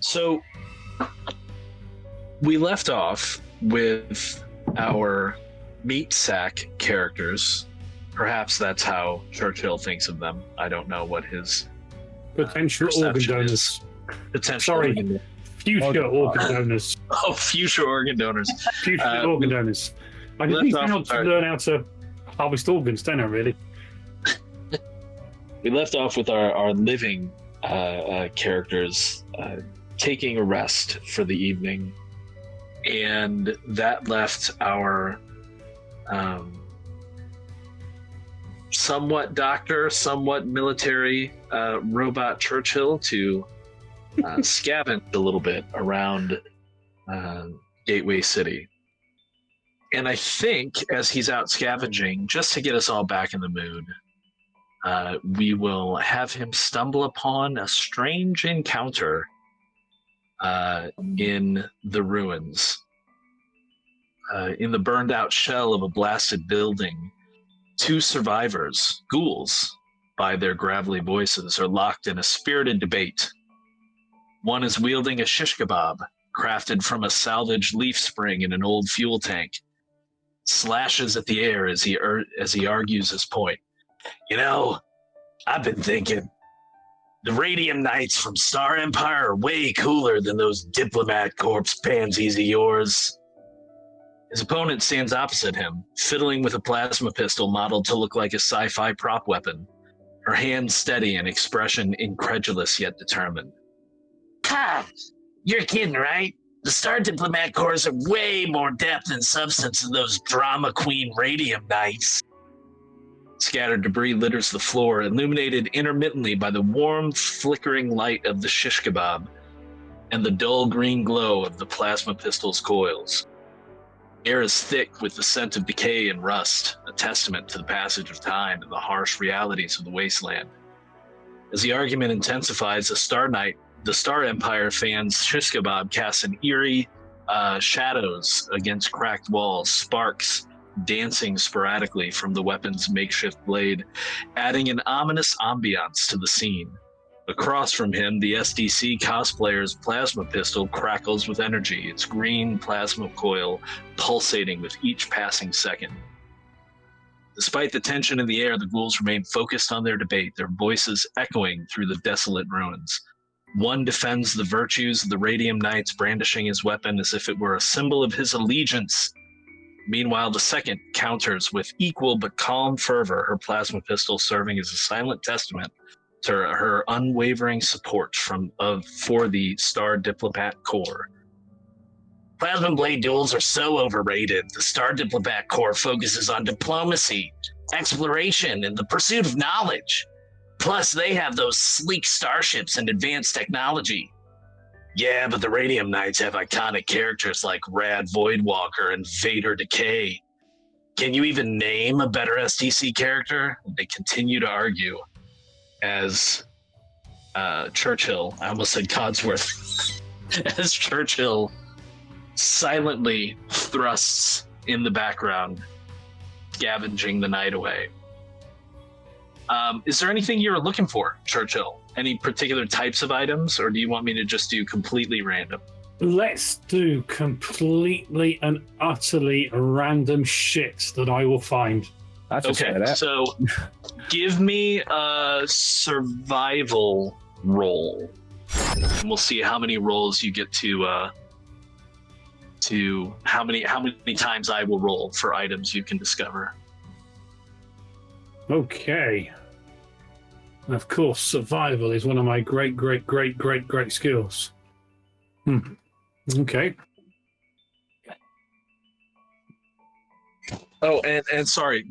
So we left off with our meat sack characters. Perhaps that's how Churchill thinks of them. I don't know what his potential organ donors. is. Potential organ. Future organ donors. Oh, future organ donors. Future organ donors. I just need to learn how to harvest organs, don't I, really? We left off with our living characters taking a rest for the evening, and that left our somewhat doctor, somewhat military robot Churchill to scavenge a little bit around Gateway City. And I think as he's out scavenging, just to get us all back in the mood, we will have him stumble upon a strange encounter in the ruins. In the burned out shell of a blasted building, two survivors, ghouls, by their gravelly voices, are locked in a spirited debate. One is wielding a shish kebab, crafted from a salvaged leaf spring in an old fuel tank, slashes at the air as he argues his point. You know, I've been thinking, the Radium Knights from Star Empire are way cooler than those Diplomat Corps pansies of yours. His opponent stands opposite him, fiddling with a plasma pistol modeled to look like a sci-fi prop weapon, her hand steady and expression incredulous yet determined. Ha! You're kidding, right? The Star Diplomat Corps are way more depth and substance than those drama queen Radium Knights. Scattered debris litters the floor, illuminated intermittently by the warm, flickering light of the shish kebab and the dull green glow of the plasma pistol's coils. Air is thick with the scent of decay and rust, a testament to the passage of time and the harsh realities of the wasteland. As the argument intensifies, the Star Empire fan's shish kebab casts an eerie shadows against cracked walls, sparks dancing sporadically from the weapon's makeshift blade, adding an ominous ambiance to the scene. Across from him, the SDC cosplayer's plasma pistol crackles with energy, its green plasma coil pulsating with each passing second. Despite the tension in the air, the ghouls remain focused on their debate, their voices echoing through the desolate ruins. One defends the virtues of the Radium Knights, brandishing his weapon as if it were a symbol of his allegiance. Meanwhile, the second counters with equal but calm fervor, her plasma pistol serving as a silent testament to her unwavering support for the Star Diplomat Corps. Plasma blade duels are so overrated. The Star Diplomat Corps focuses on diplomacy, exploration, and the pursuit of knowledge. Plus, they have those sleek starships and advanced technology. Yeah, but the Radium Knights have iconic characters like Rad Voidwalker and Vader Decay. Can you even name a better SDC character? They continue to argue as Churchill, I almost said Codsworth, as Churchill silently thrusts in the background, scavenging the night away. Is there anything you're looking for, Churchill? Any particular types of items, or do you want me to just do completely random? Let's do completely and utterly random shit that I will find. That's okay, so give me a survival roll, and we'll see how many rolls you get to how many times I will roll for items you can discover. Okay. And of course, survival is one of my great skills. Okay. Oh, and sorry,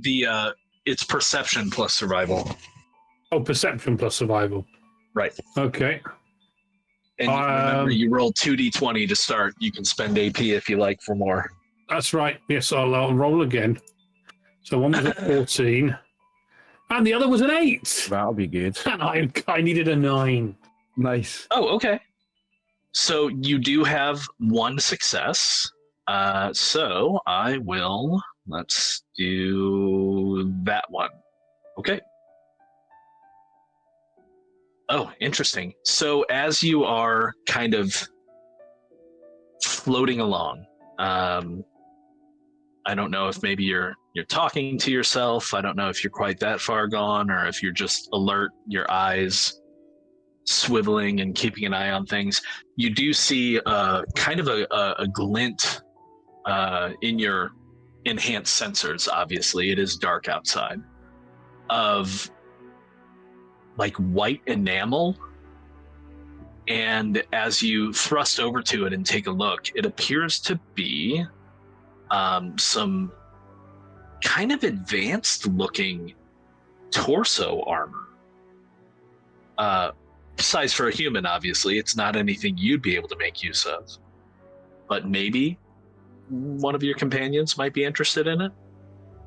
it's perception plus survival. Oh, perception plus survival. Right. Okay. And remember, you roll 2d20 to start. You can spend AP if you like for more. That's right. Yes, I'll roll again. So one was a 14. And the other was an 8. That'll be good. And I needed a 9. Nice. Oh, okay. So you do have one success. So I will, let's do that one. Okay. Oh, interesting. So as you are kind of floating along, I don't know if maybe you're talking to yourself. I don't know if you're quite that far gone, or if you're just alert, your eyes swiveling and keeping an eye on things. You do see kind of a glint in your enhanced sensors. Obviously, it is dark outside, of like white enamel. And as you thrust over to it and take a look, it appears to be some kind of advanced looking torso armor. Size for a human, obviously. It's not anything you'd be able to make use of. But maybe one of your companions might be interested in it.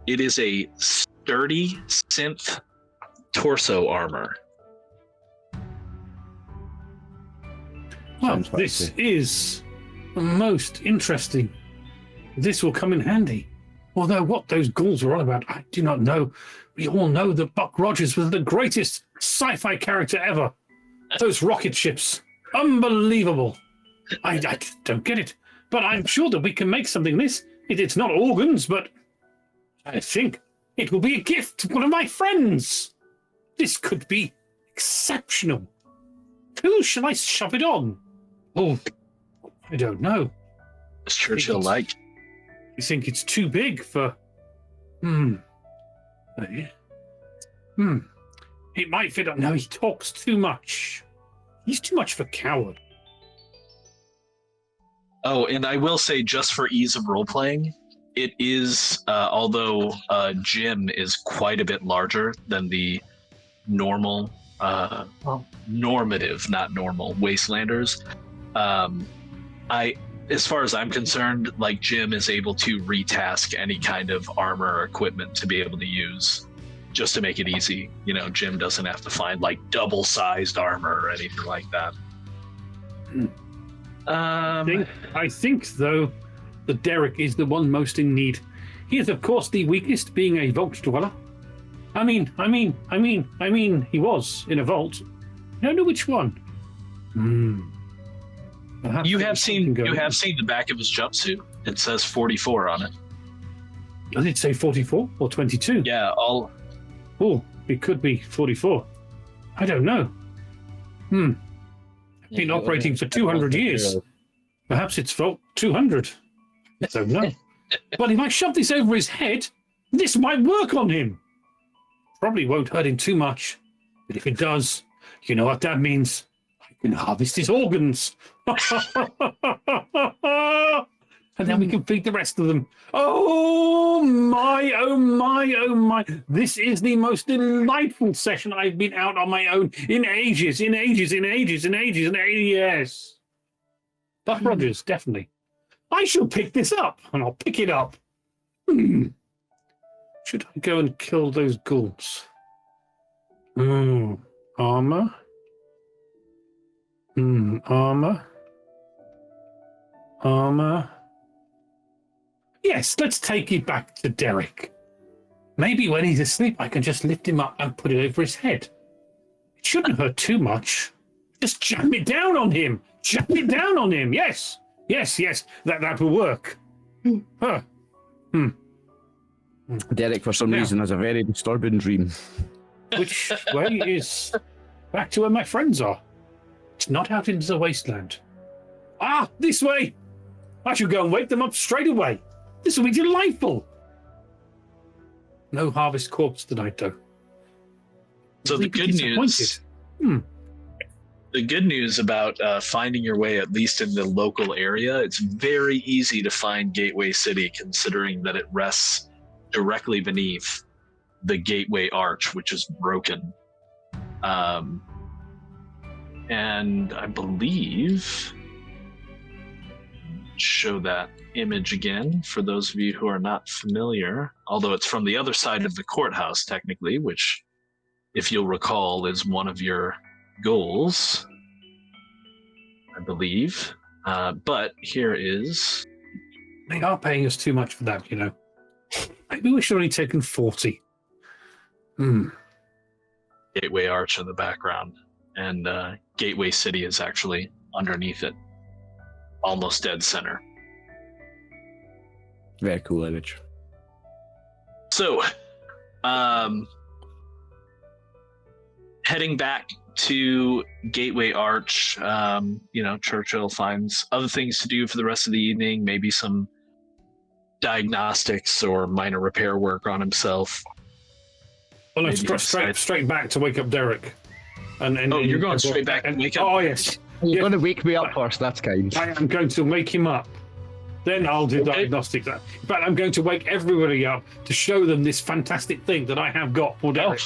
It is a sturdy synth torso armor. Well, this is most interesting. This will come in handy. Although what those ghouls were all about, I do not know. We all know that Buck Rogers was the greatest sci-fi character ever. Those rocket ships, unbelievable. I don't get it, but I'm sure that we can make something this. It's not organs, but I think it will be a gift to one of my friends. This could be exceptional. Who shall I shove it on? Oh, I don't know. As Churchill like. You think it's too big for... It might fit up. No, he talks too much. He's too much for coward. Oh, and I will say, just for ease of role-playing, it is, although Jim is quite a bit larger than the normal, normative, not normal, Wastelanders, as far as I'm concerned, like, Jim is able to retask any kind of armor or equipment to be able to use, just to make it easy. You know, Jim doesn't have to find like double-sized armor or anything like that. I think, though, that Derek is the one most in need. He is, of course, the weakest, being a vault dweller. I mean, he was in a vault. I don't know which one. You have seen the back of his jumpsuit. It says 44 on it. Does it say 44 or 22? Yeah, all. Oh, it could be 44. I don't know. Been operating for 200 years. Perhaps it's Vault 200. I don't know. But if I shove this over his head, this might work on him. Probably won't hurt him too much. But if it does, you know what that means. I can harvest his organs. And then we can feed the rest of them. Oh my, oh my, oh my. This is the most delightful session I've been out on my own in ages. Yes. Buck Rogers, definitely. I shall pick this up, and I'll pick it up. Should I go and kill those ghouls? Armor? Armor? Yes, let's take it back to Derek. Maybe when he's asleep, I can just lift him up and put it over his head. It shouldn't hurt too much. Just jam it down on him. Yes. That will work. Derek, for some reason, has a very disturbing dream. Which way is back to where my friends are? It's not out into the wasteland. Ah, this way. I should go and wake them up straight away. This will be delightful. No harvest corpse tonight, though. So the good news. The good news about finding your way, at least in the local area, it's very easy to find Gateway City, considering that it rests directly beneath the Gateway Arch, which is broken. And I believe, show that image again for those of you who are not familiar, although it's from the other side of the courthouse technically, which, if you'll recall, is one of your goals, I believe. But here is... They are paying us too much for that, you know. Maybe we should have only taken 40. Gateway Arch in the background. and Gateway City is actually underneath it, almost dead center. Very cool image. So, heading back to Gateway Arch, Churchill finds other things to do for the rest of the evening, maybe some diagnostics or minor repair work on himself. Well, I'm straight back to wake up Derek. You're going straight back and wake up? Oh, yes. You're going to wake me up first, that's kind. I am going to wake him up. Then I'll do diagnostics. In fact, I'm going to wake everybody up to show them this fantastic thing that I have got for Derek.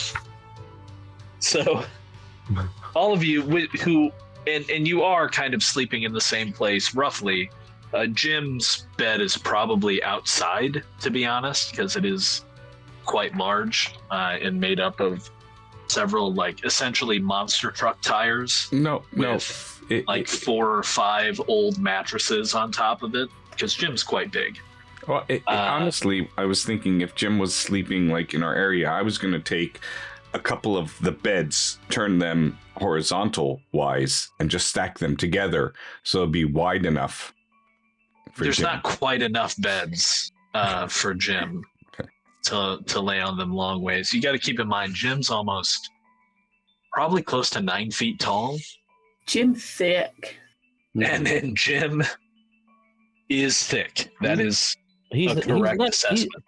So, all of you who, and you are kind of sleeping in the same place, roughly. Jim's bed is probably outside, to be honest, because it is quite large and made up of several, essentially monster truck tires. With 4 or 5 old mattresses on top of it, because Jim's quite big. Well, honestly, I was thinking if Jim was sleeping in our area, I was going to take a couple of the beds, turn them horizontal wise, and just stack them together so it'd be wide enough for There's Jim. not quite enough beds for Jim to lay on them long ways. You got to keep in mind, Jim's probably close to 9 feet tall. Jim thick. And then Jim is thick. That is a correct assessment.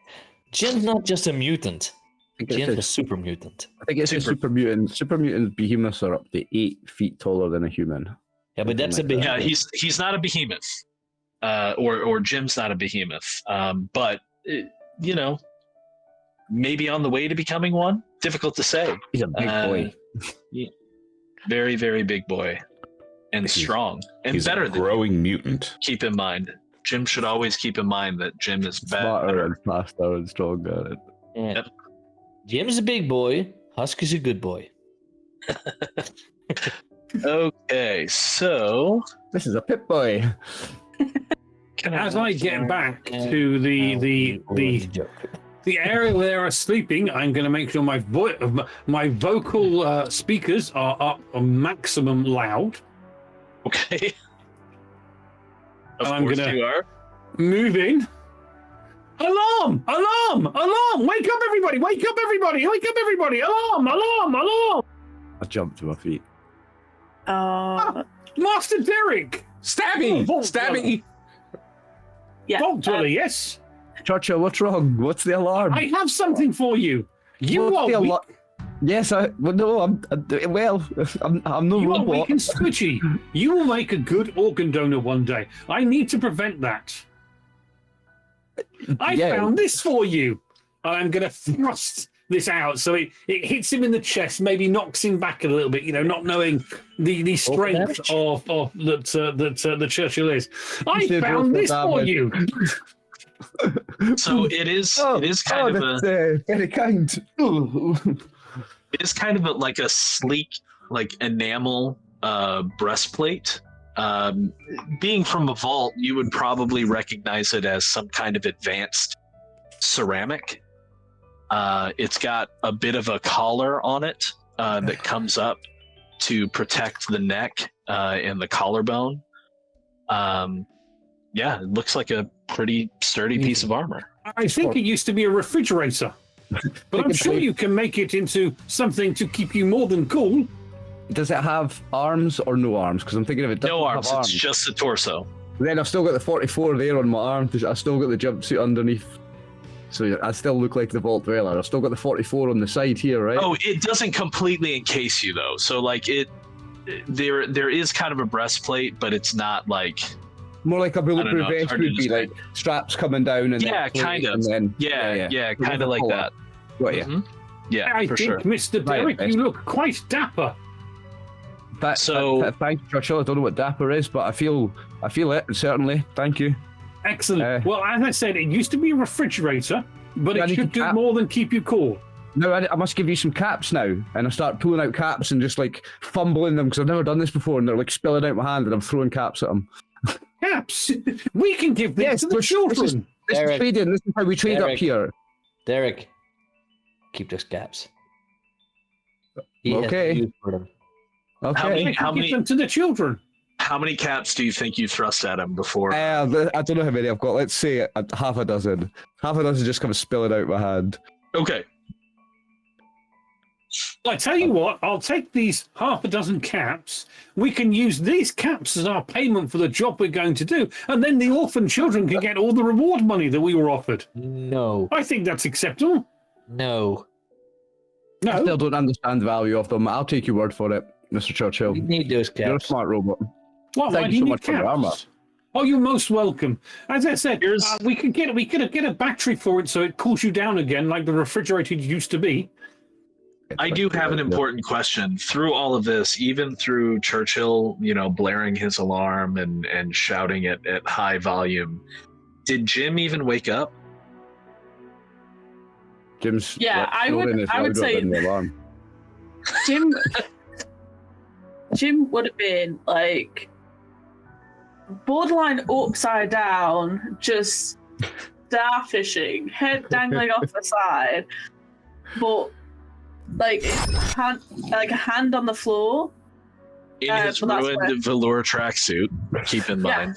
Jim's not just a mutant. Jim's a super mutant. I think it's a super mutant. Super mutant behemoths are up to 8 feet taller than a human. Yeah, but that's a behemoth. Yeah, he's not a behemoth. Or Jim's not a behemoth. But maybe on the way to becoming one. Difficult to say. He's a big boy. Very, very big boy. And strong. And He's better a than growing mutant. Keep in mind. Jim should always keep in mind that Jim is smarter and faster and stronger. Yep. Jim's a big boy. Husky's a good boy. Okay, so this is a pit boy. As I get back to the area where they're sleeping, I'm going to make sure my vocal speakers are up on maximum loud. Okay. I'm going to move in. Alarm! Alarm! Alarm! Wake up, everybody! Wake up, everybody! Wake up, everybody! Alarm! Alarm! Alarm! I jumped to my feet. Master Derek! Stabby! Stabby! Yeah. Vault Dweller, yes? Churchill, what's wrong? What's the alarm? I have something for you. You What's are the weak. Yes, I'm no You are robot. weak and squishy. You will make a good organ donor one day. I need to prevent that. I found this for you. I'm going to thrust this out so it hits him in the chest, maybe knocks him back a little bit, not knowing the strength of the Churchill is. I found this for you. So it is kind of very kind. It is kind of like a sleek, enamel breastplate. Being from a vault, you would probably recognize it as some kind of advanced ceramic. It's got a bit of a collar on it that comes up to protect the neck and the collarbone. It looks like a pretty sturdy piece of armor. I think it used to be a refrigerator, but I'm sure you can make it into something to keep you more than cool. Does it have arms or no arms? Because I'm thinking if it doesn't No arms, have arms, it's just the torso. then I've still got the 44 there on my arm. I've still got the jumpsuit underneath. So I still look like the Vault Dweller. I've still got the 44 on the side here, right? Oh, it doesn't completely encase you though. So there is kind of a breastplate, but it's not like more like a bulletproof it's vest hard to would be, describe. like straps coming down and Yeah, then kind of. and then, yeah, kind of like that. Got you. Mhm. Yeah, I for think, sure. Mr. Derek, Right, you look quite dapper. Thank you, Churchill. I don't know what dapper is, but I feel it, certainly. Thank you. Excellent. Well, as I said, it used to be a refrigerator, but I it need should to do more than keep you cool. No, I must give you some caps now. And I start pulling out caps and just fumbling them because I've never done this before, and they're spilling out my hand and I'm throwing caps at them. Caps? We can give them to the children. This is trading. This is how we trade up here. Derek, keep those caps. Okay. For them. Okay. How Give many them to the children. how many caps do you think you thrust at him before? I don't know how many I've got. Let's say half a dozen. Half a dozen just come spilling out my hand. Okay. I tell you what, I'll take these half a dozen caps. We can use these caps as our payment for the job we're going to do, and then the orphan children can get all the reward money that we were offered. No. I think that's acceptable. No. I No, still don't understand the value of them. I'll take your word for it, Mr. Churchill. We need those You're a caps. smart robot. why Thank do you you so need much for the armor. caps? Oh, you're most welcome. As I said, Here's- we could get a battery for it so it cools you down again, like the refrigerator used to be. I do have an important question. Through all of this, even through Churchill, blaring his alarm and shouting at high volume, did Jim even wake up? Jim's Yeah, I would louder say- than the alarm. Jim would have been like borderline upside down, just starfishing, head dangling off the side, but like a hand on the floor. In his but that's ruined velour tracksuit, keep in Yeah.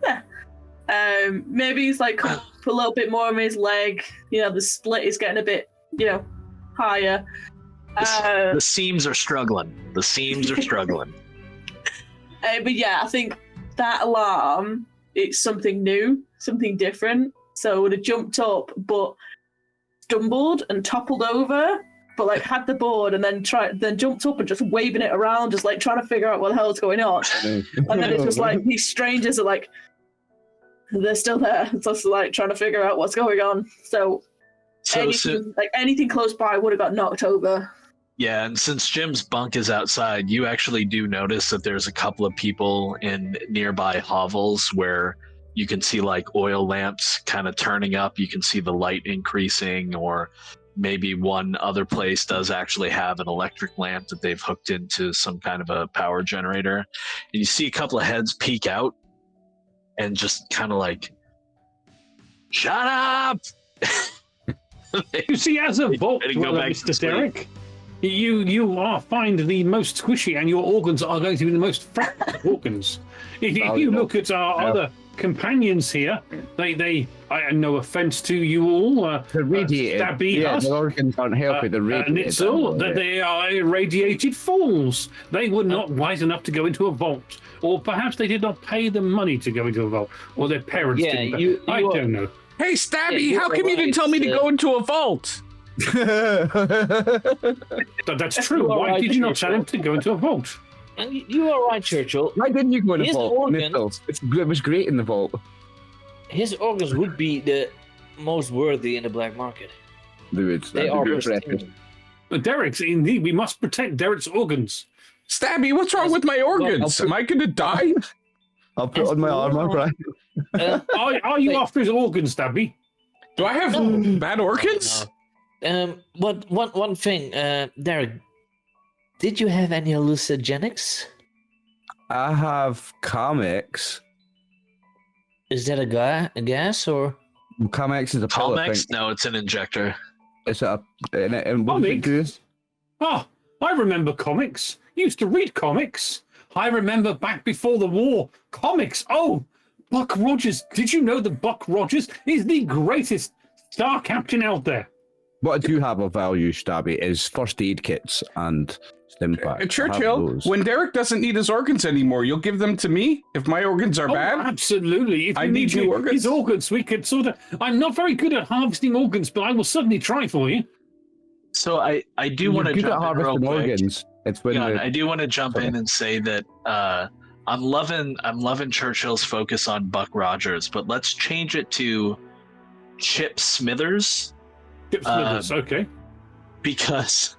mind. Maybe he's like come up a little bit more on his leg. The split is getting a bit, higher. The seams are struggling. The seams are struggling. But yeah, I think that alarm, it's something new, something different. So I would have jumped up, but stumbled and toppled over, but like had the board and then jumped up and just waving it around, just like trying to figure out what the hell's going on. And then it's just like these strangers are like, they're still there. It's just like trying to figure out what's going on. So anything close by would have got knocked over. Yeah, and since Jim's bunk is outside, you actually do notice that there's a couple of people in nearby hovels where you can see like oil lamps kind of turning up. You can see the light increasing, or maybe one other place does actually have an electric lamp that they've hooked into some kind of a power generator. And you see a couple of heads peek out and just kind of like, shut up! You see, as a vault Ready to go dweller, back to Mr. sleep. Derek, you are find the most squishy, and your organs are going to be the most fractured organs. If you look at our other companions here, they no offense to you all, They're radiated. Stabby, Yeah, Husk, the organs aren't healthy. They're radiated. Nitzel, that they are irradiated fools. They were not wise enough to go into a vault, or perhaps they did not pay the money to go into a vault, or their parents Yeah, didn't. you I are- don't know. Hey, Stabby, Yeah, how come you didn't right, tell me to go into a vault? That's true. You are Why right, did you not tell him Churchill. to go into a vault? And you are right, Churchill. Why didn't you go in the His vault? organs- Nitzel? It was great in the vault. His organs would be the most worthy in the black market. They are precious. pristine. Derek's indeed. We must protect Derek's organs. Stabby, what's wrong with my organs? I'll Am I going to die? I'll put on my armor, right? Are you after his organs, Stabby? Do I have bad organs? But one thing, Derek, did you have any hallucinogenics? I have comics. Is that a gas or? Comics is a pill, I think. Palmex? No, it's an injector. It's a and what does it do? Oh, I remember comics. Used to read comics. I remember back before the war, comics. Oh, Buck Rogers. Did you know that Buck Rogers is the greatest star captain out there? What I do have of value, Stabby, is first aid kits and stim packs. I have Churchill, those. when Derek doesn't need his organs anymore, you'll give them to me if my organs are Oh, bad? absolutely. If I you need new organs. his organs, we could sort of. I'm not very good at harvesting organs, but I will certainly try for you. So I do You're want to good at jump in real harvesting quick. organs. It's when Hang on, the, I do want to jump in and say that I'm loving Churchill's focus on Buck Rogers, but let's change it to Chip Smithers Chip Smithers, okay. because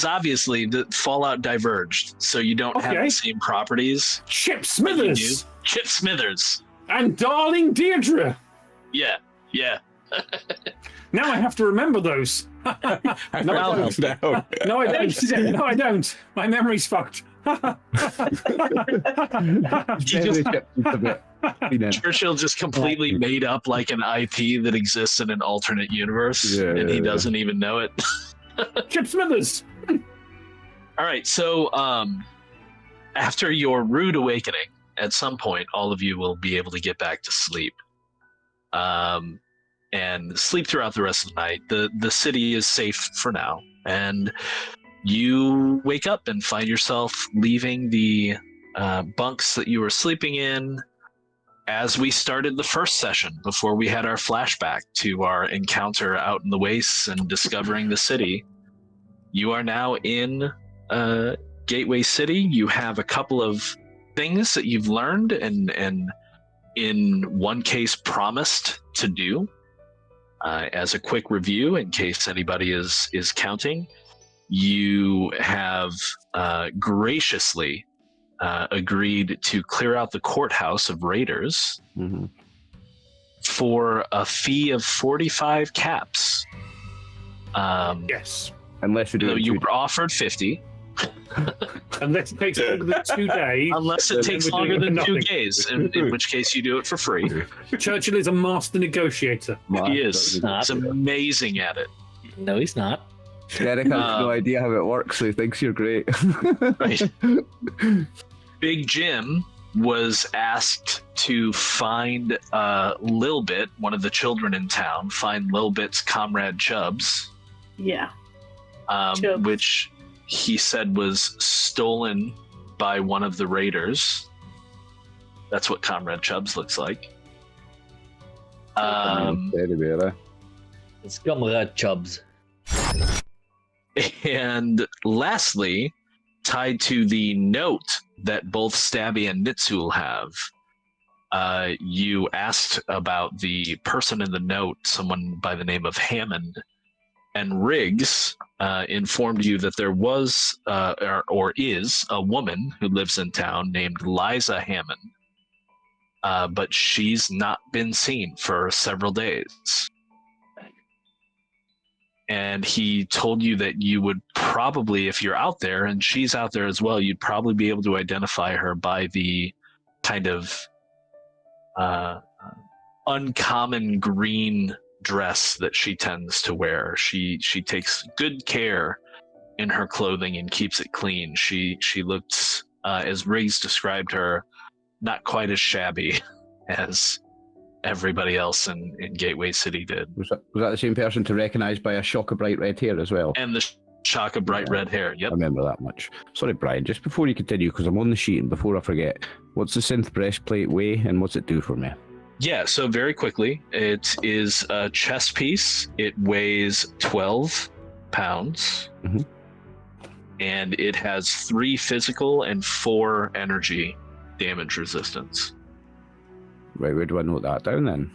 obviously the Fallout diverged, so you don't have Okay. the same properties. Chip you do. Smithers Chip Smithers. and Darling Deirdre. Yeah. Now I have to remember those. I No, wrote I those down. No, I don't. No, I don't. My memory's fucked. Churchill just completely made up like an IP that exists in an alternate universe, Yeah, and he yeah. doesn't even know it. Chip Smithers. All All right, so after your rude awakening, at some point, all of you will be able to get back to sleep. And sleep throughout the rest of the night. The city is safe for now, and you wake up and find yourself leaving the bunks that you were sleeping in as we started the first session before we had our flashback to our encounter out in the wastes and discovering the city. You are now in Gateway City. You have a couple of things that you've learned and in one case promised to do. As a quick review, in case anybody is counting, you have graciously agreed to clear out the courthouse of raiders for a fee of 45 caps. Yes. Unless you were offered 50. Unless it takes longer than 2 days. Unless it takes longer than 2 days, in which case you do it for free. Churchill is a master negotiator. He is. He's amazing at it. No, he's not. Derek has no idea how it works, so he thinks you're great. Right. Big Jim was asked to find Lil Bit, one of the children in town, find Lil Bit's comrade Chubbs. Yeah. Chubbs. Which he said was stolen by one of the raiders. That's what Comrade Chubbs looks like. It's Comrade Chubbs. And lastly, tied to the note that both Stabby and Nitsul have, you asked about the person in the note, someone by the name of Hammond, and Riggs informed you that there was or is a woman who lives in town named Liza Hammond, but she's not been seen for several days. And he told you that you would probably, if you're out there and she's out there as well, you'd probably be able to identify her by the kind of uncommon green dress that she tends to wear. She takes good care in her clothing and keeps it clean. She looks, as Riggs described her, not quite as shabby as everybody else in Gateway City did. Was that the same person to recognize by a shock of bright red hair as well? And the shock of bright red hair, yep. I remember that much. Sorry, Brian, just before you continue, because I'm on the sheet and before I forget, what's the synth breastplate weigh and what's it do for me? Yeah, so very quickly, it is a chess piece. It weighs 12 pounds. Mm-hmm. And it has 3 physical and 4 energy damage resistance. Right, where do I note that down then?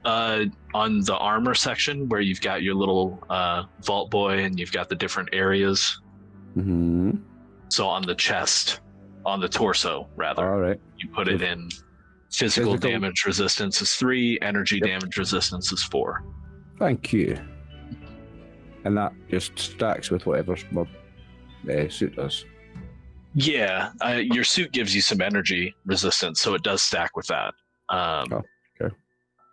On the armor section where you've got your little vault boy and you've got the different areas. Mm-hmm. So on the chest, on the torso rather. All right. You put it in physical damage resistance is 3, energy damage resistance is 4. Thank you. And that just stacks with whatever my suit does. Yeah, your suit gives you some energy resistance, so it does stack with that. Okay.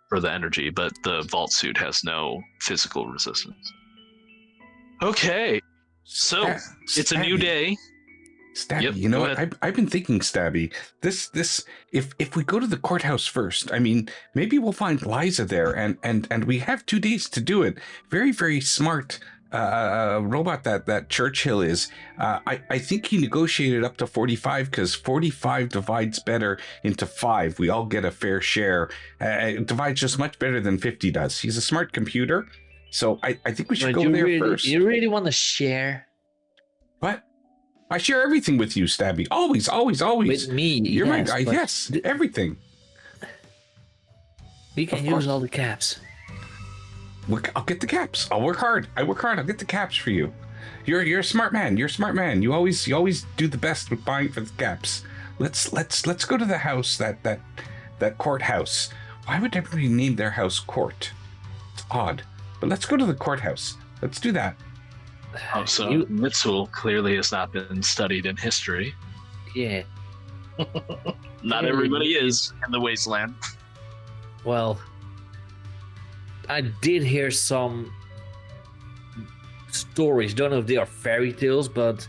For the energy, but the vault suit has no physical resistance. Okay, so it's a new day. Stabby, Yep, you know what? ahead. I've been thinking, Stabby. If we go to the courthouse first, I mean, maybe we'll find Liza there, and we have 2 days to do it. Very, very smart robot that Churchill is. I think he negotiated up to 45 because 45 divides better into 5. We all get a fair share. It divides just much better than 50 does. He's a smart computer, so I think we should go there first. You really want to share? What? I share everything with you, Stabby. Always, always, always. With me, You're yes, my guy. but Yes, everything. We can use all the caps. I'll get the caps. I'll work hard. I'll get the caps for you. You're a smart man. You're a smart man. You always do the best with buying for the caps. Let's go to the house, that courthouse. Why would everybody name their house Court? It's odd. But let's go to the courthouse. Let's do that. Oh, so Mitsul clearly has not been studied in history. Yeah. Not everybody is in the wasteland. Well, I did hear some stories. Don't know if they are fairy tales, but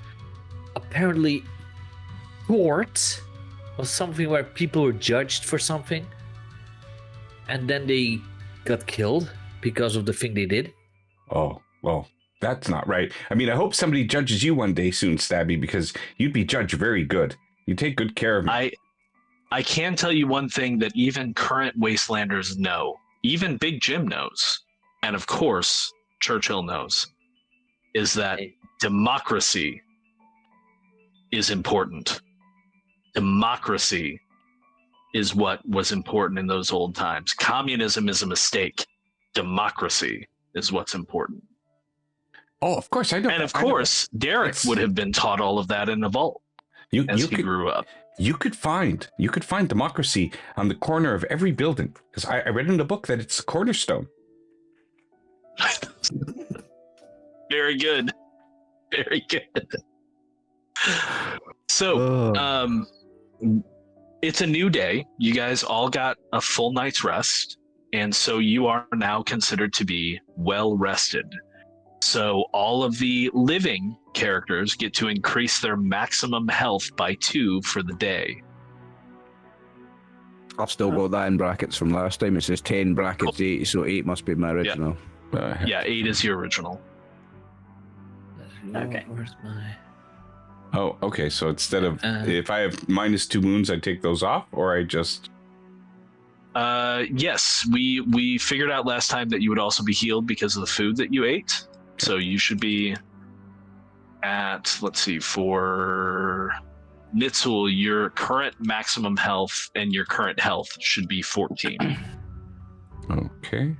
apparently court was something where people were judged for something, and then they got killed because of the thing they did. Oh, well, that's not right. I mean, I hope somebody judges you one day soon, Stabby, because you'd be judged very good. You take good care of me. I can tell you one thing that even current Wastelanders know, even Big Jim knows, and of course Churchill knows, is that democracy is important. Democracy is what was important in those old times. Communism is a mistake. Democracy is what's important. Oh, of course, I know. And of course, Derek would have been taught all of that in the vault as he grew up. You could find democracy on the corner of every building, because I read in the book that it's a cornerstone. Very good. Very good. So, it's a new day. You guys all got a full night's rest, and so you are now considered to be well rested. So all of the living characters get to increase their maximum health by 2 for the day. I've still got that in brackets from last time. It says 10 brackets 8, so 8 must be my original. Yeah, 8 is your original. Okay. Where's my... Oh, okay. So instead of if I have -2 wounds, I take those off, or I just. Yes, we figured out last time that you would also be healed because of the food that you ate. So you should be at, let's see, for Nitsul, your current maximum health and your current health should be 14. Okay.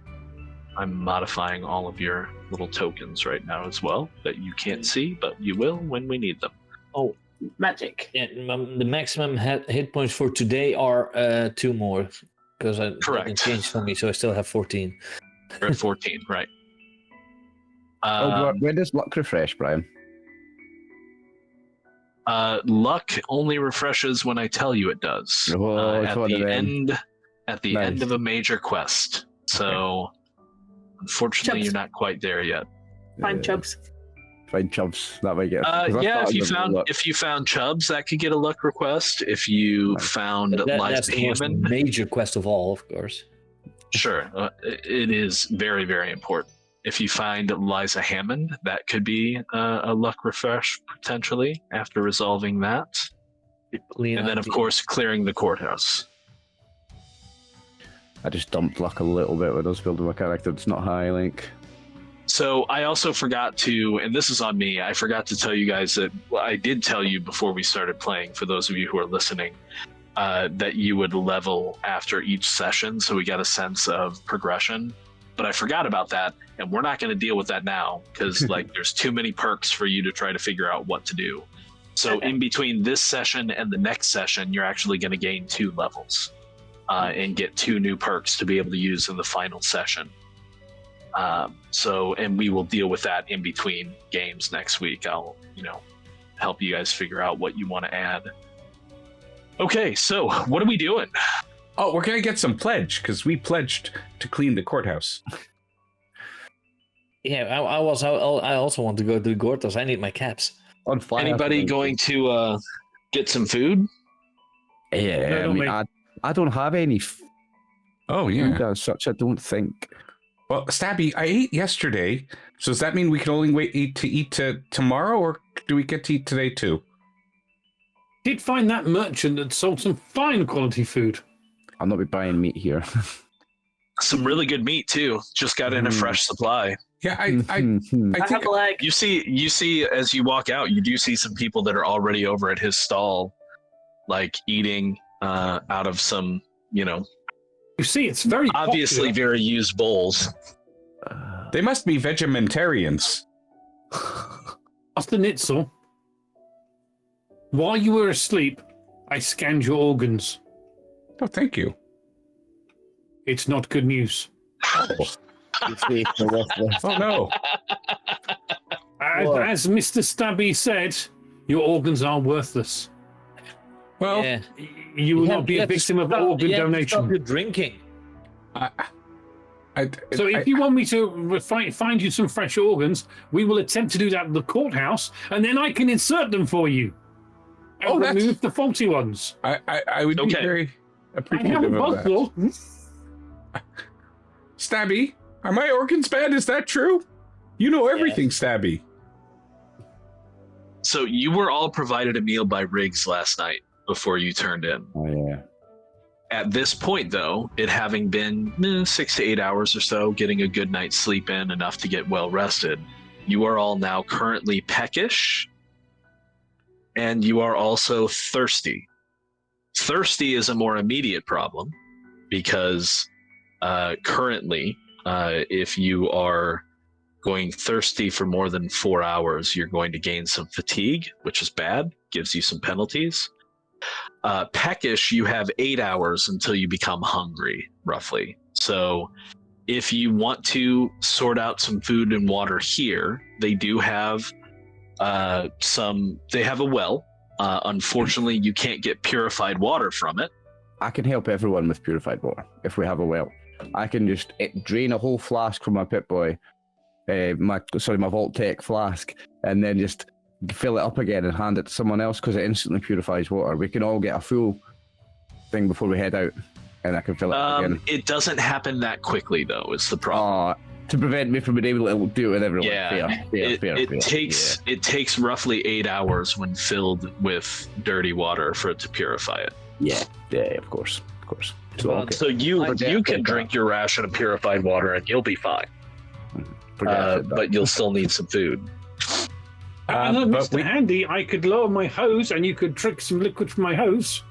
I'm modifying all of your little tokens right now as well that you can't see, but you will when we need them. Oh, magic. Yeah, the maximum hit points for today are 2 more, because I didn't change for me, so I still have 14. You're at 14, right. When does luck refresh, Brian? Luck only refreshes when I tell you it does. At the end of a major quest. So, unfortunately, Chubs. you're not quite there yet. Find Chubs. Find Chubs. That might get. Yeah, if you found Chubs, that could get a luck request. If you found That's Liza the most Hammond, major quest of all, of course. sure, it is very, very important. If you find Liza Hammond, that could be a luck refresh potentially after resolving that. And then, of course, clearing the courthouse. I just dumped luck a little bit when I was building my character. It's not high, Link. So I also forgot to, and this is on me, I forgot to tell you guys that I did tell you before we started playing, for those of you who are listening, that you would level after each session, so we got a sense of progression. But I forgot about that, and we're not going to deal with that now, because there's too many perks for you to try to figure out what to do. So in between this session and the next session, you're actually going to gain 2 levels and get 2 new perks to be able to use in the final session. And we will deal with that in between games next week. I'll, help you guys figure out what you want to add. Okay, so what are we doing? Oh, we're gonna get some pledge, because we pledged to clean the courthouse. Yeah, I also want to go to the courthouse. I need my caps. On fire. Anybody going to get some food? Yeah, I don't have any. Oh yeah. Food as such, I don't think. Well, Stabby, I ate yesterday, so does that mean we can only eat to tomorrow, or do we get to eat today too? Did find that merchant that sold some fine quality food. I'll not be buying meat here. Some really good meat too. Just got in a fresh supply. Yeah, I I have a leg. You see as you walk out, you do see some people that are already over at his stall, eating out of some, You see, it's very obviously popular. very used bowls. They must be vegetarians. Master Nitzel, while you were asleep, I scanned your organs. Oh, thank you. It's not good news. Oh no. As Mr. Stabby said, your organs are worthless. Well, You will not be a victim of organ Stop donation. your drinking. I So if you want me to find you some fresh organs, we will attempt to do that at the courthouse, and then I can insert them for you. And remove the faulty ones. I would be very appreciative of that. Stabby, are my organs bad? Is that true? You know everything, Stabby. So you were all provided a meal by Riggs last night before you turned in. Oh, yeah. At this point, though, it having been 6 to 8 hours or so, getting a good night's sleep in, enough to get well rested, you are all now currently peckish, and you are also thirsty. Thirsty is a more immediate problem because currently, if you are going thirsty for more than 4 hours, you're going to gain some fatigue, which is bad, gives you some penalties. Peckish, you have 8 hours until you become hungry, roughly. So if you want to sort out some food and water here, they do have they have a well. Unfortunately, you can't get purified water from it. I can help everyone with purified water if we have a well. I can just drain a whole flask from my Pip-Boy, my Vault Tech flask, and then just fill it up again and hand it to someone else because it instantly purifies water. We can all get a full thing before we head out, and I can fill it up again. It doesn't happen that quickly, though, is the problem. To prevent me from being able to do it with everyone. Yeah, it takes roughly 8 hours when filled with dirty water for it to purify it. Yeah, of course. So you can drink your ration of purified water and you'll be fine. But you'll still need some food. Mr. Handy, I could lower my hose and you could trick some liquid from my hose.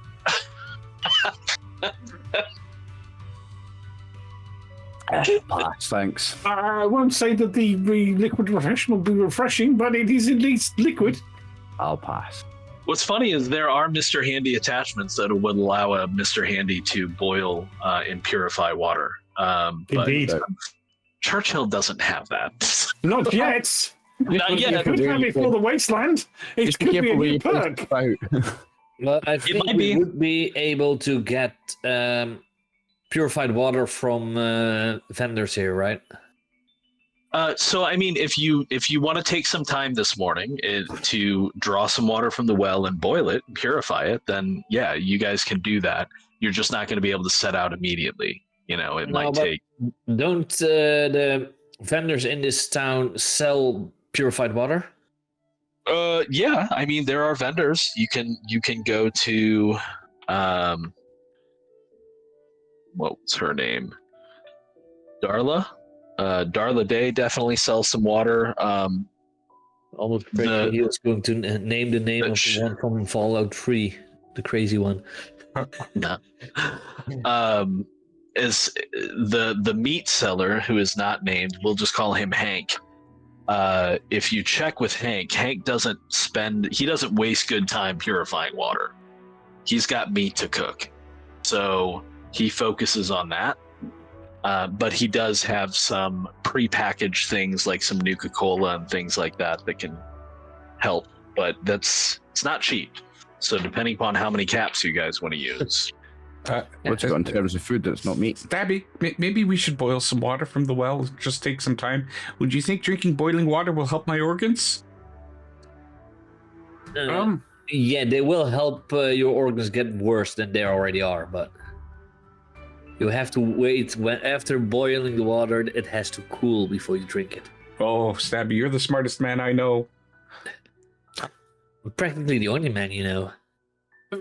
Pass, thanks. I won't say that the liquid refreshing will be refreshing, but it is at least liquid. I'll pass. What's funny is there are Mr. Handy attachments that would allow a Mr. Handy to boil and purify water. Indeed. But Churchill doesn't have that. Not yet. Not yet. You could have it for the wasteland. It could be a new perk. Well, I think we would be able to get purified water from vendors here, right? So, I mean, if you want to take some time this morning to draw some water from the well and boil it, and purify it, then yeah, you guys can do that. You're just not going to be able to set out immediately. You know, it might take. Don't the vendors in this town sell purified water? Yeah, I mean, there are vendors. You can go to what was her name? Darla. Darla Day definitely sells some water. Almost afraid he was going to name the name of the one from Fallout 3, the crazy one. No. Is the meat seller who is not named, we'll just call him Hank. If you check with Hank doesn't waste good time purifying water. He's got meat to cook, so he focuses on that. But he does have some pre-packaged things like some Nuka-Cola and things like that can help, but it's not cheap. So depending upon how many caps you guys want to use. What's it got in terms of food that's not meat? Stabby, maybe we should boil some water from the well. Just take some time. Would you think drinking boiling water will help my organs? Yeah, they will help your organs get worse than they already are, but you have to wait. After boiling the water, it has to cool before you drink it. Oh, Stabby, you're the smartest man I know. I'm practically the only man you know.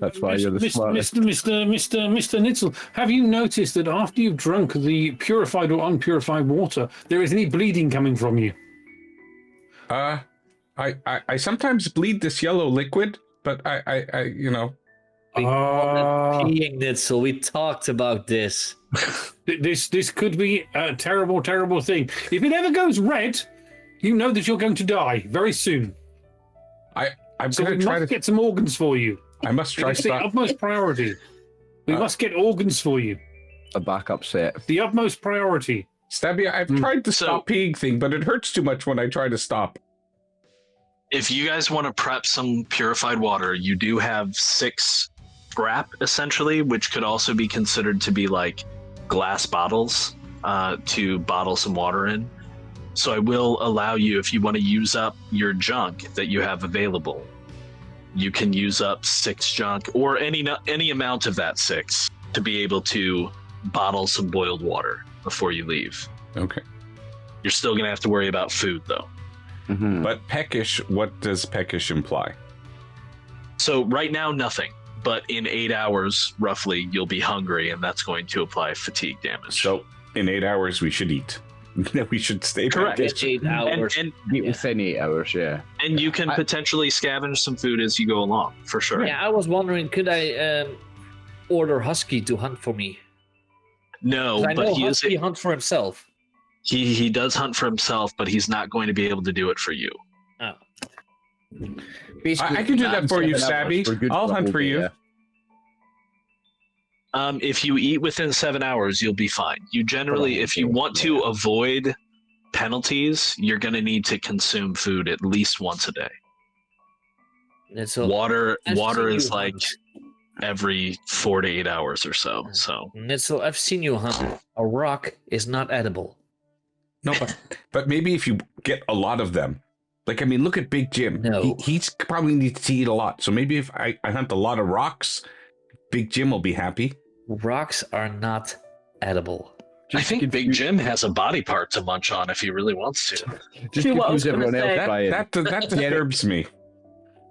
That's why you're the smartest. Mr. Nitzel, have you noticed that after you've drunk the purified or unpurified water, there is any bleeding coming from you? I sometimes bleed this yellow liquid, but I you know. Peeing Nitzel, we talked about this. This could be a terrible, terrible thing. If it ever goes red, you know that you're going to die very soon. I'm so going we to try must to get some organs for you. I must try It's the utmost priority. We must get organs for you. A backup set. The utmost priority. Stabby, I've tried the stop peeing thing, but it hurts too much when I try to stop. If you guys want to prep some purified water, you do have 6 scrap, essentially, which could also be considered to be like glass bottles. to bottle some water in. So I will allow you, if you want to use up your junk that you have available, you can use up 6 junk or any amount of that 6 to be able to bottle some boiled water before you leave. Okay. You're still going to have to worry about food, though. Mm-hmm. But peckish, what does peckish imply? So right now, nothing. But in 8 hours, roughly, you'll be hungry, and that's going to apply fatigue damage. So in 8 hours, we should eat. We should stay Correct. peckish. 8 hours. And Within 8 hours, yeah. you can potentially scavenge some food as you go along, for sure. Yeah, I was wondering, could I order Husky to hunt for me? No, 'Cause I but know he Husky hunts for himself. he does hunt for himself, but he's not going to be able to do it for you. Oh. Basically, I can do that for you, 7 hours, Stabby. we're good I'll for the hunt whole for day, you. yeah. If you eat within 7 hours, you'll be fine. You generally, if you want to avoid penalties, you're going to need to consume food at least once a day. And so Water I've seen is you like hunt. every 4 to 8 hours or so. So Nitzel, I've seen you hunt. A rock is not edible. No, but maybe if you get a lot of them. Like, I mean, look at Big Jim. No. He's probably needs to eat a lot. So maybe if I hunt a lot of rocks, Big Jim will be happy. Rocks are not edible. I think Big Jim has a body part to munch on if he really wants to. Just See what I was confuse everyone gonna else, say. Brian. That disturbs me.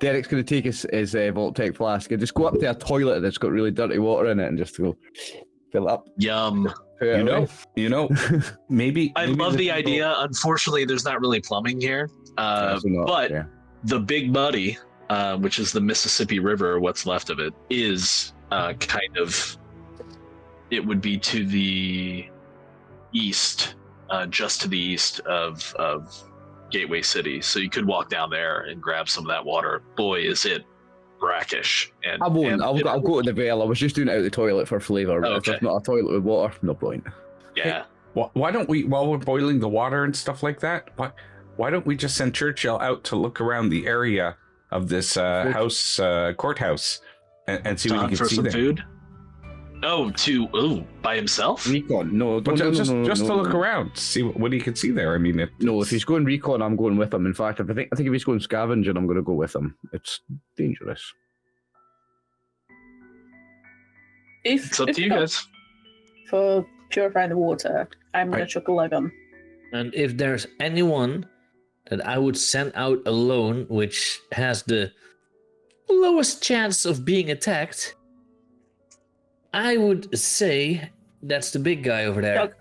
Derek's going to take his Voltec flask and just go up to a toilet that's got really dirty water in it and just go fill it up. Yum. Put it away. You know, maybe. I maybe love this the will- idea. Unfortunately, there's not really plumbing here. That's not- But yeah. the Big Muddy, which is the Mississippi River, or what's left of it, is kind of, it would be to the east, just to the east of Gateway City. So you could walk down there and grab some of that water. Boy, is it brackish. And I won't. and I'll go to the well. I was just doing it out of the toilet for flavour. But if Okay. there's not a toilet with water, no point. Yeah. Why don't we, while we're boiling the water and stuff like that, why don't we just send Churchill out to look around the area of this courthouse and see To what he hunt can for see some there? food. by himself? Recon? No, But no, just no, to no. look around, see what he can see there. I mean, No, if he's going recon, I'm going with him. In fact, I think if he's going scavenging, I'm going to go with him. It's dangerous. It's up to you guys. For purifying the water, I'm going to chuck a leg on. And if there's anyone that I would send out alone, which has the lowest chance of being attacked, I would say that's the big guy over there. Doug.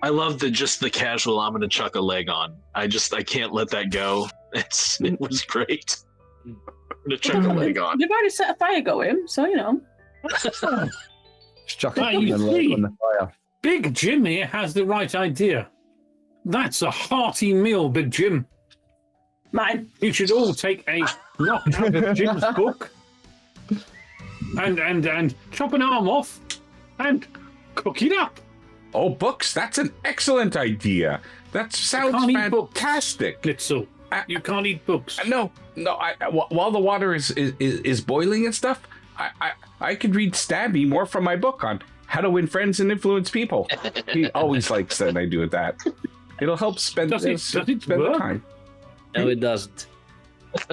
I love the casual. I'm gonna chuck a leg on. I can't let that go. It was great. I'm gonna chuck a leg on. You've already set a fire going, so you know. Just chuck Ah, it you and let see. it on the fire. Big Jim here has the right idea. That's a hearty meal, Big Jim. Mine. You should all take a knock out of Jim's book and chop an arm off and cook it up. oh, books! That's an excellent idea. That sounds can't eat books. fantastic. Glitzel, you can't eat books. No. While the water is boiling and stuff, I could read Stabby more from my book on how to win friends and influence people. He always likes that I do that. It'll help spend Does it spend the work? time. No, it doesn't.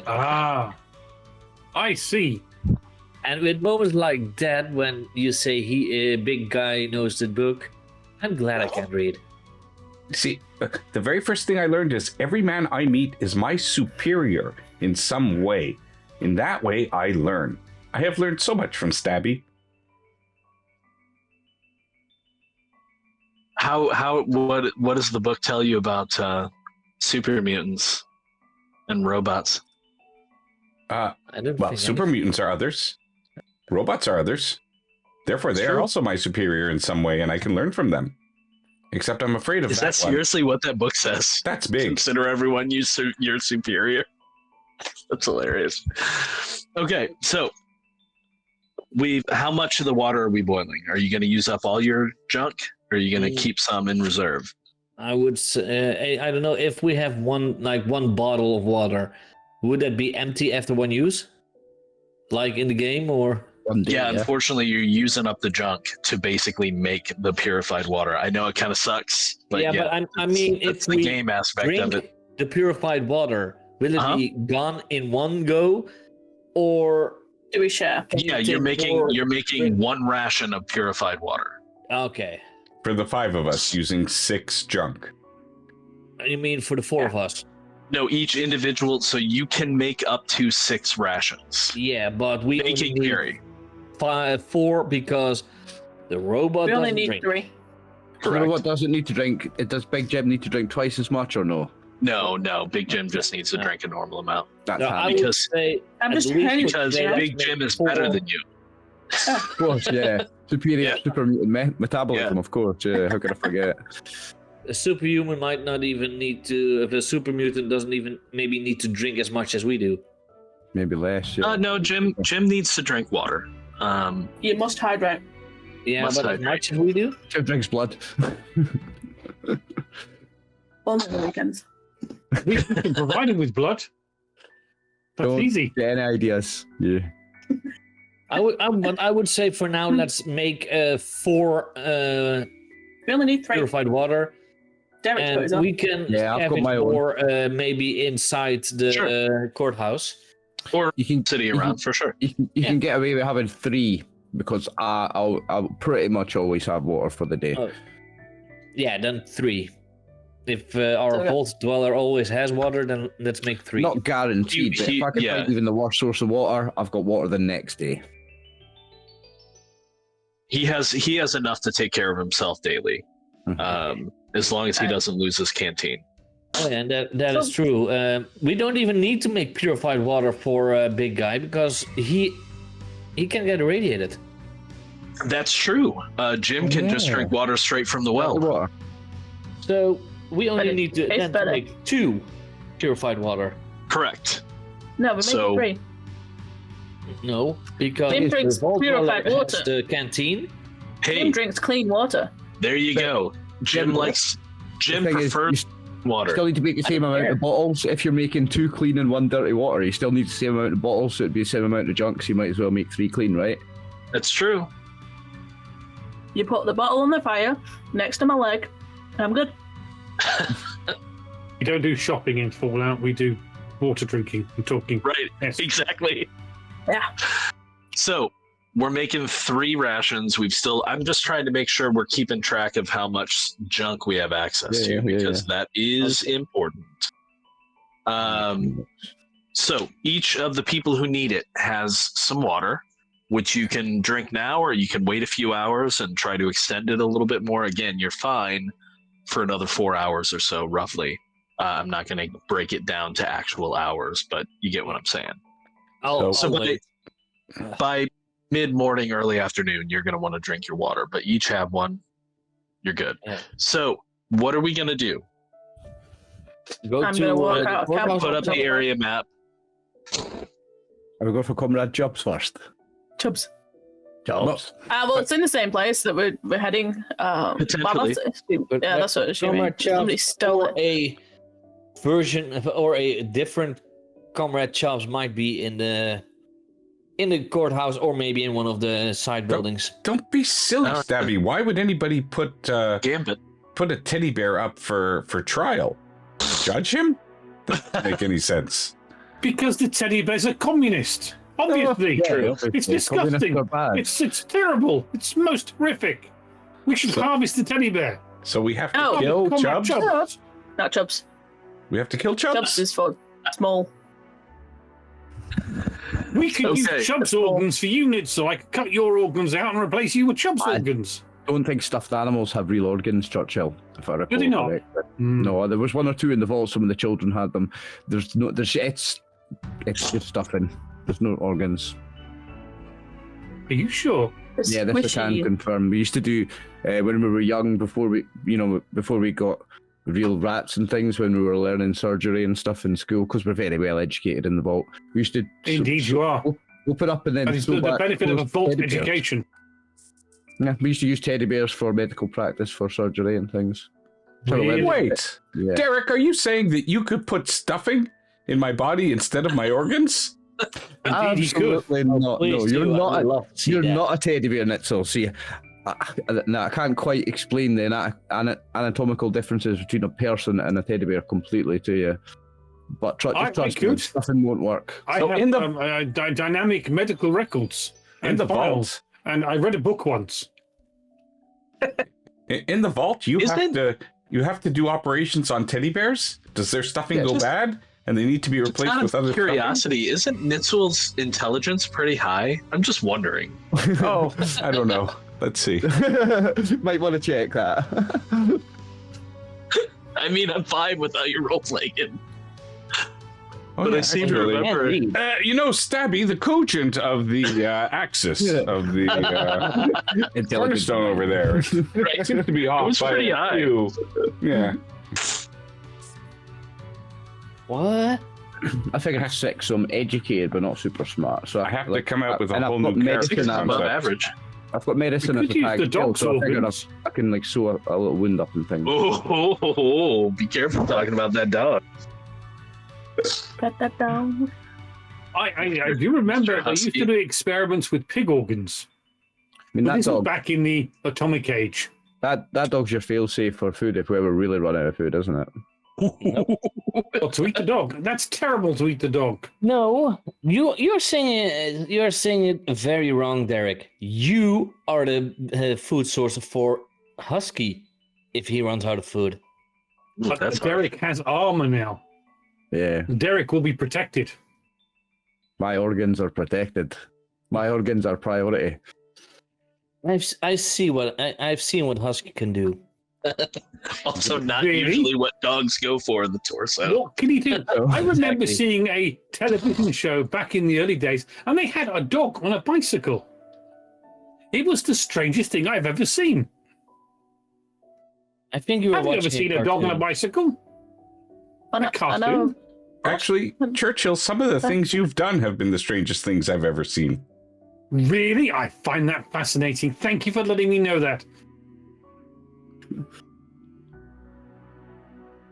Ah, I see. And with moments like that, when you say a big guy knows the book, I'm glad I can read. See, the very first thing I learned is every man I meet is my superior in some way. In that way, I learn. I have learned so much from Stabby. What does the book tell you about super mutants and robots? I don't Well, think super mutants are others. Robots are others. Therefore, That's they are true. also my superior in some way, and I can learn from them. Except I'm afraid of Is that that one. seriously what that book says? That's big. Consider everyone your superior. That's hilarious. Okay, so how much of the water are we boiling? Are you going to use up all your junk, or are you going to keep some in reserve? I would say, I don't know, if we have one bottle of water, would that be empty after one use? Like in the game, or? One day, Yeah, unfortunately, you're using up the junk to basically make the purified water. I know it kind of sucks, but but I mean, it's if the we game aspect drink of it. the purified water, will it Uh-huh. be gone in one go, or Do we share? can Yeah, you you're take making more- one ration of purified water. Okay, For the 5 of us using 6 junk. you mean for the 4 of us? No, each individual, so you can make up to 6 rations. Yeah, but we only Making need carry. 4 because the robot We only doesn't need drink. 3. So Correct. what doesn't need to drink? Does Big Jim need to drink twice as much or no? No, Big Jim just needs to drink a normal amount. That's No, I handy. would Because- say I'm at just least trying to- Because Yeah, Big let's Jim make is better 4. than you. Of course, yeah. Superior Yeah. super mutant metabolism, of course. Yeah, how could I forget? a superhuman might not even need to. If a super mutant doesn't even maybe need to drink as much as we do. Maybe less. Yeah. No, Jim needs to drink water. You must hydrate. Yeah, Must but I as much as we do. Jim drinks blood. Only on the weekends. We can provide him with blood. That's Don't easy. get any ideas? Yeah. But I would say for now, let's make 4 We only need 3. purified water, Derek's got his and own. we can Yeah, I've have got it my own. for maybe inside the Sure. courthouse. Or You can city you around for sure. You can get away with having 3 because I'll pretty much always have water for the day. Oh. Yeah, then 3. If our Okay. vault dweller always has water, then let's make 3. Not guaranteed, but if I can Yeah. find even the worst source of water, I've got water the next day. He has enough to take care of himself daily. As long as he doesn't lose his canteen. Oh, yeah, and that is true. We don't even need to make purified water for a big guy because he can get irradiated. That's true. Jim can just Yeah. drink water straight from the The well. water. So we only But it need to, tastes then to better. make 2 purified water. Correct. No, we're making So- 3. No, because Jim the drinks vault purified dweller water. has the canteen. Hey, Jim drinks clean water. there you go. Jim Jim- likes. Jim The thing is, prefers you water. still need to make the same amount of bottles. If you're making 2 clean and 1 dirty water, you still need the same amount of bottles, so it'd be the same amount of junk, so you might as well make 3 clean, right? That's true. You put the bottle on the fire next to my leg. I'm good. We don't do shopping in Fallout. We do water drinking and talking. Right. Yes. Exactly. Yeah. So we're making 3 rations. I'm just trying to make sure we're keeping track of how much junk we have access Yeah, to yeah, because that is important. So each of the people who need it has some water, which you can drink now, or you can wait a few hours and try to extend it a little bit more. Again, you're fine for another 4 hours or so, roughly. I'm not going to break it down to actual hours, but you get what I'm saying. I'll So wait. by mid-morning, early afternoon, you're going to want to drink your water, but each have one. You're good. Yeah. So what are we going to do? Go I'm to gonna walk the out of courthouse. camp. Put up the area map. Are we going for Comrade Jobs first? Chubs. Jobs. Well, it's in the same place that we're heading. Potentially. Yeah, that's what it's assuming. Comrade Somebody Chubbs stole or it. a version or a different Comrade Chubbs might be in the courthouse or maybe in one of the side buildings. Don't be silly, No. Stabby. Why would anybody put Gambit. a teddy bear up for trial? Judge him? Doesn't make any sense. Because the teddy bear's a communist. Obviously. It's disgusting. It's terrible. It's most horrific. We should harvest the teddy bear. So we have to Oh, kill Comrade Chubbs? Chubbs. Not Chubs. We have to kill Chubbs? Chubs is for small. We could Okay. use Chubbs organs for units, so I could cut your organs out and replace you with Chubbs organs. Don't think stuffed animals have real organs, Churchill. If I recall they not? correctly. No, there was 1 or 2 in the vault. Some of the children had them. It's just stuffing. There's no organs. Are you sure? It's Yeah, this I can squishy. confirm. We used to do when we were young, before we got real rats and things, when we were learning surgery and stuff in school, because we're very well educated in the vault. We used to Indeed, you are. open up and then That is sew the back benefit of a closed vault teddy bears. education. Yeah, we used to use teddy bears for medical practice for surgery and things. Really? Wait, Yeah. Derek, are you saying that you could put stuffing in my body instead of my organs? Indeed, he could. Absolutely not. Please No, do. you're I not. would love to see You're that. not a teddy bear, Nitzel. See, I can't quite explain the anatomical differences between a person and a teddy bear completely to you. But I trust me, could. nothing won't work. I So have in the- dynamic medical records In and the files, vault, and I read a book once. in the vault, you have to do operations on teddy bears. Does their stuffing go bad, and they need to be Just replaced out with of other curiosity, isn't Nitzel's intelligence pretty high? I'm just wondering. stuffing? Oh, I don't know. Let's see. Might want to check that. I mean, I'm fine without your role-playing it. Oh, But yeah, I seem to actually. remember... Stabby, the cogent of the axis of the cornerstone over there, Right. seems to be off was by pretty a high. few. Yeah. What? I figured 6, so I'm educated but not super smart. So I have to come out with a and whole I've got new medicine character at Above concept. average. I've got medicine You as could a use tag the skill, dog's so I figured organs. I can like sew a little wound up and things. Oh, be careful talking about that dog. Put that down. I do remember they used to do experiments with pig organs. I mean, But that this is dog, back in the atomic age. that dog's your fail-safe for food if we ever really run out of food, isn't it? Well, to eat the dog. That's terrible to eat the dog. No, you're saying it very wrong, Derek. You are the food source for Husky if he runs out of food. Ooh, that's Derek has armor now. Yeah, Derek will be protected. my organs are protected. My organs are priority. I've seen what Husky can do. also not Really? usually what dogs go for in the torso. What can he do? I remember Exactly. seeing a television show back in the early days, and they had a dog on a bicycle. It was the strangest thing I've ever seen. I think you were Have you watching ever seen a dog on a bicycle? I know, A cartoon? Actually, Churchill, some of the things you've done have been the strangest things I've ever seen. Really? I find that fascinating. Thank you for letting me know that.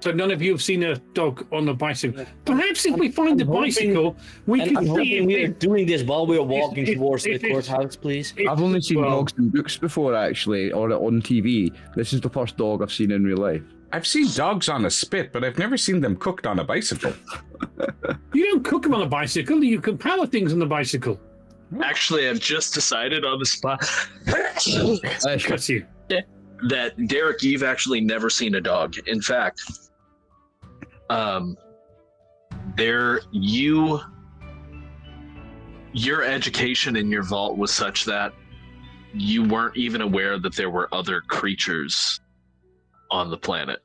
So none of you have seen a dog on a bicycle. Perhaps if we find the I'm hoping- bicycle, we And can I'm see hoping we are if doing this while we are walking if- towards the if it's- courthouse, please. if- I've only seen well, dogs in books before, actually, or on TV. This is the first dog I've seen in real life. I've seen dogs on a spit, but I've never seen them cooked on a bicycle. You don't cook them on a bicycle. You can power things on the bicycle. Actually, I've just decided on the spot Curse you. that Derek, you've actually never seen a dog. In fact, your education in your vault was such that you weren't even aware that there were other creatures on the planet.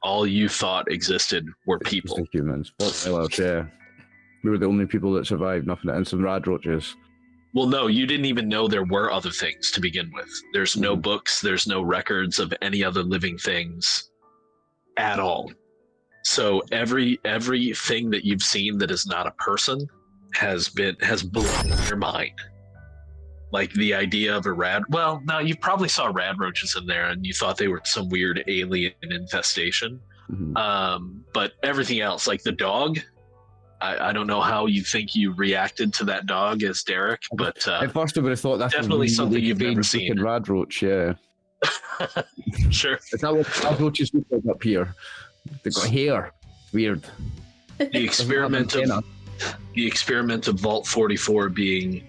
All you thought existed were people. Just the humans. Well, yeah. We were the only people that survived, nothing, and some rad roaches. Well, no, you didn't even know there were other things to begin with. There's no books, there's no records of any other living things at all. So everything that you've seen that is not a person has blown your mind. Like the idea of a rad. Well, no, you probably saw rad roaches in there, and you thought they were some weird alien infestation. Mhm. But everything else, like the dog, I don't know how you think you reacted to that dog as Derek, but At first, I would have thought that's definitely something you've never seen. Rad roach, yeah. sure. Is that what rad roaches look like up here? They've got hair. Weird. The experiment of Vault 44 being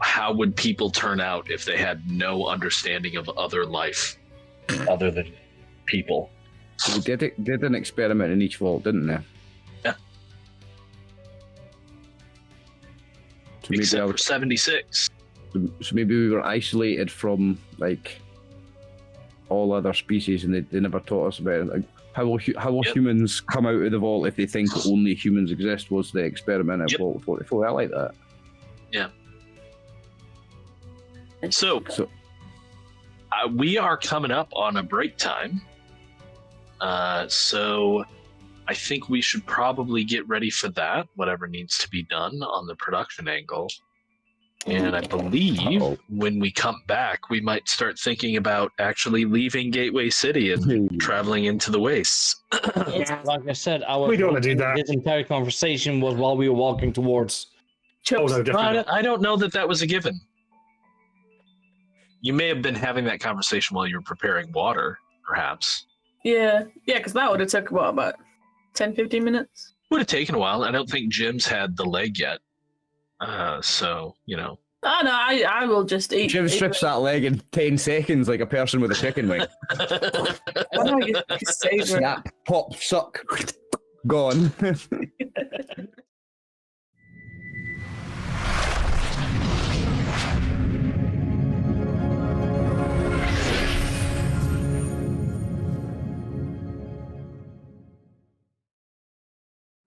how would people turn out if they had no understanding of other life other than people? So they did an experiment in each vault, didn't they? Yeah. So maybe, Except for 76. so maybe we were isolated from like all other species, and they never taught us about it. Like, how will Yep. humans come out of the vault if they think only humans exist? Was the experiment at Yep. Vault 44? I like that. So So we are coming up on a break time. So I think we should probably get ready for that, whatever needs to be done on the production angle. And I believe when we come back, we might start thinking about actually leaving Gateway City and traveling into the wastes. Like I said, We don't wanna do that. This entire conversation was while we were walking towards. Oh, no, No, definitely not. I don't know that was a given. You may have been having that conversation while you were preparing water, perhaps. Yeah, because that would have took about 10, 15 minutes. Would have taken a while. I don't think Jim's had the leg yet. So, you know. Oh no, I will just eat. Jim strips that leg in 10 seconds like a person with a chicken wing. I know you savor it. Snap, pop, suck, gone.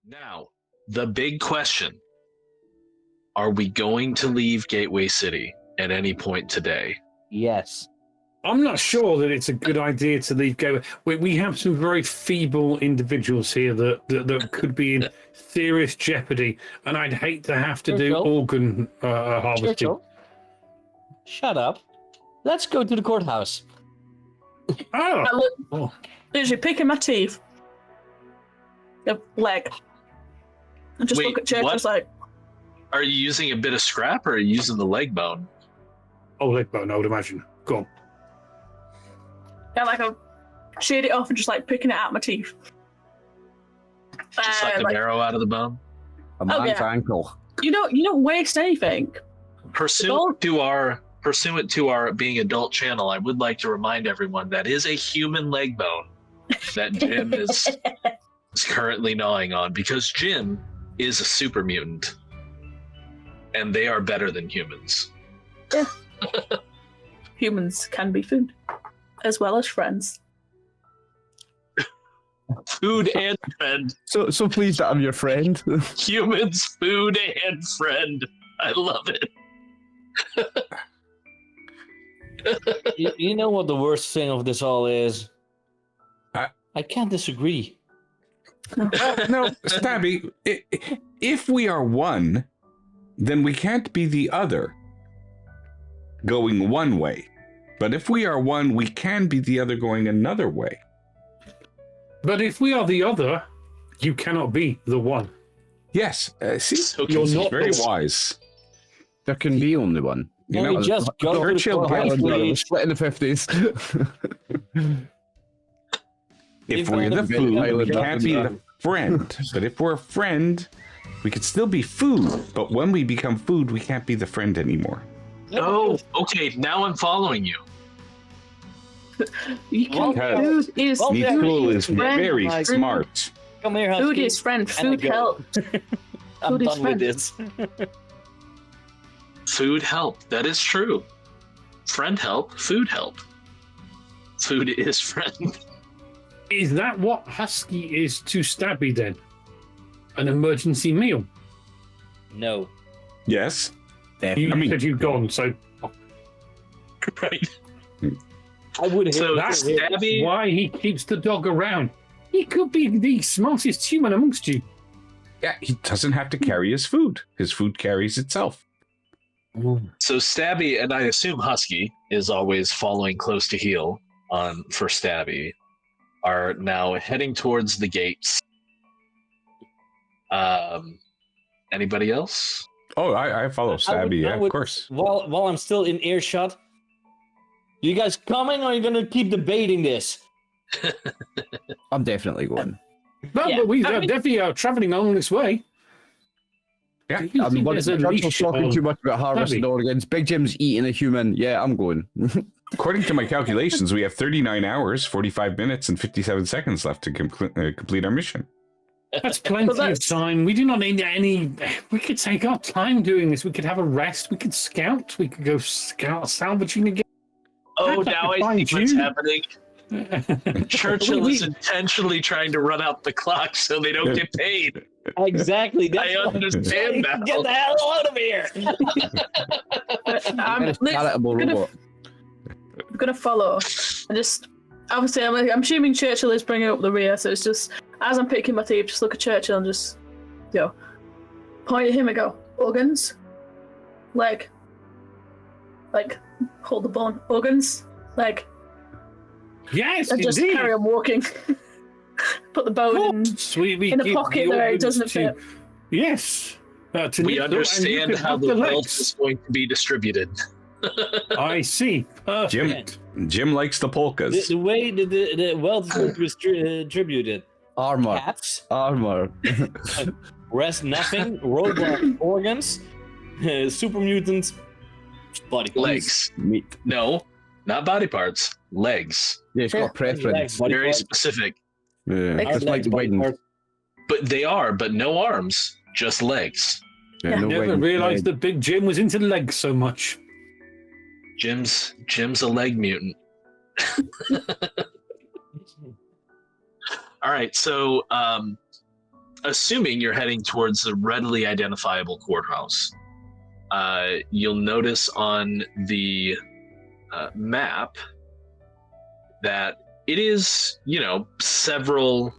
Now, the big question. Are we going to leave Gateway City at any point today? Yes. I'm not sure that it's a good idea to leave Gateway. We have some very feeble individuals here that could be in serious jeopardy, and I'd hate to have to do Churchill? organ harvesting. Churchill, shut up. Let's go to the courthouse. Oh, I look, oh. literally picking my teeth. The leg. And just Wait, look at Church what? and like, Are you using a bit of scrap or are you using the leg bone? Oh, leg bone, I would imagine. Go on. yeah, like I sheared it off and just like picking it out of my teeth. Just like the marrow out of the bone? A man's yeah. ankle. You don't waste anything. Pursuant to our being adult channel, I would like to remind everyone that is a human leg bone that Jim is currently gnawing on, because Jim is a super mutant. And they are better than humans. Humans can be food, as well as friends. Food and friend. So pleased that I'm your friend. Humans, food, and friend. I love it. You know what the worst thing of this all is? I can't disagree. No, Stabby, if we are one, then we can't be the other going one way. But if we are one, we can be the other going another way. But if we are the other, you cannot be the one. Yes, see, So You're this is not very the- wise. There can be only one. You Can know, we just go to the Churchill courthouse, Gallagher We're please? split in the 50s. if If we're I the had a food, Tyler we can't be Durden. the friend. But if we're a friend, we could still be food. But when we become food, we can't be the friend anymore. Oh, okay. Now I'm following you. You can Because food is Well, Nicole food is friend. very Like- smart. Come here, Food Husky. is friend. And I Food go. helps. I'm food is done with friend. this. Food help. That is true. Friend help. Food help. Food is friend. Is that what Husky is to Stabby then? An emergency meal? No. Yes. You I mean- said you'd gone, so Right. I would So that's Stabby. why he keeps the dog around. He could be the smartest human amongst you. Yeah, he doesn't have to carry his food. His food carries itself. So Stabby, and I assume Husky is always following close to heel for Stabby, are now heading towards the gates. Anybody else? Oh, I follow Stabby, I of would- course. While I'm still in earshot, you guys coming or are you gonna keep debating this? I'm definitely going. No, Yeah, but we I mean- definitely are travelling along this way. Yeah, Do you think there's a Churchill's leash talking on too much about harvesting Stabby? organs. Big Jim's eating a human. Yeah, I'm going. According to my calculations, we have 39 hours, 45 minutes, and 57 seconds left to complete our mission. That's plenty But of time. We do not need any. We could take our time doing this. We could have a rest. We could scout. We could go scout salvaging again. Oh, I'd now like to I see find what's you. happening. Churchill We- is intentionally trying to run out the clock so they don't get paid. Exactly. I understand now. Get the hell out of here! I'm, Very charitable gonna- robot. I'm gonna follow. And just obviously, I'm assuming Churchill is bringing up the rear, so it's just as I'm picking my teeth, just look at Churchill and just point at him and go organs, like hold the bone, organs, Yes, and just indeed. carry on walking. put the bone in a pocket there. It doesn't fit. Yes. We understand how the wealth is going to be distributed. I see. Perfect. Jim likes the polkas. The way the wealth is going to be distributed. Armor. Cats. Armor. Rest nothing. Robot organs. Super mutants. Body parts. Legs. Meat. No, not body parts. Legs. Yeah, it's got preference. Very specific. Yeah, Legs, just like the wings. But they are, but no arms, just legs. Yeah, no Never wings. realized that Big Jim was into legs so much. Jim's a leg mutant. All right, so assuming you're heading towards the readily identifiable courthouse, you'll notice on the map that it is, several,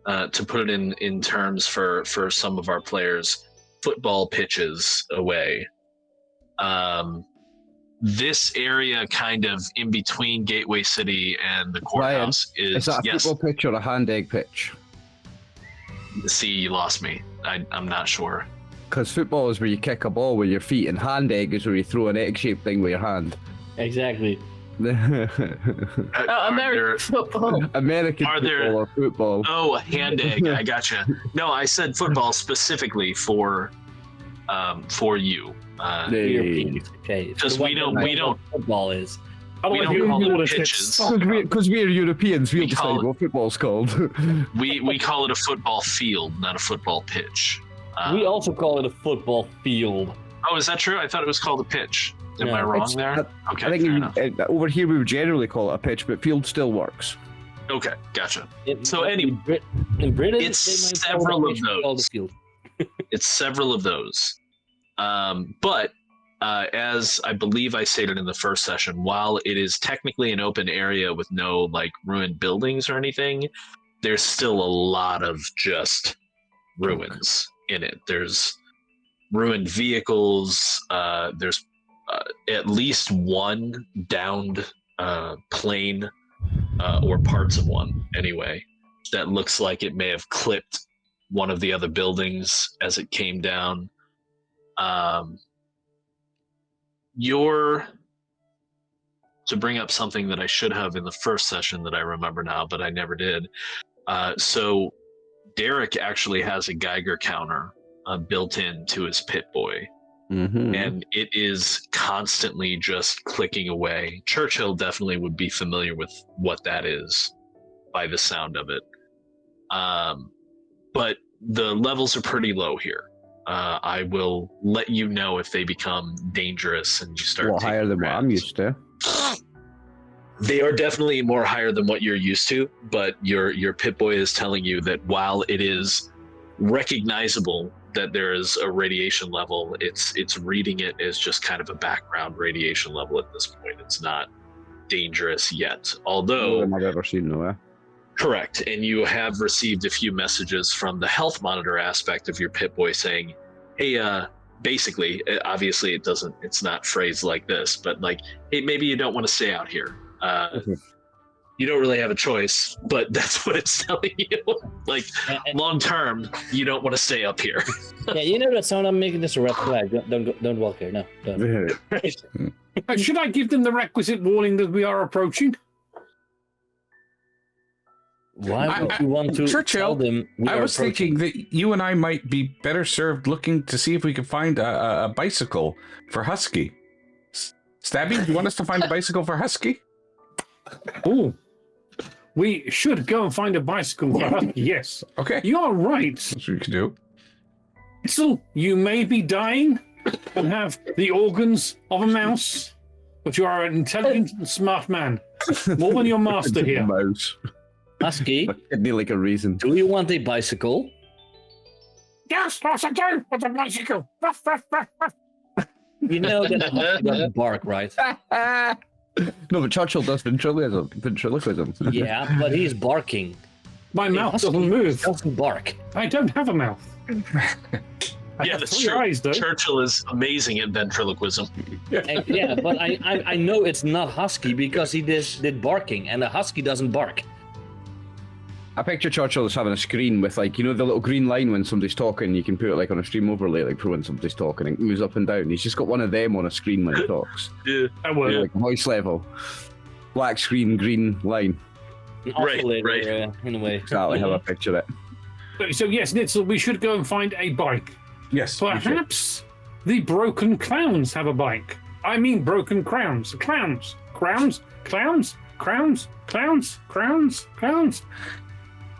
to put it in terms for some of our players, football pitches away. This area kind of in between Gateway City and the courthouse Is that a football pitch or a hand egg pitch? See, you lost me. I'm not sure. Because football is where you kick a ball with your feet, and hand egg is where you throw an egg-shaped thing with your hand. Exactly. American football. American football or football. Oh, hand egg. I gotcha. No, I said football specifically for you. Okay. Because we don't. Football is. We don't call it pitches. Because we're Europeans, we'll We call decide what football's called. We call it a football field, not a football pitch. We also call it a football field. Oh, is that true? I thought it was called a pitch. Am I No. wrong there? Okay, I think fair enough. over here we would generally call it a pitch, but field still works. Okay, gotcha. So anyway, in Britain, it's they might call several it of a field called a those. field. It's several of those. But as I believe I stated in the first session, while it is technically an open area with no like ruined buildings or anything, there's still a lot of just ruins in it. There's ruined vehicles. There's at least one downed plane or parts of one anyway that looks like it may have clipped one of the other buildings as it came down. To bring up something that I should have in the first session that I remember now, but I never did. So Derek actually has a Geiger counter built into his Pit-Boy. Mm-hmm. And it is constantly just clicking away. Churchill definitely would be familiar with what that is by the sound of it. But the levels are pretty low here. I will let you know if they become dangerous and you start. Well, higher than what I'm used to. They are definitely more higher than what you're used to, but your Pit-Boy is telling you that while it is recognizable that there is a radiation level, it's reading it as just kind of a background radiation level at this point. It's not dangerous yet, although I've ever seen no. Correct, and you have received a few messages from the health monitor aspect of your Pit-Boy saying, hey, basically, obviously it's not phrased like this, but like, hey, maybe you don't want to stay out here. You don't really have a choice, but that's what it's telling you. Like, long term, you don't want to stay up here. Yeah, you know that sound I'm making this a red flag. Don't walk here. No, don't. Should I give them the requisite warning that we are approaching? Why would you want to Churchill, tell them we I are was approaching? thinking that you and I might be better served looking to see if we could find a bicycle for Husky. Stabby, do you want us to find a bicycle for Husky? Oh, we should go and find a bicycle for Husky. Yes. Okay. You are right. That's what we can do. Whistle, you may be dying and have the organs of a mouse, but you are an intelligent and smart man. More than your master here. Mouse. Husky, It'd be like a reason. do you want a bicycle? Yes, I do. With a bicycle. You know that Husky doesn't bark, right? No, but Churchill does ventriloquism. Yeah, but he's barking. My mouth Husky doesn't move. doesn't bark. I don't have a mouth. I Yeah, have that's three true. eyes, though. Churchill is amazing at ventriloquism. And, yeah, but I know it's not Husky because he did barking, and a Husky doesn't bark. I picture Churchill as having a screen with, like, you know, the little green line when somebody's talking. You can put it like on a stream overlay, like for when somebody's talking. It moves up and down. He's just got one of them on a screen when he talks. Yeah. Like voice level, black screen, green line. Right. In a way. Exactly how I picture it. So yes, Nitzel, we should go and find a bike. Yes. we should. Perhaps the broken clowns have a bike. I mean broken crowns. Clowns.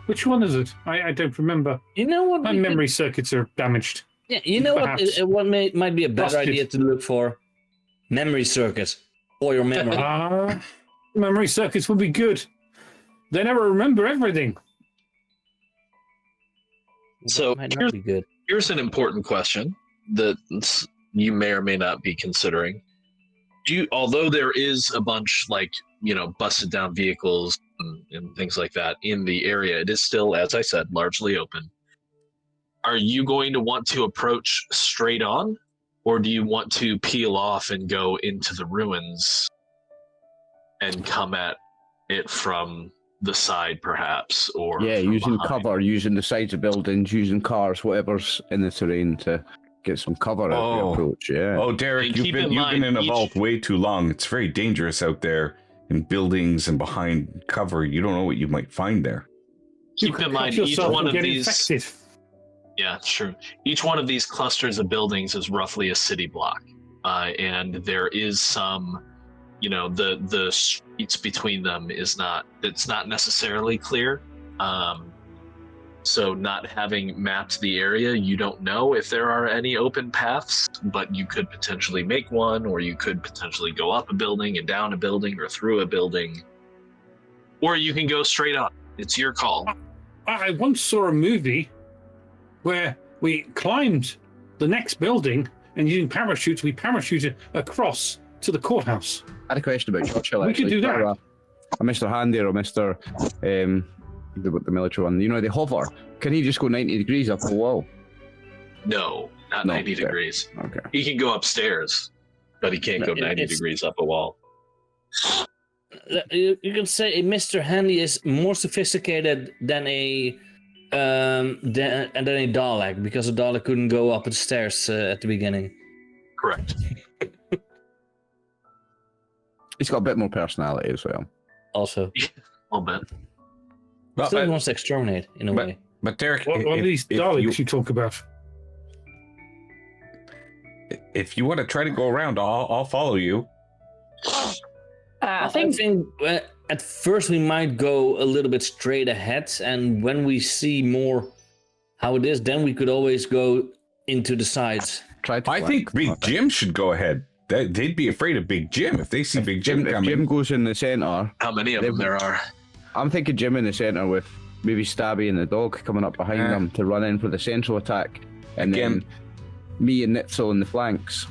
Which one is it? I don't remember. You know what? My memory circuits are damaged. Yeah, you know Perhaps. what might be a better Busted. idea to look for? Memory circuits. For your memory. Memory circuits would be good. They never remember everything. So Might not be good. here's an important question that you may or may not be considering. Although there is a bunch, like, you know, busted down vehicles and things like that in the area, it is still, as I said, largely open. Are you going to want to approach straight on, or do you want to peel off and go into the ruins and come at it from the side, perhaps? Or Yeah, from using behind? cover, using the sides of buildings, using cars, whatever's in the terrain to get some cover as we approach. Yeah. Oh, Derek, And you've keep been in mind, in a each- vault way too long. It's very dangerous out there in buildings and behind cover. You don't know what you might find there. Keep in mind, Cut each yourself one and of get these. infected. Yeah, sure. Each one of these clusters of buildings is roughly a city block, and there is some, you know, the streets between them it's not necessarily clear. So not having mapped the area, you don't know if there are any open paths, but you could potentially make one, or you could potentially go up a building and down a building or through a building, or you can go straight up. It's your call. I once saw a movie where we climbed the next building and using parachutes, we parachuted across to the courthouse. I had a question about Churchill. We could actually. do that. A Mr. Handy or Mr. The military one. You know, they hover. Can he just go 90 degrees up the wall? No, not No, 90 okay. degrees. Okay. He can go upstairs, but he can't go 90 It's- degrees up a wall. You can say Mr. Handy is more sophisticated than a Dalek, because a Dalek couldn't go up the stairs at the beginning. Correct. He's got a bit more personality as well. Also, A little bit. Well, still wants to exterminate in a but- way. but Derek, What are these if Daleks you talk about? if you want to try to go around, I'll follow you. I think At first we might go a little bit straight ahead, and when we see more how it is, then we could always go into the sides. Try to I think Big Jim should go ahead. They'd be afraid of Big Jim if they see Big Jim If coming. Jim goes in the centre, How many of them there are? I'm thinking Jim in the centre with maybe Stabby and the dog coming up behind Yeah. them to run in for the central attack. And Again- then me and Nitzel in the flanks.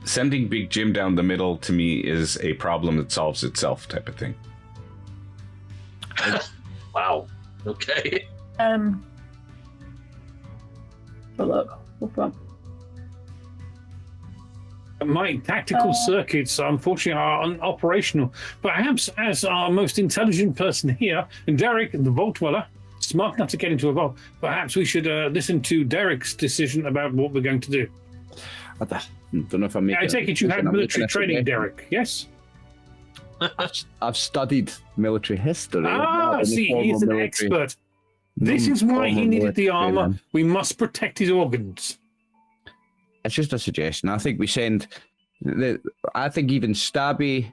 Sending Big Jim down the middle to me is a problem that solves itself type of thing. Wow. Okay. But look, what's wrong? My tactical circuits, unfortunately, are unoperational. Perhaps as our most intelligent person here, and Derek, the Vault Dweller, smart enough to get into a vault, perhaps we should listen to Derek's decision about what we're going to do. I don't know if I'm making. I take it you had I'm military making a training, suggestion. Derek, yes? I've studied military history. Ah, Not any see, form he's of an military- expert. This no is why form he of needed the military armor. training. We must protect his organs. It's just a suggestion. I think we send I think even Stabby,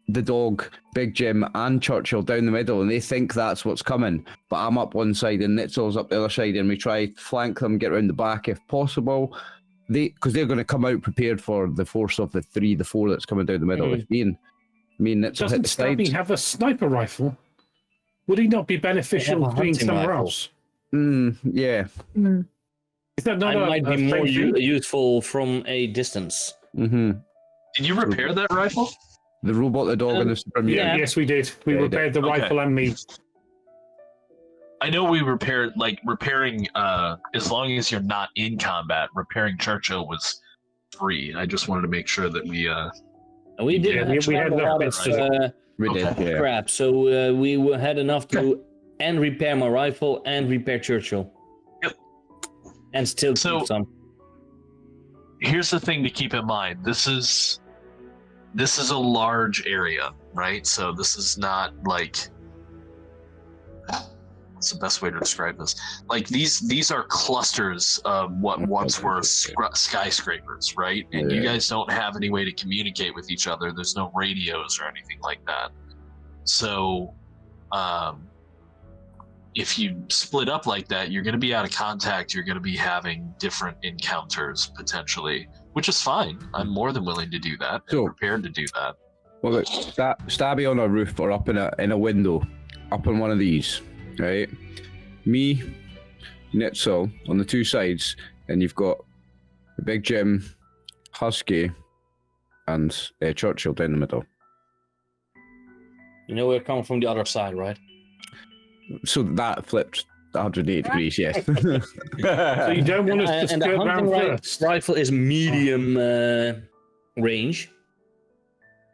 the dog, Big Jim, and Churchill down the middle, and they think that's what's coming. But I'm up one side and Nitzel's up the other side, and we try to flank them, get around the back if possible. Because they're going to come out prepared for the force of the 4 that's coming down the middle. If me and Nitzel hit Doesn't the Stabby sides. have a sniper rifle? Would he not be beneficial They have a being hunting somewhere rifle. else? Yeah. Is that not It a, might be a more friend thing? useful from a distance. Mm-hmm. Did you repair that rifle? The robot, the dog, and the super mutant. yeah. Yes, we did. We Yeah, repaired the okay. rifle and me. I know we repairing as long as you're not in combat, repairing Churchill was free. I just wanted to make sure that we We did Yeah, have we had a lot enough of We did, yeah. crap, so had enough to and repair my rifle and repair Churchill. Yep. And still So- keep some. Here's the thing to keep in mind. This is a large area, right? So this is not like, what's the best way to describe this? Like these are clusters of what once were skyscrapers, right? And you Yeah. guys don't have any way to communicate with each other. There's no radios or anything like that. So if you split up like that, you're going to be out of contact. You're going to be having different encounters potentially, which is fine. I'm more than willing to do that. So- I'm prepared to do that. Well, look, Stabby on a roof or up in a window, up on one of these, right? Me, Nitzel on the two sides, and you've got the Big Jim, Husky, and Churchill down the middle. You know we're coming from the other side, right? So that flipped 180 degrees, yes. So you don't want us to And the skirt round hunting first. rifle is medium range.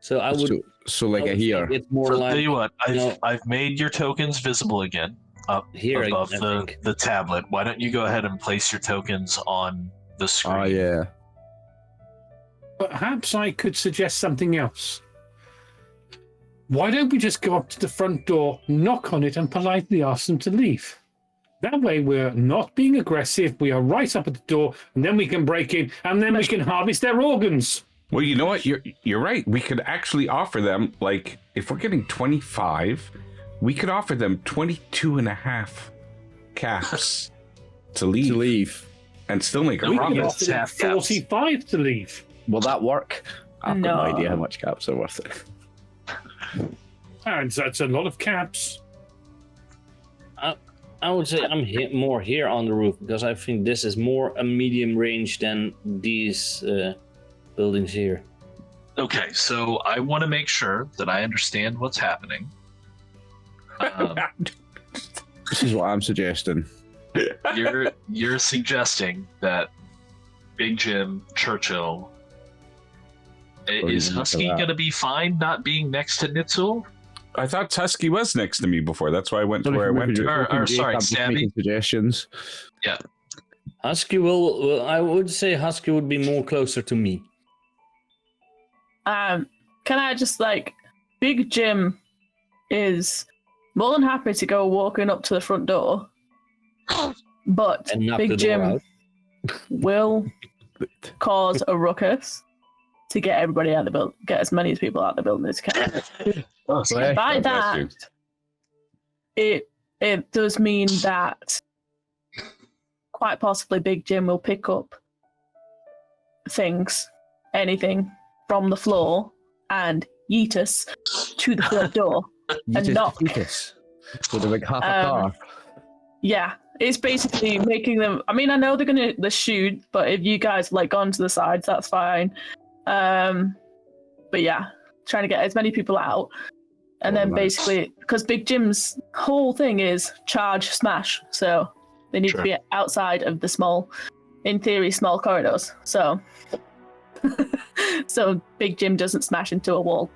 So I would. so like I a would here. think It's more So like tell you what, know- I've made your tokens visible again up Here, I above think. the tablet. Why don't you go ahead and place your tokens on the screen? Oh, yeah. Perhaps I could suggest something else. Why don't we just go up to the front door, knock on it, and politely ask them to leave? That way we're not being aggressive, we are right up at the door, and then we can break in, and then we can harvest their organs. Well, you know what? You're right. We could actually offer them, like, if we're getting 25, we could offer them 22 and a half caps to leave. And still make a We profit. can Yes, offer them half caps. 45 to leave. Will that work? I've got no No. idea how much caps are worth it. And that's a lot of caps. I would say I'm more here on the roof because I think this is more a medium range than these buildings here. Okay, so I want to make sure that I understand what's happening. This is what I'm suggesting. You're suggesting that Big Jim, Churchill, is you look Husky at that. going to be fine not being next to Nitzel? I thought Tusky was next to me before. That's why I went to where I went to. Or sorry, Stabby. Suggestions. Husky will I would say Husky would be more closer to me. Can I just Big Jim is more than happy to go walking up to the front door, but And knock the Big door Jim out. will cause a ruckus to get everybody out of the building, get as many people out of the building as can. Bless By God bless you. that, it does mean that quite possibly Big Jim will pick up anything from the floor, and yeet us to the front door. And knock. With a big half a Um, car. Yeah, it's basically making them. I mean, I know they're gonna shoot, but if you guys gone to the sides, that's fine. But yeah, trying to get as many people out, and then nice. basically because Big Jim's whole thing is charge smash, so they need Sure. to be outside of the small corridors. So, so Big Jim doesn't smash into a wall.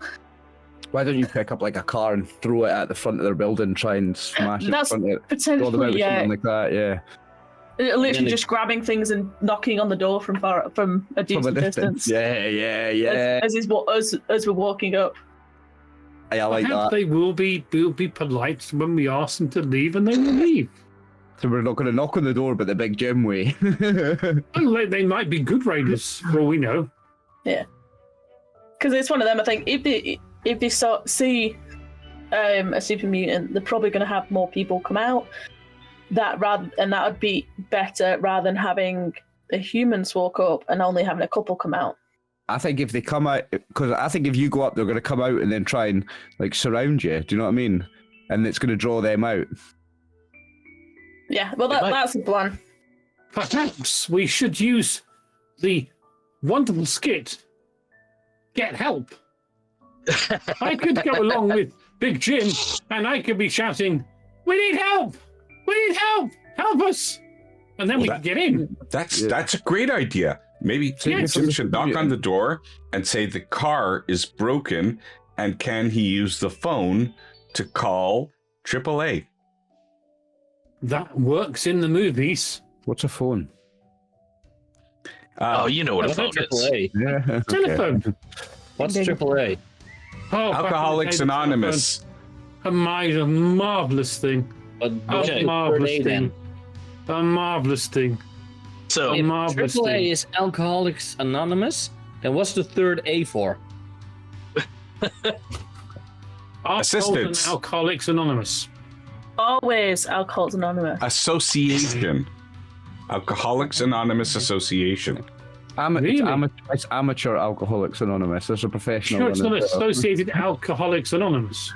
Why don't you pick up a car and throw it at the front of their building, try and smash it That's in front of it? Throw them out Potentially, with yeah. something like that, yeah. Literally then just grabbing things and knocking on the door from a From decent a distance. distance. Yeah. As we're walking up. I like Perhaps that. they will be polite when we ask them to leave, and they will leave. So we're not going to knock on the door, but the Big Jim way. Well, they might be good raiders, for all we know. Because it's one of them. I think if they see a super mutant, they're probably going to have more people come out. That would be better rather than having the humans walk up and only having a couple come out. I think if they come out, because I think if you go up, they're going to come out and then try and surround you. Do you know what I mean? And it's going to draw them out. Yeah, well They might. that's the plan. Perhaps we should use the wonderful skit, Get Help. I could go along with Big Jim, and I could be shouting, "We need help! We need help! Help us!" And then we Well, can get in. That's a great idea. Maybe Jim should knock on the door and say the car is broken, and can he use the phone to call AAA? That works in the movies. What's a phone? You know what a phone is. AAA. Yeah. Okay. Telephone. What's AAA? Oh, Alcoholics Anonymous. A marvelous thing. Okay. A marvelous thing. A marvelous thing. So A marvelous AAA thing. is Alcoholics Anonymous. And what's the third A for? Assistance. Alcoholics Anonymous. Always Alcoholics Anonymous. Association. Alcoholics Anonymous Association. Really? It's amateur Alcoholics Anonymous. There's a professional Sure, it's one not as well. Associated Alcoholics Anonymous.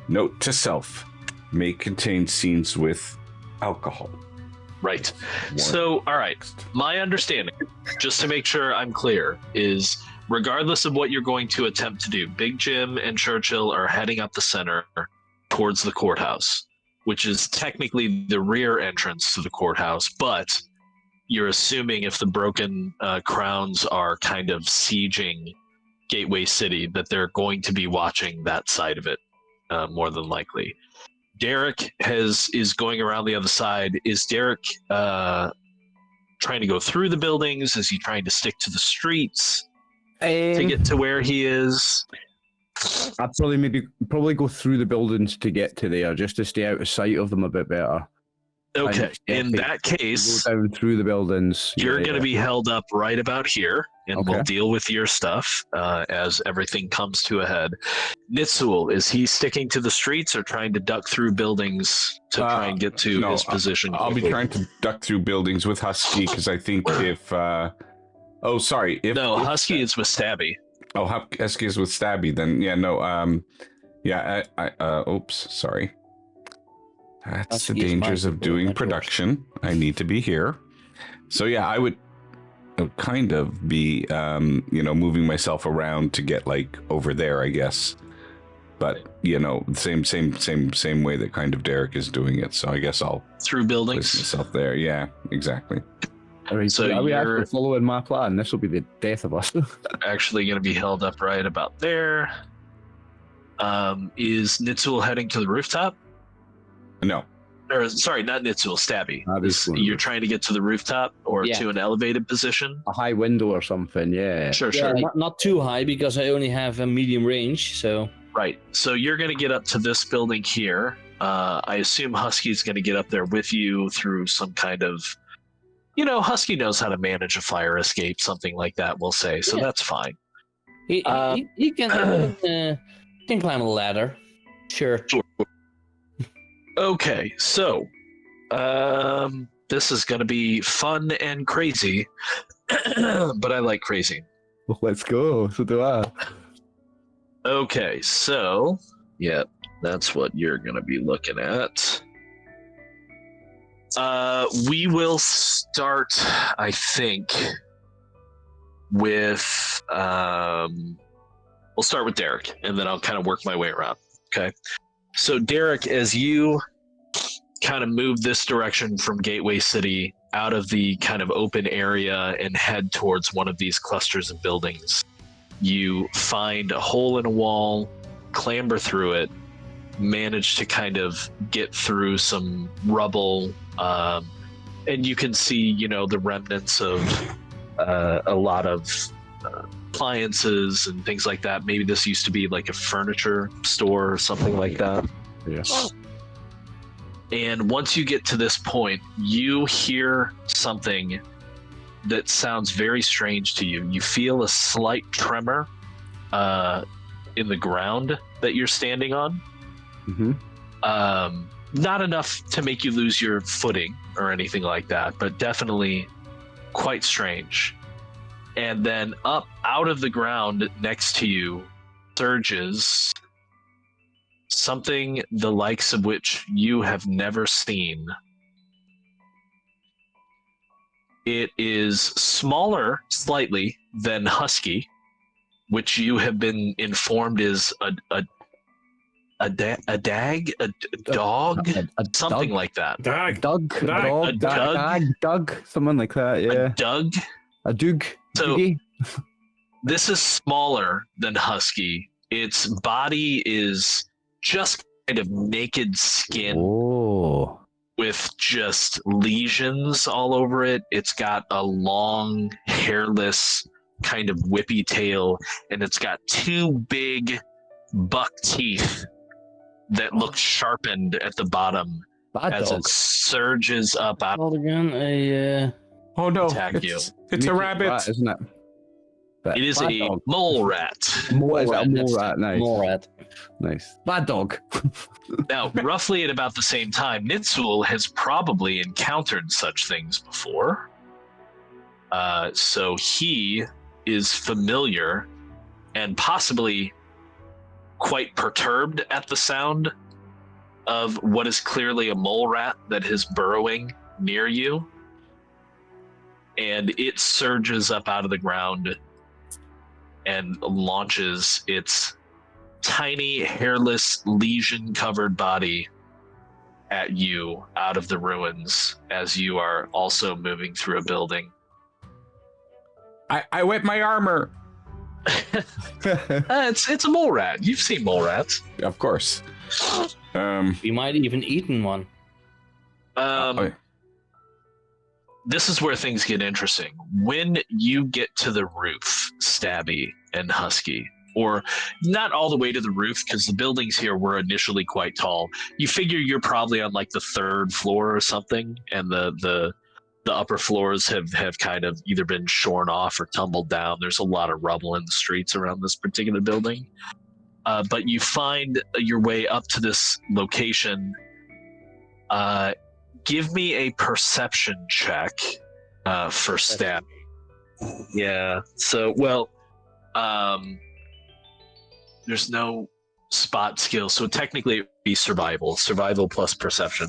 Note to self: may contain scenes with alcohol. right. So, all right. My understanding, just to make sure I'm clear, is regardless of what you're going to attempt to do, Big Jim and Churchill are heading up the center towards the courthouse, which is technically the rear entrance to the courthouse, but you're assuming if the broken crowns are kind of sieging Gateway City, that they're going to be watching that side of it, more than likely. Derek is going around the other side. Is Derek trying to go through the buildings? Is he trying to stick to the streets to get to where he is? I'd probably go through the buildings to get to there, just to stay out of sight of them a bit better. Okay, in that case, go down through the buildings. you're going to be held up right about here, and Okay. we'll deal with your stuff as everything comes to a head. Nitsul, is he sticking to the streets or trying to duck through buildings to try and get to his position? I'll be trying to duck through buildings with Husky, because I think if... Husky is with Stabby. Oh, Husky is with Stabby, then oops, sorry. That's Husky the is dangers my of doing network. production. I need to be here. So yeah, I would kind of be, moving myself around to get like over there, I guess. But same way that kind of Derek is doing it. So I guess I'll Through place buildings? myself there. Yeah, exactly. So are we you're- actually following my plan? This will be the death of us. Actually going to be held up right about there. Is Nitsul heading to the rooftop? No, Or sorry, not Nitsul, Stabby. Obviously. You're trying to get to the rooftop or Yeah. to an elevated position? A high window or something, yeah. Sure. Not too high because I only have a medium range. So Right. So you're going to get up to this building here. I assume Husky's going to get up there with you through some kind of, Husky knows how to manage a fire escape, something like that, we'll say. So Yeah. that's fine. he can climb a ladder. Sure. Okay. So this is going to be fun and crazy, but I like crazy. Well, let's go. So do I. Okay. So, yeah, that's what you're going to be looking at. We will start, I think, with we'll start with Derek, and then I'll kind of work my way around. Okay. So Derek, as you kind of move this direction from Gateway City out of the kind of open area and head towards one of these clusters of buildings, you find a hole in a wall, clamber through it, manage to kind of get through some rubble, and you can see, the remnants of a lot of appliances and things like that. Maybe this used to be like a furniture store or something like that. Yes. And once you get to this point, you hear something that sounds very strange to you. You feel a slight tremor in the ground that you're standing on. Mm-hmm. Not enough to make you lose your footing or anything like that, but definitely quite strange. And then up out of the ground next to you surges something the likes of which you have never seen. It is smaller slightly than Husky, which you have been informed is a dog, something like that. Dag. Doug, Dag. A Doug? Doug, something like that, A yeah. Doug, A Doog. So- Doogie? This is smaller than Husky. Its body is just kind of naked skin Oh. with just lesions all over it. It's got a long, hairless, kind of whippy tail, and it's got two big buck teeth that look sharpened at the bottom Bad as dog. it surges up out Called again Oh no, Attack you. it's a Mutant rabbit. rat, isn't it? But It is bad a dog. mole rat. What is it? A mole That's rat? Nice. Mole rat. Nice. Bad dog. Now, roughly at about the same time, Nitsul has probably encountered such things before. So he is familiar and possibly quite perturbed at the sound of what is clearly a mole rat that is burrowing near you. And it surges up out of the ground and launches its tiny, hairless, lesion-covered body at you out of the ruins as you are also moving through a building. I wet my armor. It's a mole rat. You've seen mole rats. Of course. We might even eaten one. This is where things get interesting. When you get to the roof, Stabby and Husky, or not all the way to the roof because the buildings here were initially quite tall. You figure you're probably on like the third floor or something, and the upper floors have kind of either been shorn off or tumbled down. There's a lot of rubble in the streets around this particular building. But you find your way up to this location. Give me a perception check for Stab. Yeah. So, well, there's no spot skill, so technically it would be survival. Survival plus perception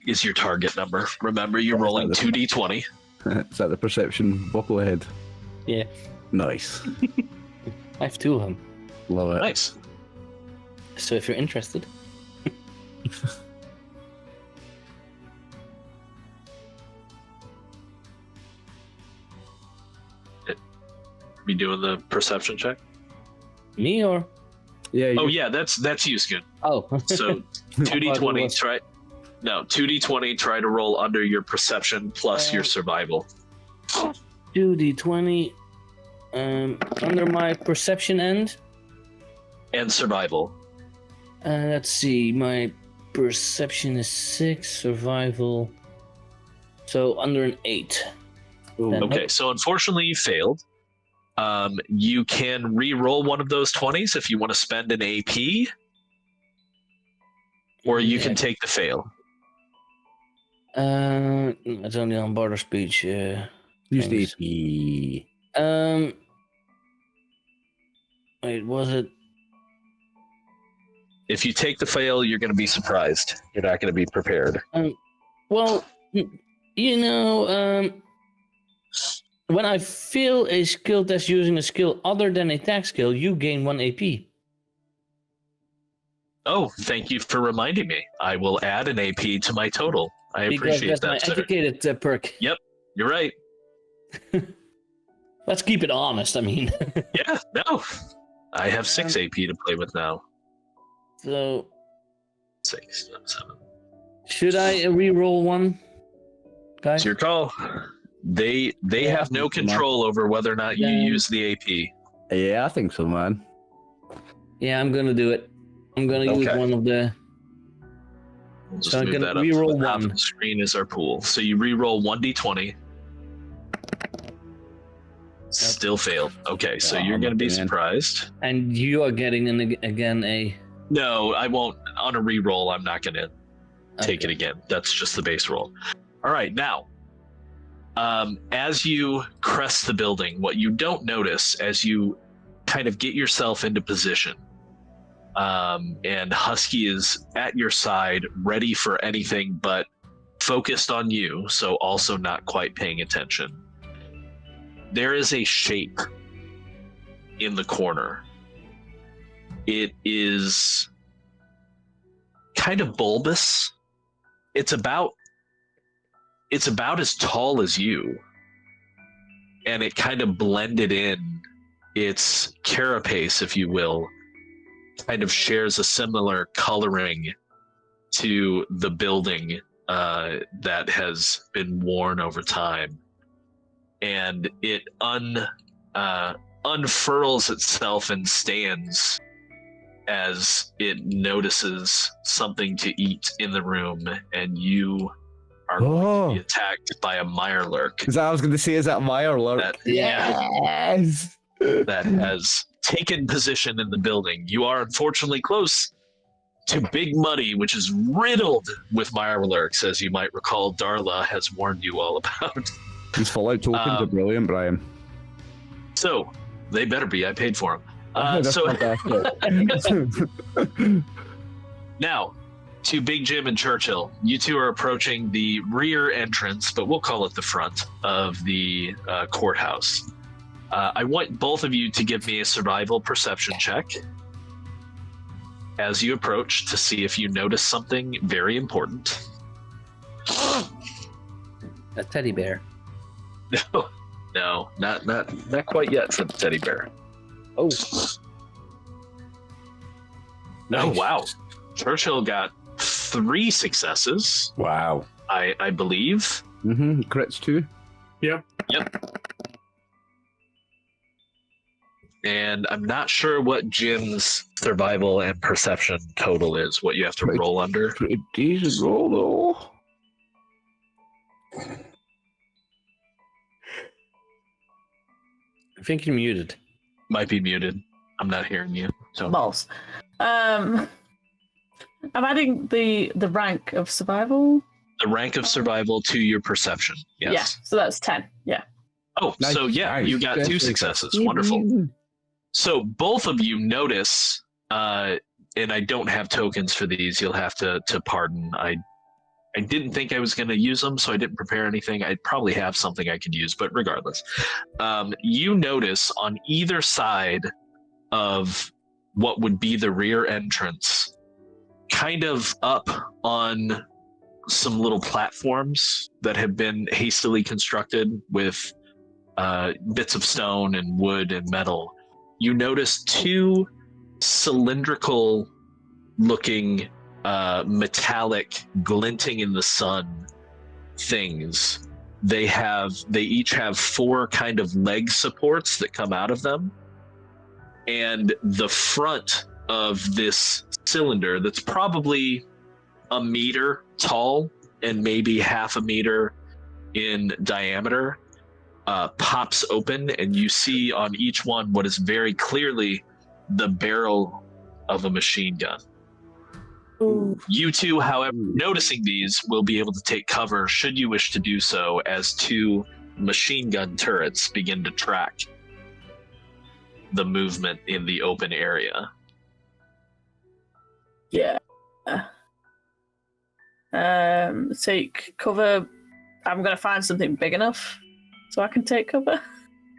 is your target number. Remember, you're rolling 2d20. Is that the perception bobblehead? Yeah. Nice. I have two of them. Love it. Nice. So if you're interested. Be doing the perception check. Me or? Yeah. Oh yeah, that's you, Scoot. Oh. So 2d20. Try. No, 2d20. Try to roll under your perception plus your survival. 2d20. Under my perception end. And survival. Let's see. My perception is 6. Survival. So under an 8. Then- Okay, so unfortunately you failed. You can re-roll one of those 20s if you want to spend an AP, or you can take the fail. It's only on barter speech. Use the Thanks. Wait, was it? If you take the fail, you're going to be surprised. You're not going to be prepared. Well, you know, when I fail a skill test using a skill other than a tech skill, you gain 1 AP. Oh, thank you for reminding me. I will add an AP to my total. I appreciate Because that, that's sir. my educated perk. You're right. Let's keep it honest. I mean, Yeah, no. I have 6 AP to play with now. so 6, 7. should I re-roll one, guys? It's your call. They Yeah, have no control over whether or not you Then- use the AP. Yeah, I think so, man. Yeah, I'm gonna do it. I'm gonna use Okay. one of the. We'll just So I'm move gonna that up to re-roll the top of one. the screen as our pool. So you re-roll 1d20. Still failed. Okay, so Yeah, you're I'm going to be looking in. surprised. And you are getting again a. No, I won't. On a re-roll, I'm not going to take it Okay. again. That's just the base roll. All right, now, as you crest the building, what you don't notice as you kind of get yourself into position, and Husky is at your side, ready for anything but focused on you, so also not quite paying attention. There is a shape in the corner. It is kind of bulbous. It's about it's about as tall as you, and it kind of blended in. Its carapace, if you will, kind of shares a similar coloring to the building that has been worn over time, and it unfurls itself and stands as it notices something to eat in the room, and you are going to be attacked by a mirelurk. Is that I was going to say? Is that mirelurk? Yes. That has taken position in the building. You are unfortunately close to Big Muddy, which is riddled with mirelurks, as you might recall Darla has warned you all about. These Fallout tokens are brilliant, Brian. So, they better be. I paid for them. Now, to Big Jim and Churchill, you two are approaching the rear entrance, but we'll call it the front of the courthouse. I want both of you to give me a survival perception check as you approach to see if you notice something very important. A teddy bear. No, not quite yet for the teddy bear. Oh. No, wow. Churchill got 3 successes. Wow. I believe. Mm-hmm. Crits too. Yep. And I'm not sure what Jim's survival and perception total is, what you have to roll under. Pretty decent roll, though. I think you're muted. Might be muted. I'm not hearing you. So Balls. I'm adding the rank of survival. the rank of survival to your perception. Yes. Yeah, so that's 10. Yeah. Oh, Nice. so yeah, you got 2 successes. Wonderful. So both of you notice, and I don't have tokens for these. You'll have to pardon. I didn't think I was going to use them, so I didn't prepare anything. I'd probably have something I could use, but regardless, you notice on either side of what would be the rear entrance, kind of up on some little platforms that have been hastily constructed with bits of stone and wood and metal. You notice 2 cylindrical looking metallic, glinting in the sun things. They each have 4 kind of leg supports that come out of them, and the front of this cylinder that's probably a meter tall and maybe half a meter in diameter pops open, and you see on each one what is very clearly the barrel of a machine gun. Ooh. You two, however, noticing these, will be able to take cover should you wish to do so, as 2 machine gun turrets begin to track the movement in the open area. Yeah. Take cover. I'm going to find something big enough so I can take cover.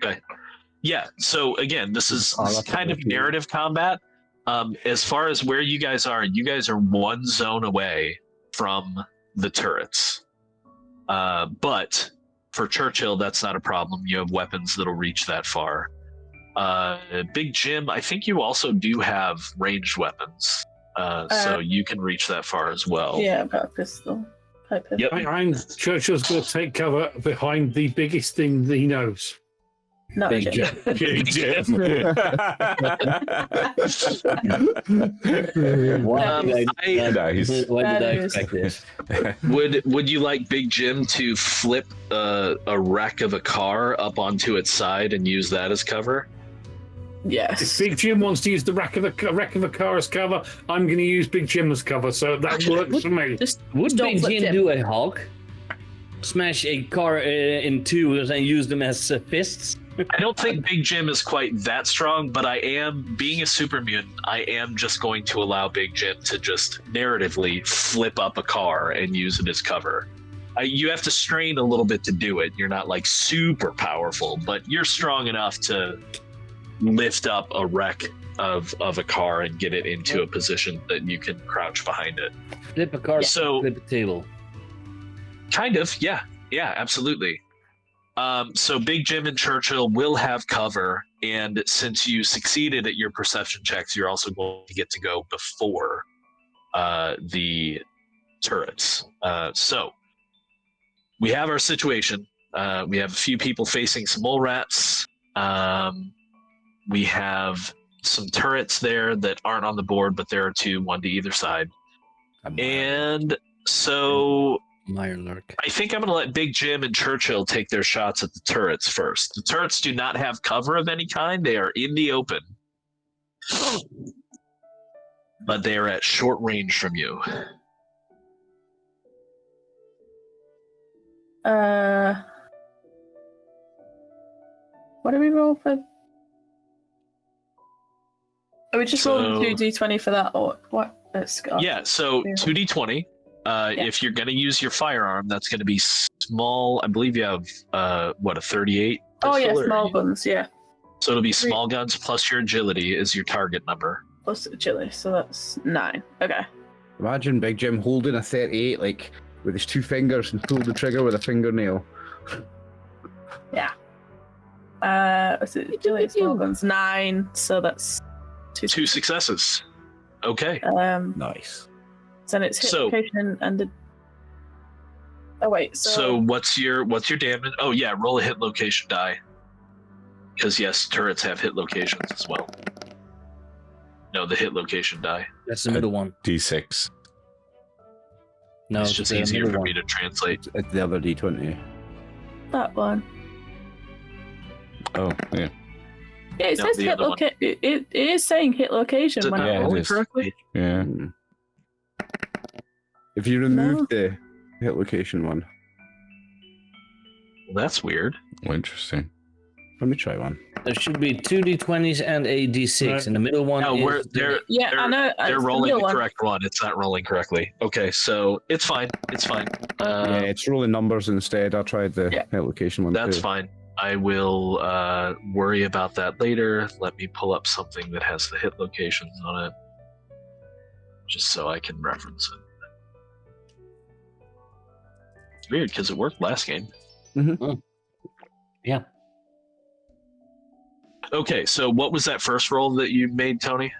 Okay. Yeah, so again, this is kind of narrative combat. As far as where you guys are 1 zone away from the turrets. But for Churchill, that's not a problem. You have weapons that'll reach that far. Big Jim, I think you also do have ranged weapons. So you can reach that far as well. Yeah, I've got a pistol. Yep. And Churchill's going to take cover behind the biggest thing that he knows. No, Big Jim. Big Jim. Why did Nice. I expect this? Would you like Big Jim to flip a wreck of a car up onto its side and use that as cover? If Yes. Big Jim wants to use the wreck of a car as cover, I'm going to use Big Jim as cover, so that works for me. Just Would don't Big flip Jim Jim. do a Hulk? Smash a car in 2 and use them as fists? I don't think Big Jim is quite that strong, but I am, being a super mutant, I am just going to allow Big Jim to just narratively flip up a car and use it as cover. You have to strain a little bit to do it. You're not like super powerful, but you're strong enough to lift up a wreck of a car and get it into a position that you can crouch behind it. Flip a car, So- flip a table. Kind of, yeah. Yeah, absolutely. So Big Jim and Churchill will have cover, and since you succeeded at your perception checks, you're also going to get to go before the turrets. So we have our situation. We have a few people facing some mole rats. We have some turrets there that aren't on the board, but there are two, one to either side. And so Mirelurk. I think I'm going to let Big Jim and Churchill take their shots at the turrets first. The turrets do not have cover of any kind. They are in the open. But they are at short range from you. What do we roll for? Are we just rolling 2d20 for that, or what? Let's go. Yeah, so 2d20. If you're going to use your firearm, that's going to be small. I believe you have, a 38? Oh, yeah, pistol, small guns, yeah. So it'll be small guns plus your agility is your target number. Plus agility, so that's 9. Okay. Imagine Big Jim holding a 38, like, with his two fingers and pull the trigger with a fingernail. Yeah. What's it? Agility, small guns, 9, so that's... Two successes. Okay. Nice. So it's hit location and the... Oh, wait, So what's your damage? Oh, yeah, roll a hit location die. Because, yes, turrets have hit locations as well. No, the hit location die. That's the middle one. D6. No, it's just the easier middle for one. me to translate. It's the other D20. That one. Oh, yeah. Yeah, it says the hit other one. location. It is saying hit location. Is it when not I Yeah, roll. rolling it is. correctly? Yeah. If you remove No. the hit location one, Well, that's weird. Well, interesting. let me try one. There should be 2 d20s and a d6, Right. and the middle one No, is... Yeah, I know. They're it's the rolling middle the one. correct one. It's not rolling correctly. Okay, so it's fine. It's fine. Yeah, it's rolling numbers instead. I tried the Yeah. hit location one That's too. fine. I will worry about that later. Let me pull up something that has the hit locations on it, just so I can reference it. It's weird because it worked last game. Yeah. Okay, so what was that first roll that you made, Tony?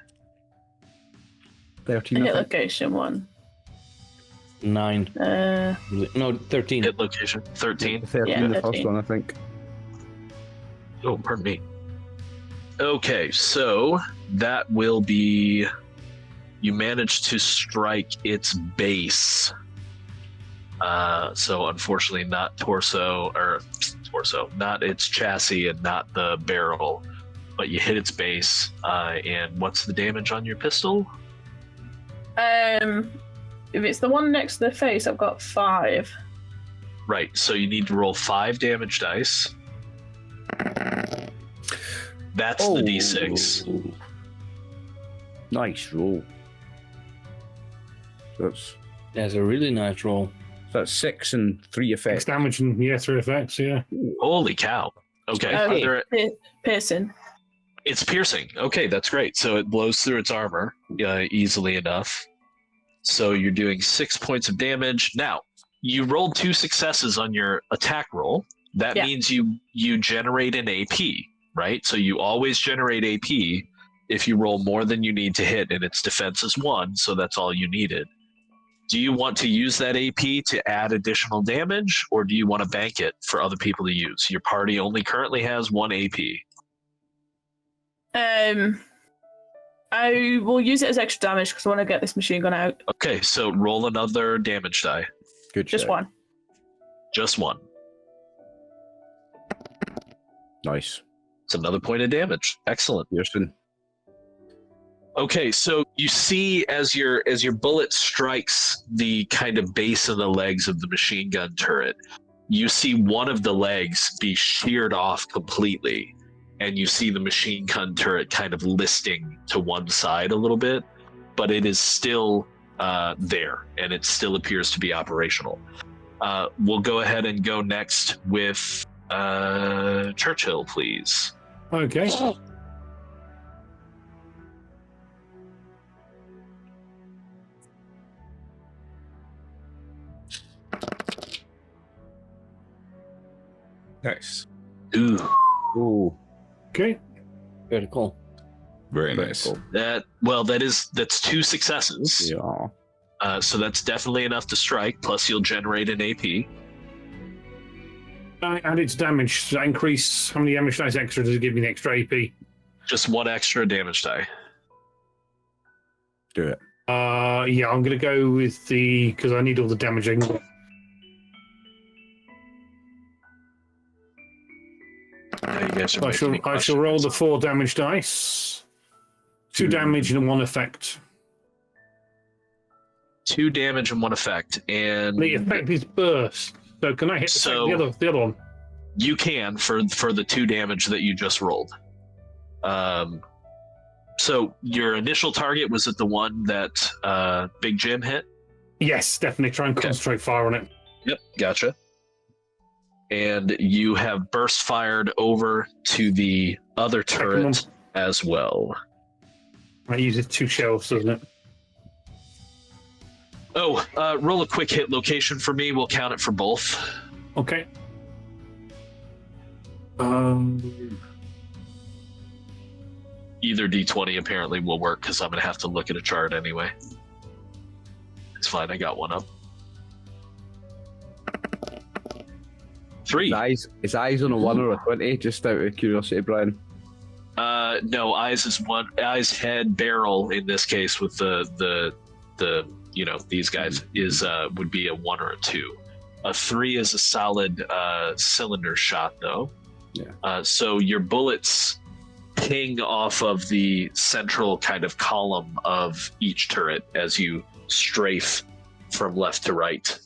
13, The I hit think. location one. 9. No, 13. Hit location 13. 13, Yeah, the 13. first one, I think. Oh, pardon me. Okay, so that will be. You managed to strike its base. So unfortunately, not not its chassis and not the barrel, but you hit its base. And what's the damage on your pistol? If it's the one next to the face, I've got 5. Right, so you need to roll 5 damage dice. That's the d6. Nice roll. That's That's a really nice roll. 6 and 3 X effects. damage and 3 effects, yeah. Holy cow. Okay, are there, Piercing. it's piercing. Okay, that's great. So it blows through its armor easily enough. So you're doing 6 points of damage. Now, you rolled 2 successes on your attack roll. That means you generate an AP, right? So you always generate AP if you roll more than you need to hit, and its defense is 1, so that's all you needed. Do you want to use that AP to add additional damage, or do you want to bank it for other people to use? Your party only currently has 1 AP. I will use it as extra damage because I want to get this machine gun out. Okay, so roll another damage die. Good Just shout. 1. Just 1. Nice. It's another point of damage. Excellent. Pearson. Okay, so you see as your bullet strikes the kind of base of the legs of the machine gun turret, you see one of the legs be sheared off completely, and you see the machine gun turret kind of listing to one side a little bit, but it is still there, and it still appears to be operational. We'll go ahead and go next with Churchill, please. Okay. Nice. Ooh, Ooh, Okay. Very cool. Very nice. cool. that's 2 successes. Yeah. So that's definitely enough to strike. Plus, you'll generate an AP. And its damage. Does that increase? How many damage dice extra does it give me an extra AP? Just 1 extra damage die. Do it. Yeah, I'm gonna go with because I need all the damaging. You guys are I making me shall roll the questions. 4 damage dice. 2 damage and 1 effect. 2 damage and 1 effect, and The effect is burst. So can I hit the other one? you can for the 2 damage that you just rolled. So your initial target was it the one that Big Jim hit? Yes, definitely. Try and concentrate fire on it. Yep, gotcha. And you have burst fired over to the other turret as well. It uses 2 shells, doesn't it? Oh, roll a quick hit location for me. We'll count it for both. Okay. Either D20 apparently will work because I'm going to have to look at a chart anyway. It's fine. I got one up. 3. His eyes on a 1 or a 20, just out of curiosity, Brian. No, eyes is 1. Eyes, head, barrel in this case with the these guys is would be a 1 or a 2. A 3 is a solid cylinder shot though. Yeah. So your bullets ping off of the central kind of column of each turret as you strafe from left to right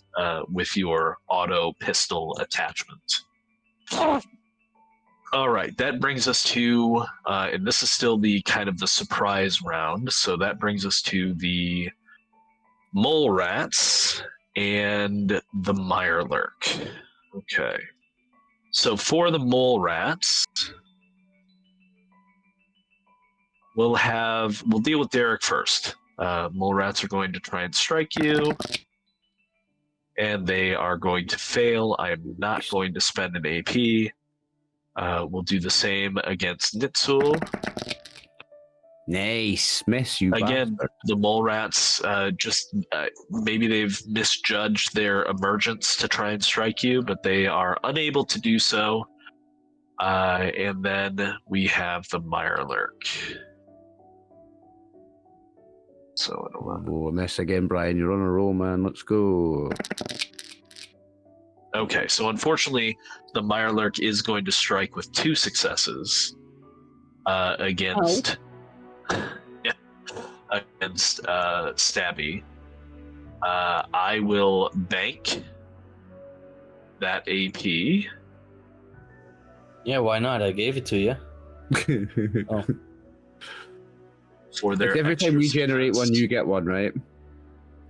with your auto pistol attachment. All right, that brings us to, and this is still the kind of the surprise round. So that brings us to the mole rats and the Mirelurk. Okay. So for the mole rats, we'll deal with Derek first. Mole rats are going to try and strike you, and they are going to fail. I am not going to spend an AP. We'll do the same against Nitsul. Nice. Miss you. Again, bastard. the mole rats maybe they've misjudged their emergence to try and strike you, but they are unable to do so. And then we have the Mirelurk. So at 11. Oh, miss again, Brian. You're on a roll, man. Let's go. Okay, so unfortunately, the Mirelurk is going to strike with 2 successes against Stabby. I will bank that AP. Yeah, why not? I gave it to you. Oh. For their Like every time we extra generate success. one, you get one, right?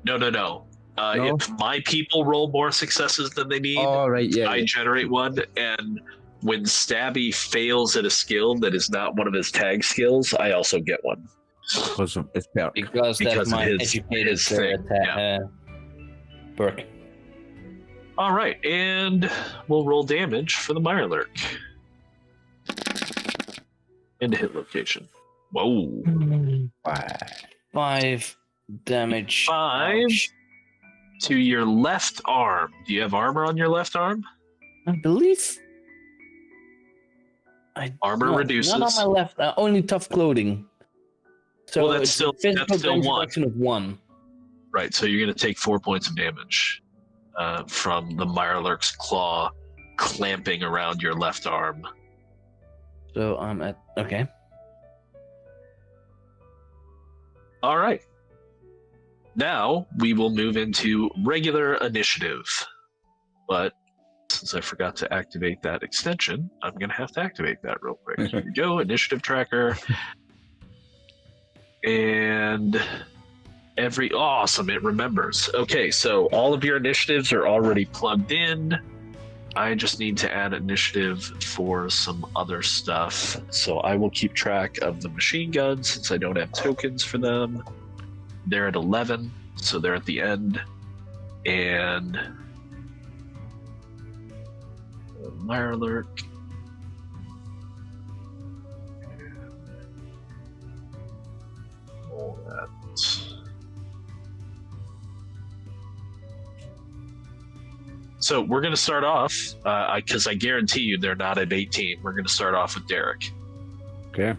No. No? If my people roll more successes than they need, Oh, right, yeah. I generate one, and when Stabby fails at a skill that is not one of his tag skills, I also get one. Because of his perk. Because Because that's of my his educated thing, perk. All right, and we'll roll damage for the Mirelurk. And hit location. Whoa. 5 damage. 5 Ouch. to your left arm. Do you have armor on your left arm? I believe. Armor reduces. Not on my left. Only tough clothing. So Well, that's it's still- physical that's still damage one. reduction of 1. Right, so you're going to take 4 points of damage from the Mirelurk's claw clamping around your left arm. So I'm at okay. All right. Now we will move into regular initiative. But since I forgot to activate that extension, I'm going to have to activate that real quick. Here we go, initiative tracker. And awesome, it remembers. Okay, so all of your initiatives are already plugged in. I just need to add initiative for some other stuff. So I will keep track of the machine guns since I don't have tokens for them. They're at 11, so they're at the end. And Mirelurk. All that. So we're going to start off, because I guarantee you they're not at 18. We're going to start off with Derek. Okay.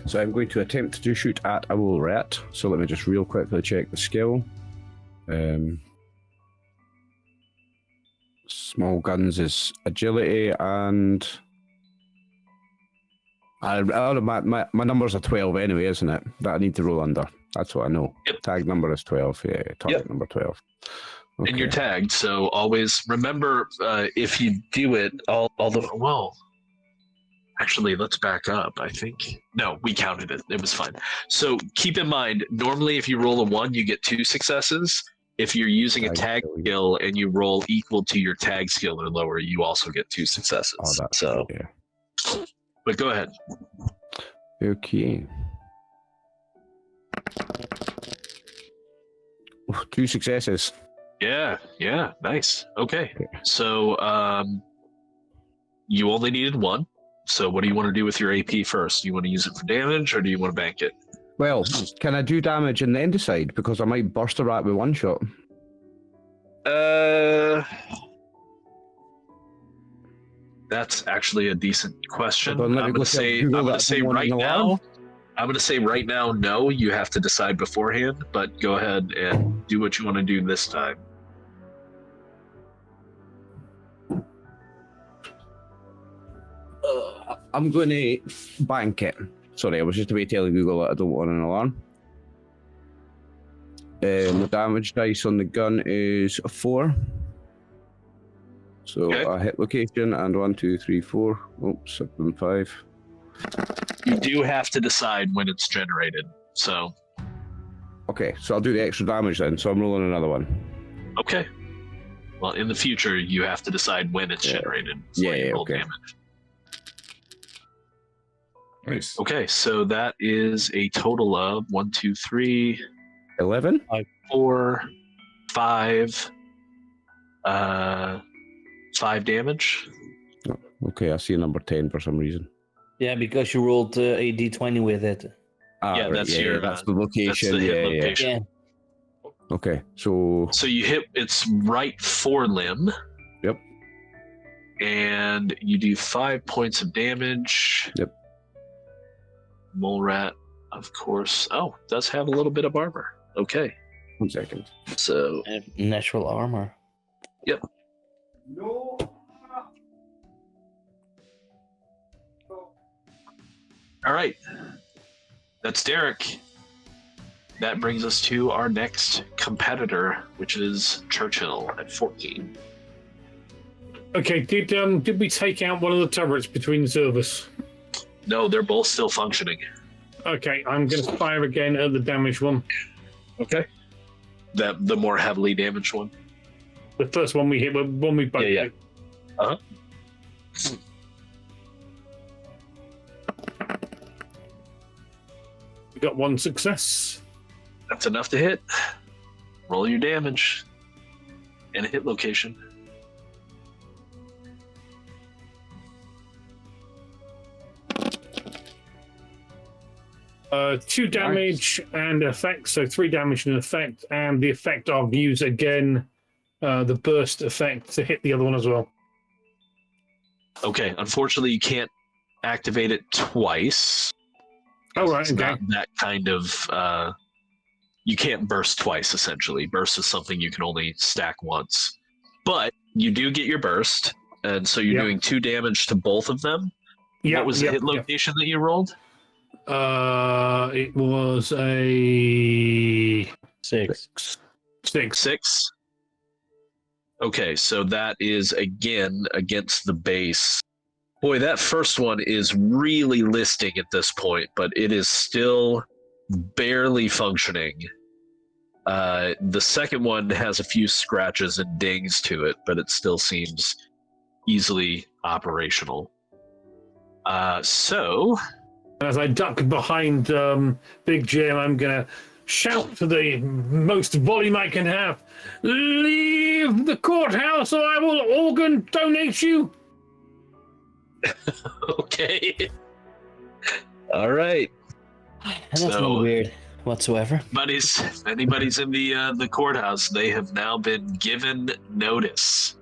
So I'm going to attempt to shoot at a wool rat. So let me just real quickly check the skill. Small guns is agility and... my numbers are 12 anyway, isn't it? That I need to roll under. That's what I know. Yep. Tag number is 12. Yeah, target number 12. Okay. And you're tagged, so always remember if you do it, well, actually, let's back up. I think no, we counted it. It was fine. So keep in mind, normally if you roll a 1, you get 2 successes. If you're using a tag skill and you roll equal to your tag skill or lower, you also get 2 successes. Oh, that's so, yeah. But go ahead. Okay. 2 successes. Yeah, nice. Okay. So you only needed 1. So what do you want to do with your AP first? Do you want to use it for damage or do you want to bank it? Well, can I do damage in the Endicide? Because I might burst a rat with 1 shot. That's actually a decent question. I'm going to say right now, no, you have to decide beforehand, but go ahead and do what you want to do this time. I'm going to bank it. Sorry, I was just about telling Google that I don't want an alarm. The damage dice on the gun is a 4. So okay. A hit location and 1, 2, 3, 4. Oops, 7, 5. You do have to decide when it's generated. So. Okay, so I'll do the extra damage then. So I'm rolling another one. Okay. Well, in the future, you have to decide when it's generated. Yeah, okay. Damage. Nice. Okay, so that is a total of 1, 2, 3, 11, 4, 5, 5 damage. Oh, okay, I see a number 10 for some reason. Yeah, because you rolled a d20 with it. Yeah, right, that's that's the location. That's the hit location. Yeah. Okay, so you hit its right forelimb. Yep. And you do 5 points of damage. Yep. Mole rat, of course. Oh, does have a little bit of armor. Okay. 1 second. So natural armor. Yep. No. All right. That's Derek. That brings us to our next competitor, which is Churchill at 14. Okay, did we take out one of the turrets between the servers? No, they're both still functioning. Okay, I'm going to fire again at the damaged one. Okay. The more heavily damaged one. The first one we hit, one we both hit. Uh-huh. We got 1 success. That's enough to hit. Roll your damage and a hit location. Two damage and effect, so 3 damage and effect, and the effect I'll use again, the burst effect to hit the other one as well. Okay, unfortunately you can't activate it twice. Oh, right, It's okay. not that kind of you can't burst twice, essentially. Burst is something you can only stack once. But you do get your burst, and so you're doing 2 damage to both of them. What was the hit location that you rolled? It was a 6. 6. Okay, so that is again against the base. Boy, that first one is really listing at this point, but it is still barely functioning. The second one has a few scratches and dings to it, but it still seems easily operational. So as I duck behind Big Jim, I'm going to shout to the most volume I can have. Leave the courthouse or I will organ donate you. Okay. All right. That's not weird whatsoever. Buddies, anybody's in the courthouse, they have now been given notice.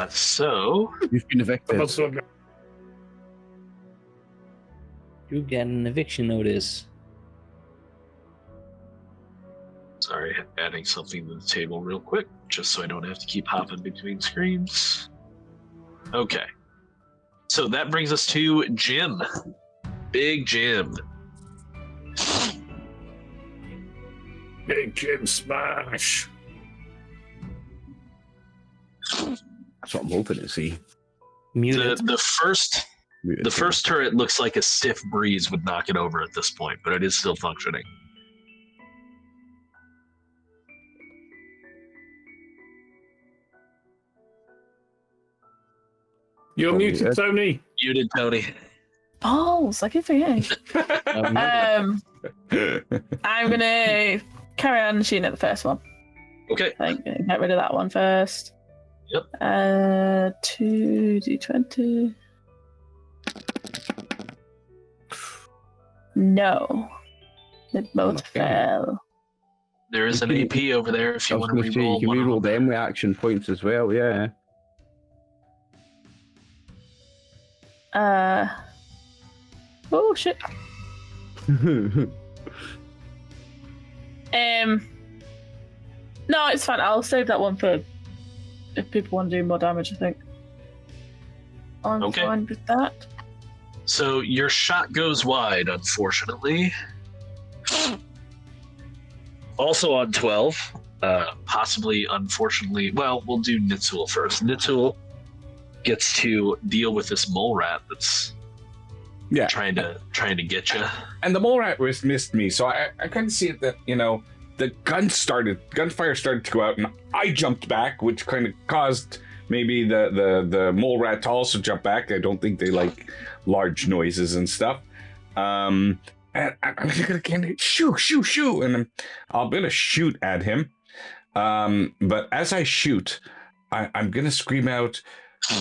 So You've been evicted. You get an eviction notice. sorry, adding something to the table real quick, just so I don't have to keep hopping between screens. Okay. So that brings us to Jim. Big Jim. Big Jim smash. That's what I'm hoping to see. The first turret looks like a stiff breeze would knock it over at this point, but it is still functioning. You're muted, Tony. Muted, Tony. Balls, I keep forgetting. I'm gonna carry on shooting at the first one. Okay. I'm gonna get rid of that one first. Yep. 2d20. No. They both fell. There is an AP over there if you want to reroll. You can reroll them with action points as well, yeah. Oh shit. No, it's fine. I'll save that one for if people want to do more damage, I think. I'm fine with that. So your shot goes wide, unfortunately. Also on 12. Possibly, unfortunately. Well, we'll do Nitsul first. Nitsul gets to deal with this mole rat that's trying to get you. And the mole rat missed me, so I kind of see it that, you know, the gunfire started to go out, and I jumped back, which kind of caused maybe the mole rat to also jump back. I don't think they like large noises and stuff. And I'm gonna shoot, and I'm gonna shoot at him. But as I shoot, I'm gonna scream out,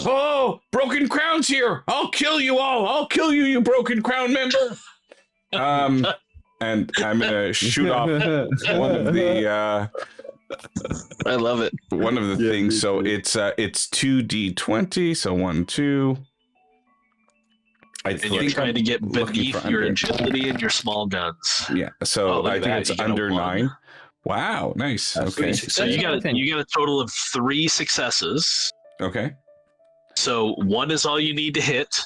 "Oh, Broken Crown's here! I'll kill you all! I'll kill you, you Broken Crown member!" And I'm gonna shoot off one of the. I love it. One of the things. So it's 2d20. So 1, 2. And you're trying to get beneath your agility and your small guns. Yeah. So I think it's under 9. Wow. Nice. Okay. So you got a total of 3 successes. Okay. So 1 is all you need to hit.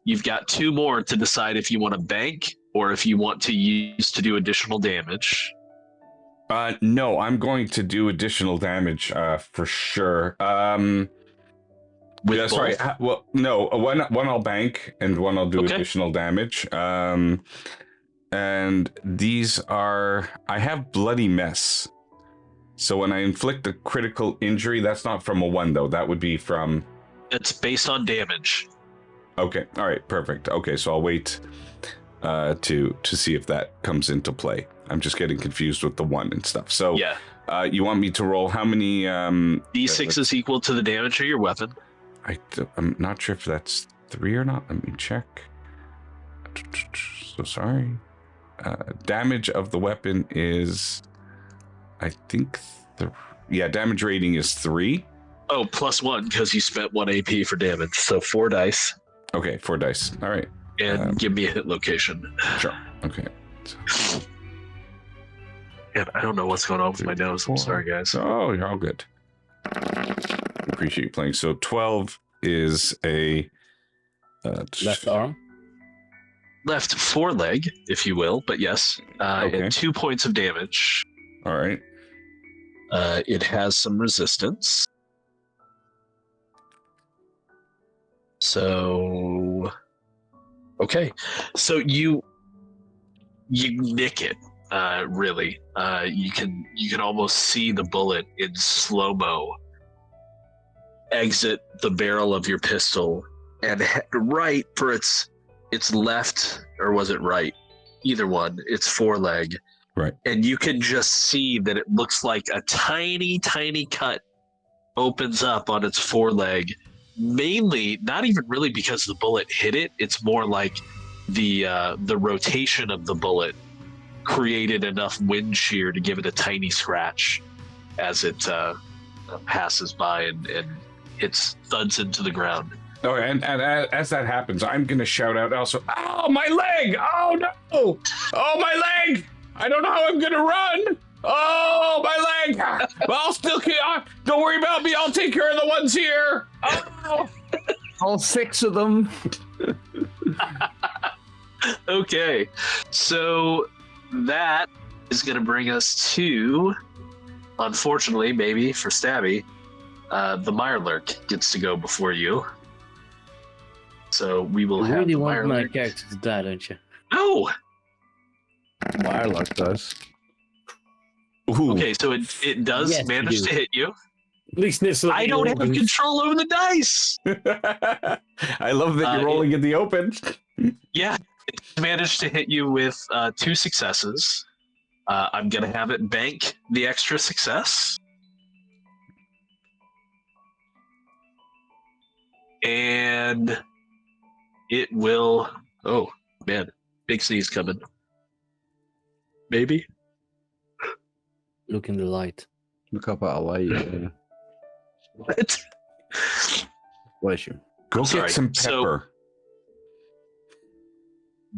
You've got 2 more to decide if you want to bank or if you want to use to do additional damage. No, I'm going to do additional damage for sure. With sorry. Well, no, one I'll bank and one I'll do additional damage. And these are, I have Bloody Mess. So when I inflict a critical injury, that's not from a 1 though. That would be from. It's based on damage. Okay. All right. Perfect. Okay. So I'll wait to see if that comes into play. I'm just getting confused with the 1 and stuff. So yeah. You want me to roll how many? D6 is equal to the damage of your weapon. I'm not sure if that's 3 or not. Let me check. So sorry. Damage of the weapon is, I think, damage rating is 3. Oh, +1 because you spent 1 AP for damage. So 4 dice. Okay, 4 dice. All right. And give me a hit location. Sure. Okay. And I don't know what's going on with my nose. I'm sorry, guys. Oh, you're all good. Appreciate you playing. So 12 is a left arm, left foreleg, if you will. But yes, and 2 points of damage. All right. It has some resistance. So, okay. So you nick it. Really, you can almost see the bullet in slow-mo exit the barrel of your pistol and right for its left, or was it right? Either one. Its foreleg. Right. And you can just see that it looks like a tiny cut opens up on its foreleg, mainly not even really because the bullet hit it. It's more like the rotation of the bullet created enough wind shear to give it a tiny scratch as it passes by and hits thuds into the ground. Oh, and as that happens, I'm gonna shout out also, "Oh, my leg! Oh no! Oh, my leg! I don't know how I'm gonna run! Oh, my leg! But I'll still don't worry about me. I'll take care of the ones here. Oh. All 6 of them. Okay, so that is going to bring us to, unfortunately, maybe for Stabby, the Mirelurk gets to go before you. So we will You have really the want my Mirelurk. character to die, don't you? No. Mirelurk does. Ooh. Okay, so it does Yes, you manage do. to hit you. At least it's I don't have control over the dice. I love that you're rolling in the open. Yeah, it managed to hit you with 2 successes. I'm going to have it bank the extra success. And it will... Oh, man. Big sneeze coming. Maybe? Look in the light. Look up at a light. Yeah. What? Bless you. Go Sorry. get some So- pepper.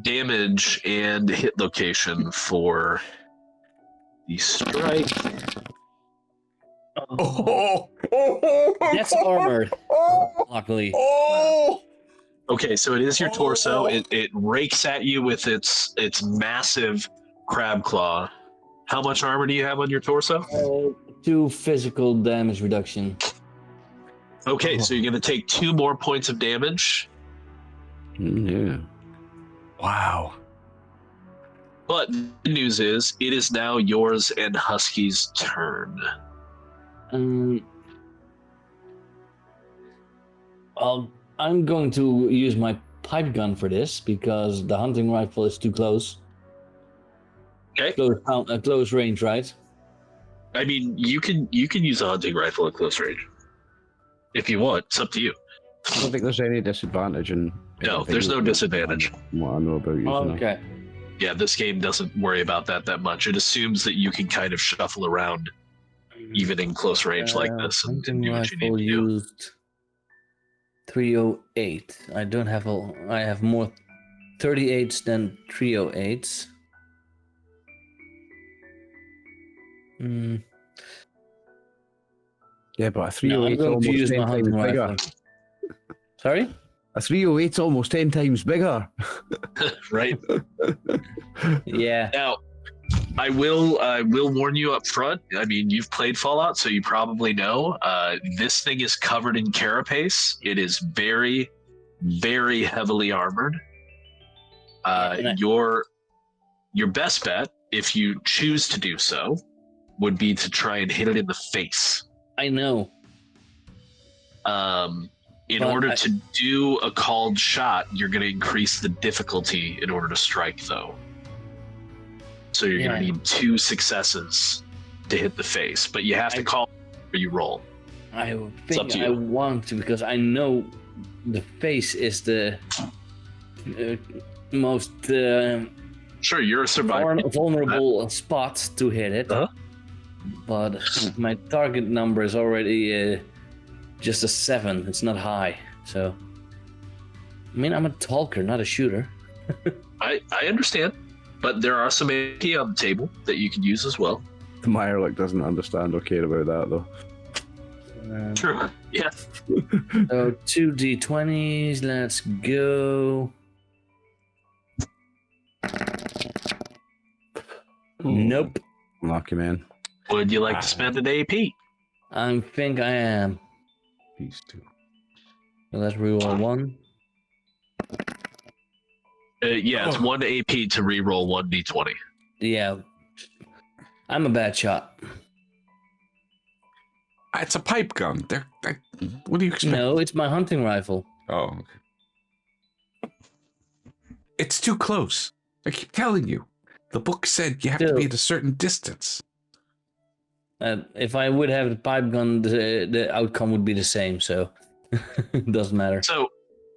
Damage and hit location for the strike. That's armor, luckily. Okay, so it is your torso. It rakes at you with its massive crab claw. How much armor do you have on your torso? 2 physical damage reduction. Okay, so you're going to take 2 more points of damage. Yeah. Wow. But the good news is, it is now yours and Husky's turn. I'm going to use my pipe gun for this because the hunting rifle is too close. Okay. Close range, right? I mean, you can use a hunting rifle at close range if you want. It's up to you. I don't think there's any disadvantage in. No, there's no disadvantage. What I know about using it. Okay. Yeah, this game doesn't worry about that much. It assumes that you can kind of shuffle around even in close range like this and Hunting do what you need rifle to do. used 308. I don't have I have more 38s than 308s. Yeah, but a No, 308 I'm going to almost use 10 my times hunting bigger. rifle. Sorry? A 308's almost 10 times bigger. Right? Yeah. Now, I will warn you up front. I mean, you've played Fallout, so you probably know. This thing is covered in carapace. It is very, very heavily armored. Your best bet, if you choose to do so, would be to try and hit it in the face. I know. In But order to do a called shot, you're going to increase the difficulty in order to strike, though. So you're going to need 2 successes to hit the face, but you have to call or you roll. I up think to I you. want to because I know the face is the most Sure, you're a survivor. vulnerable spot to hit it. Uh-huh. But my target number is already just a 7. It's not high. So, I mean, I'm a talker, not a shooter. I understand, but there are some AP on the table that you can use as well. The Mirelurk doesn't understand or care about that, though. True. Yeah. So 2d20s, let's go. Nope. Lucky man. Would you like to spend an AP? I think I am. These 2. So let's reroll 1. Yeah, it's 1 AP to re-roll 1d20. Yeah. I'm a bad shot. It's a pipe gun. What do you expect? No, it's my hunting rifle. Oh, okay. It's too close. I keep telling you. The book said you have to be at a certain distance. If I would have the pipe gun, the outcome would be the same. So Doesn't matter. So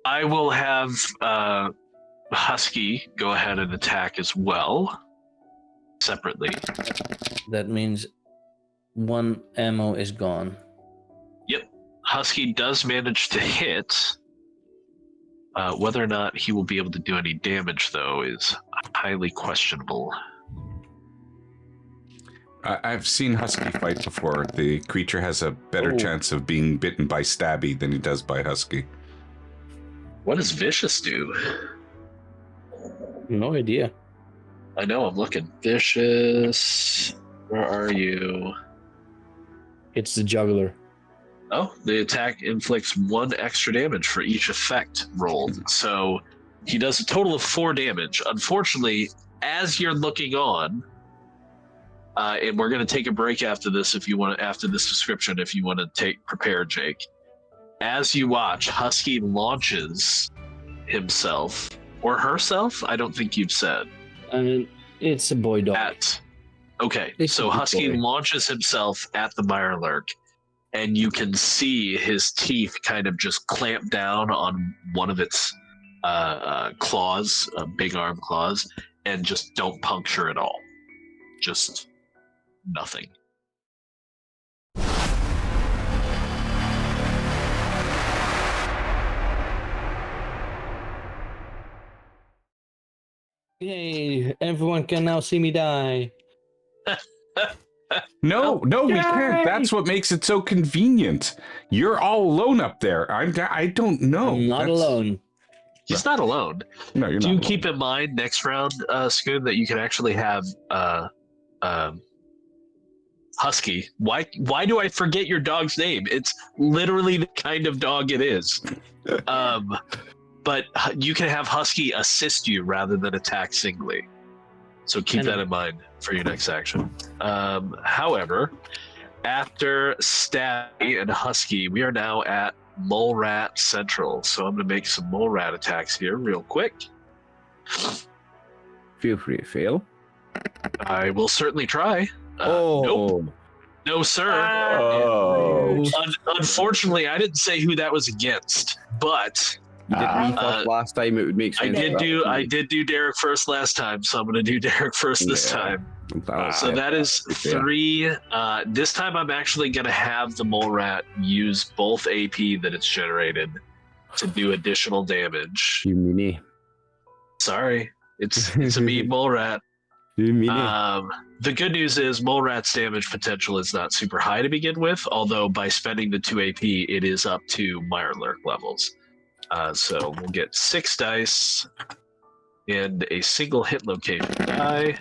I will have Husky go ahead and attack as well, separately. That means one ammo is gone. Yep. Husky does manage to hit. Whether or not he will be able to do any damage, though, is highly questionable. I've seen Husky fight before. The creature has a better chance of being bitten by Stabby than he does by Husky. What does Vicious do? No idea. I know, I'm looking. Vicious, where are you? It's the juggler. Oh, the attack inflicts 1 extra damage for each effect rolled. So he does a total of 4 damage. Unfortunately, as you're looking on, and we're going to take a break after this if you want to, after this description, if you want to prepare, Jake. As you watch, Husky launches himself or herself. I don't think you've said. It's a boy dog. Okay, It's so a good Husky boy. launches himself at the Mirelurk, and you can see his teeth kind of just clamp down on one of its claws, big arm claws, and just don't puncture at all. Just nothing. Yay, everyone can now see me die. No, we can't. That's what makes it so convenient. You're all alone up there. I don't know. I'm not alone. He's not alone. No, you're Do not you alone. keep in mind next round, Scoon, that you can actually have Husky? Why do I forget your dog's name? It's literally the kind of dog it is. But you can have Husky assist you rather than attack singly. So keep that in mind for your next action. However, after Stabby and Husky, we are now at Mole Rat Central. So I'm going to make some Mole Rat attacks here real quick. Feel free to fail. I will certainly try. Oh. Nope. No, sir. Oh. Unfortunately, I didn't say who that was against, but You did me first last time, it would make I sense. did do Derek first last time, so I'm going to do Derek first this time. So that is 3. This time I'm actually going to have the Mole Rat use both AP that it's generated to do additional damage. You meanie. Sorry, it's a mean Mole Rat. You meanie. The good news is Mole Rat's damage potential is not super high to begin with, although by spending the 2 AP, it is up to Mirelurk levels. So we'll get 6 dice and a single hit location die.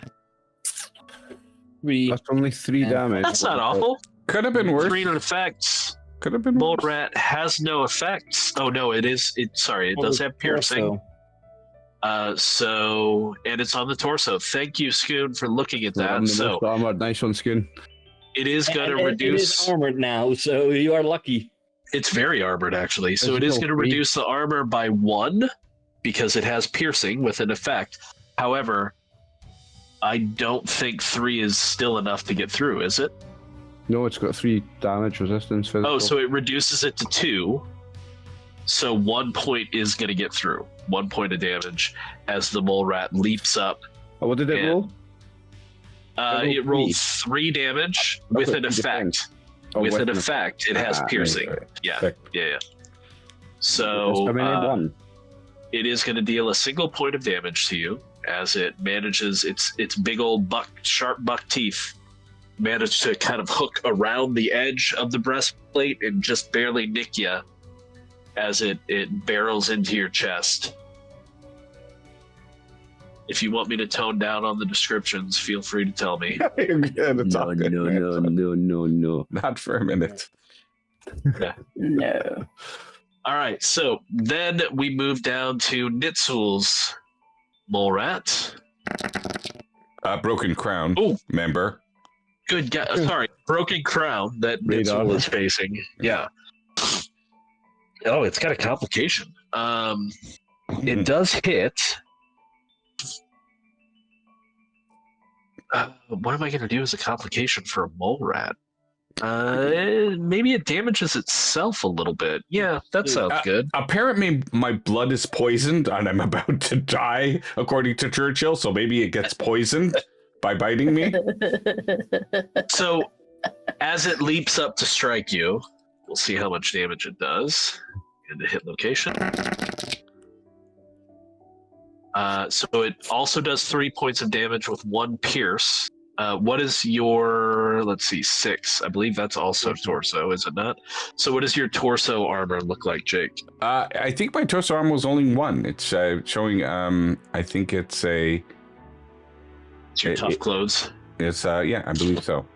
That's only 3 damage. That's not awful. Could have been worse. 3 effects. Could have been Mole worse. Rat has no effects. Oh no, it does have piercing. And it's on the torso. Thank you, Scoon, for looking at that. So armored. Nice one, Scoon. it is going to It reduce. is armored now, so you are lucky. It's very armored, actually. So There's it is no going to free- reduce the armor by 1 because it has piercing with an effect. However, I don't think 3 is still enough to get through, is it? No, it's got 3 damage resistance. Physical. Oh, so it reduces it to 2. So 1 point is going to get through. 1 point of damage as the Mole Rat leaps up. Oh, what did it and- roll? It rolled 3 damage with an effect. Oh, With an effect, it has piercing. Right. Yeah. So How many? 1. it is going to deal a single point of damage to you as it manages its big old sharp buck teeth manage to kind of hook around the edge of the breastplate and just barely nick you as it barrels into your chest. If you want me to tone down on the descriptions, feel free to tell me. No. Not for a minute. No. All right, so then we move down to Nitsul's Mole Rat. Broken Crown. Oh. Member. Good guy. Sorry, Broken Crown that Radar. Nitsul is facing. Yeah. Oh, it's got a complication. It does hit. What am I going to do as a complication for a Mole Rat? Maybe it damages itself a little bit. Yeah, that sounds good. Apparently, my blood is poisoned and I'm about to die, according to Churchill. So maybe it gets poisoned by biting me. So, as it leaps up to strike you, we'll see how much damage it does in the hit location. So it also does 3 points of damage with 1 pierce. What is your, let's see, 6? I believe that's also torso, is it not? So what does your torso armor look like, Jake? I think my torso armor was only 1. It's showing, I think it's a... It's your tough clothes? It's, yeah, I believe so.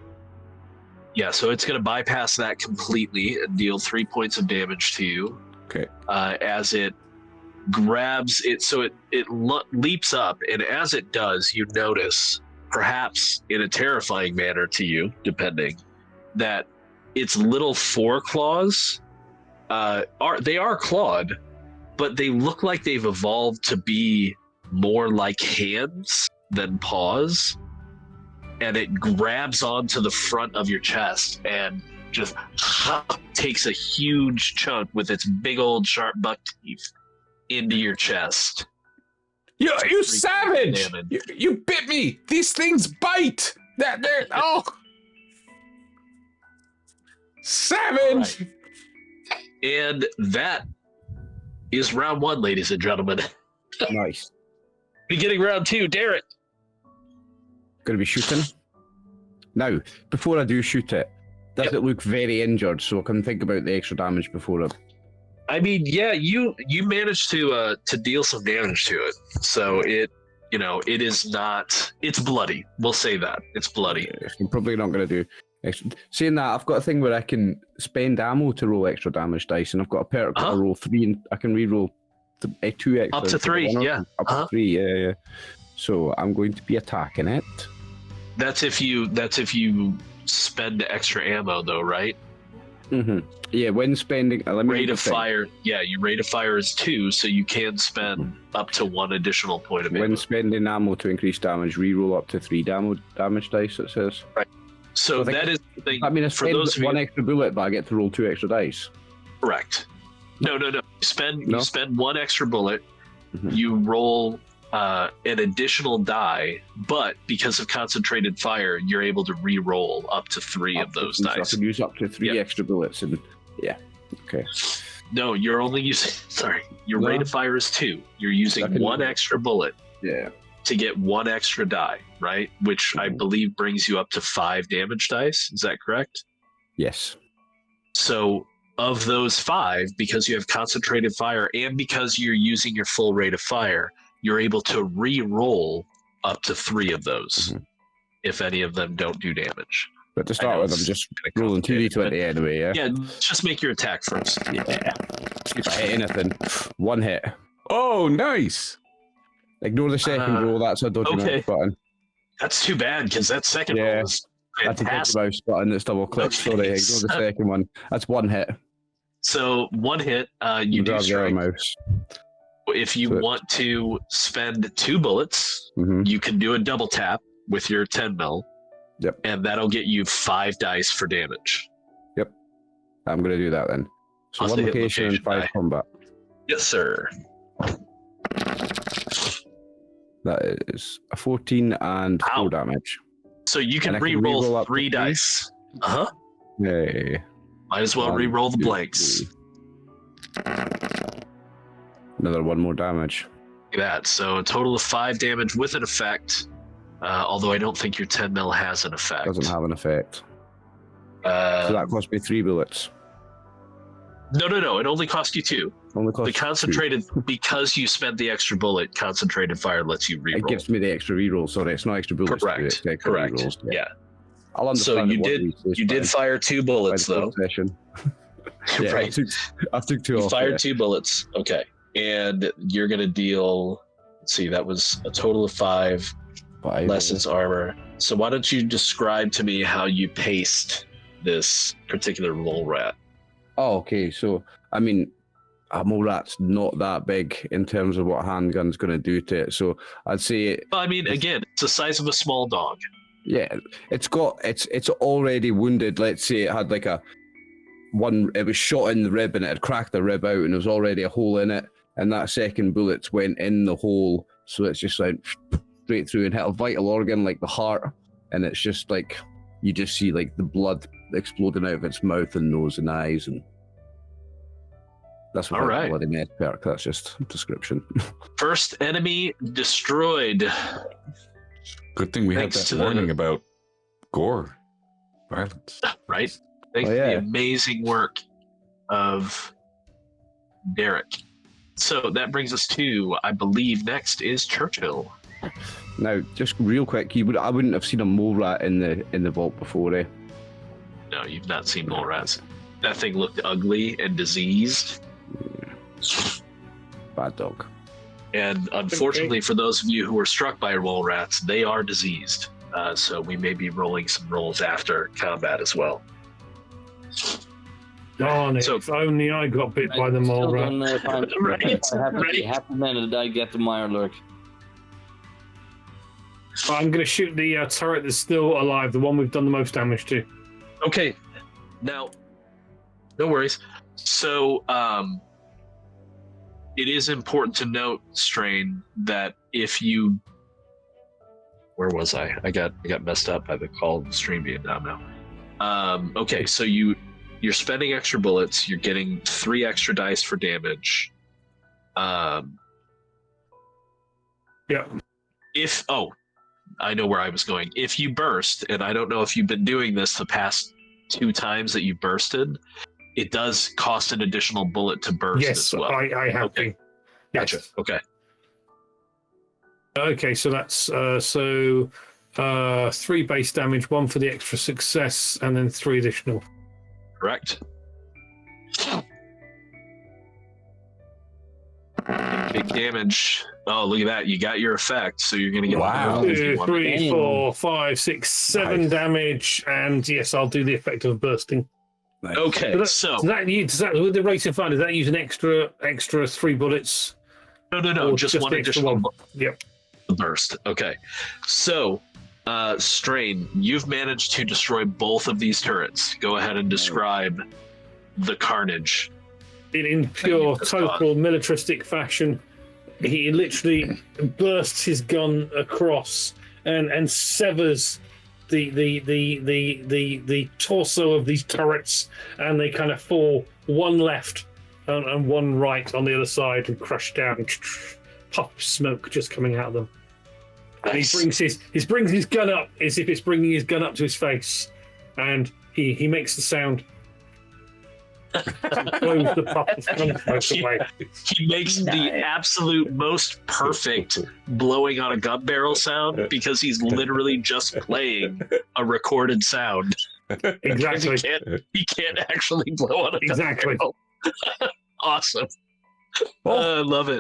Yeah, so it's going to bypass that completely and deal 3 points of damage to you. Okay. As it grabs it, so it leaps up, and as it does, you notice, perhaps in a terrifying manner to you, depending, that its little foreclaws are clawed, but they look like they've evolved to be more like hands than paws, and it grabs onto the front of your chest and just takes a huge chunk with its big old sharp buck teeth into your chest. You savage! You bit me! These things bite! Oh! Savage! Right. And that is round 1, ladies and gentlemen. Nice. Beginning round 2, Derek. Going to be shooting. Now, before I do shoot it, does it look very injured so I can think about the extra damage before it? I mean, yeah, you managed to deal some damage to it. So it is not, it's bloody. We'll say that. It's bloody. I'm probably not going to do extra. Saying that, I've got a thing where I can spend ammo to roll extra damage dice, and I've got a perk where I roll 3, and I can re-roll 2 extra. Up to 3, yeah. Up to 3, yeah. So I'm going to be attacking it. That's if you spend extra ammo, though, right? Mm-hmm. Yeah, when spending... rate of fire. Yeah, your rate of fire is 2, so you can spend up to 1 additional point of ammo. When spending ammo to increase damage, re-roll up to 3 damage dice, it says. Right. So that is the thing. I mean, I for spend those of 1 you, extra bullet, but I get to roll 2 extra dice. Correct. No. You spend 1 extra bullet. Mm-hmm. You roll an additional die, but because of concentrated fire, you're able to re-roll up to 3 of those dice. So I can use up to 3 extra bullets, and yeah, okay. No, you're only using. Sorry, your rate of fire is 2. You're using 1 extra bullet. Yeah. To get 1 extra die, right? Which I believe brings you up to 5 damage dice. Is that correct? Yes. So of those 5, because you have concentrated fire and because you're using your full rate of fire, you're able to re-roll up to 3 of those if any of them don't do damage. But to start with, I'm just rolling 2d20 anyway, yeah? Yeah, just make your attack first. Yeah. If I hit anything, 1 hit. Oh, nice! Ignore the second roll, that's a dodgy mouse button. That's too bad, because that second roll is fantastic. That's a dodgy mouse button that's double clicked, sorry, ignore the second one. That's 1 hit. So 1 hit, you do strike. Mouse. If you want to spend 2 bullets, you can do a double tap with your 10 mil. Yep. And that'll get you 5 dice for damage. Yep. I'm going to do that then. So 1 location and 5 combat. Yes, sir. That is a 14 and 4 damage. So you can re-roll 3 dice. Uh-huh. Yay. Might as well re-roll the blanks. 3. Another 1 more damage. Look at that. So a total of 5 damage with an effect. Although I don't think your 10 mil has an effect. Doesn't have an effect. So that cost me 3 bullets. No. It only cost you 2. The concentrated, 2. Because you spent the extra bullet, concentrated fire lets you reroll. It gives me the extra reroll. Sorry, it's not extra bullets. Correct. Correct. Rerolls, yeah. I'll understand. So you did fire 2 bullets though. Yeah, right. I took 2 off. You fired 2 bullets. Okay, and you're gonna deal. Let's see, that was a total of 5. Lessons armor. So why don't you describe to me how you paced this particular mole rat? Oh, okay. So, I mean, a mole rat's not that big in terms of what a handgun's going to do to it. So I'd say... Well, I mean, again, it's the size of a small dog. Yeah, it's already wounded. Let's say it had like it was shot in the rib and it had cracked the rib out and there was already a hole in it, and that second bullet went in the hole, so it's just like straight through and hit a vital organ like the heart, and it's just like you just see like the blood exploding out of its mouth and nose and eyes, and that's what bloody mess perk. That's just description. First enemy destroyed. Good thing we had Thanks that to warning about gore, violence. Right? Thanks to the amazing work of Derek. So that brings us to, I believe, next is Churchill. Now, just real quick, I wouldn't have seen a mole rat in the vault before, eh? No, you've not seen mole rats. That thing looked ugly and diseased. Bad dog. And unfortunately, for those of you who were struck by mole rats, they are diseased. So we may be rolling some rolls after combat as well. Darn it, So- if only I got bit by the mole rat. I don't know if I'm Right. half a minute I get the Mirelurk. I'm going to shoot the turret that's still alive, the one we've done the most damage to. Okay. Now, no worries. So, it is important to note, Strain, that if you... Where was I? I got messed up by the call of the stream being down now. Okay, so you're spending extra bullets. You're getting 3 extra dice for damage. Yeah. I know where I was going. If you burst, and I don't know if you've been doing this the past 2 times that you bursted, it does cost an additional bullet to burst Yes, as well. I have Okay. been. Gotcha. Yes. Okay. Okay, so that's 3 base damage, 1 for the extra success, and then 3 additional. Correct. Big damage. Oh, look at that. You got your effect, so you're going to get Wow. 2, 3, Damn. 4, 5, 6, 7 Nice. damage, and yes, I'll do the effect of bursting. Nice. Okay, so Does that with the racing fire? Does that use an extra 3 bullets? no, or just just one the extra additional one? Yep. burst. Okay, so Strain, you've managed to destroy both of these turrets. Go ahead and describe the carnage. In pure, That's total militaristic fashion, he literally bursts his gun across and severs the torso of these turrets, and they kind of fall, one left and one right on the other side, and crush down, and puff of smoke just coming out of them. And he brings his gun up as if it's bringing his gun up to his face, and he makes the sound. Blows the puff of smoke away. He makes the absolute most perfect blowing on a gun barrel sound because he's literally just playing a recorded sound. Exactly. He can't actually blow on a gun Exactly. barrel. Awesome. Oh, I love it.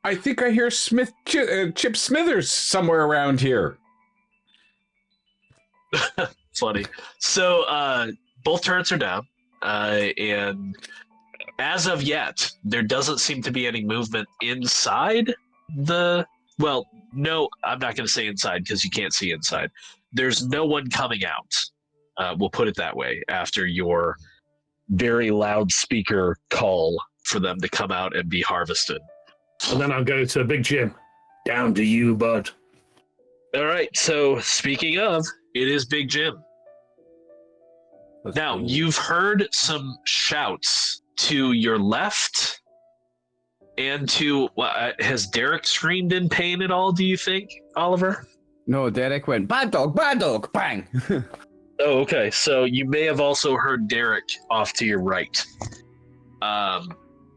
I think I hear Chip Smithers somewhere around here. Funny. So both turrets are down. And as of yet, there doesn't seem to be any movement inside the... Well, no, I'm not going to say inside because you can't see inside. There's no one coming out. We'll put it that way, after your very loud speaker call for them to come out and be harvested. And then I'll go to Big Jim. Down to you, bud. All right, so speaking of, it is Big Jim. Now, you've heard some shouts to your left and to... has Derek screamed in pain at all, do you think, Oliver? No, Derek went, bad dog, bang. Oh, okay. So you may have also heard Derek off to your right.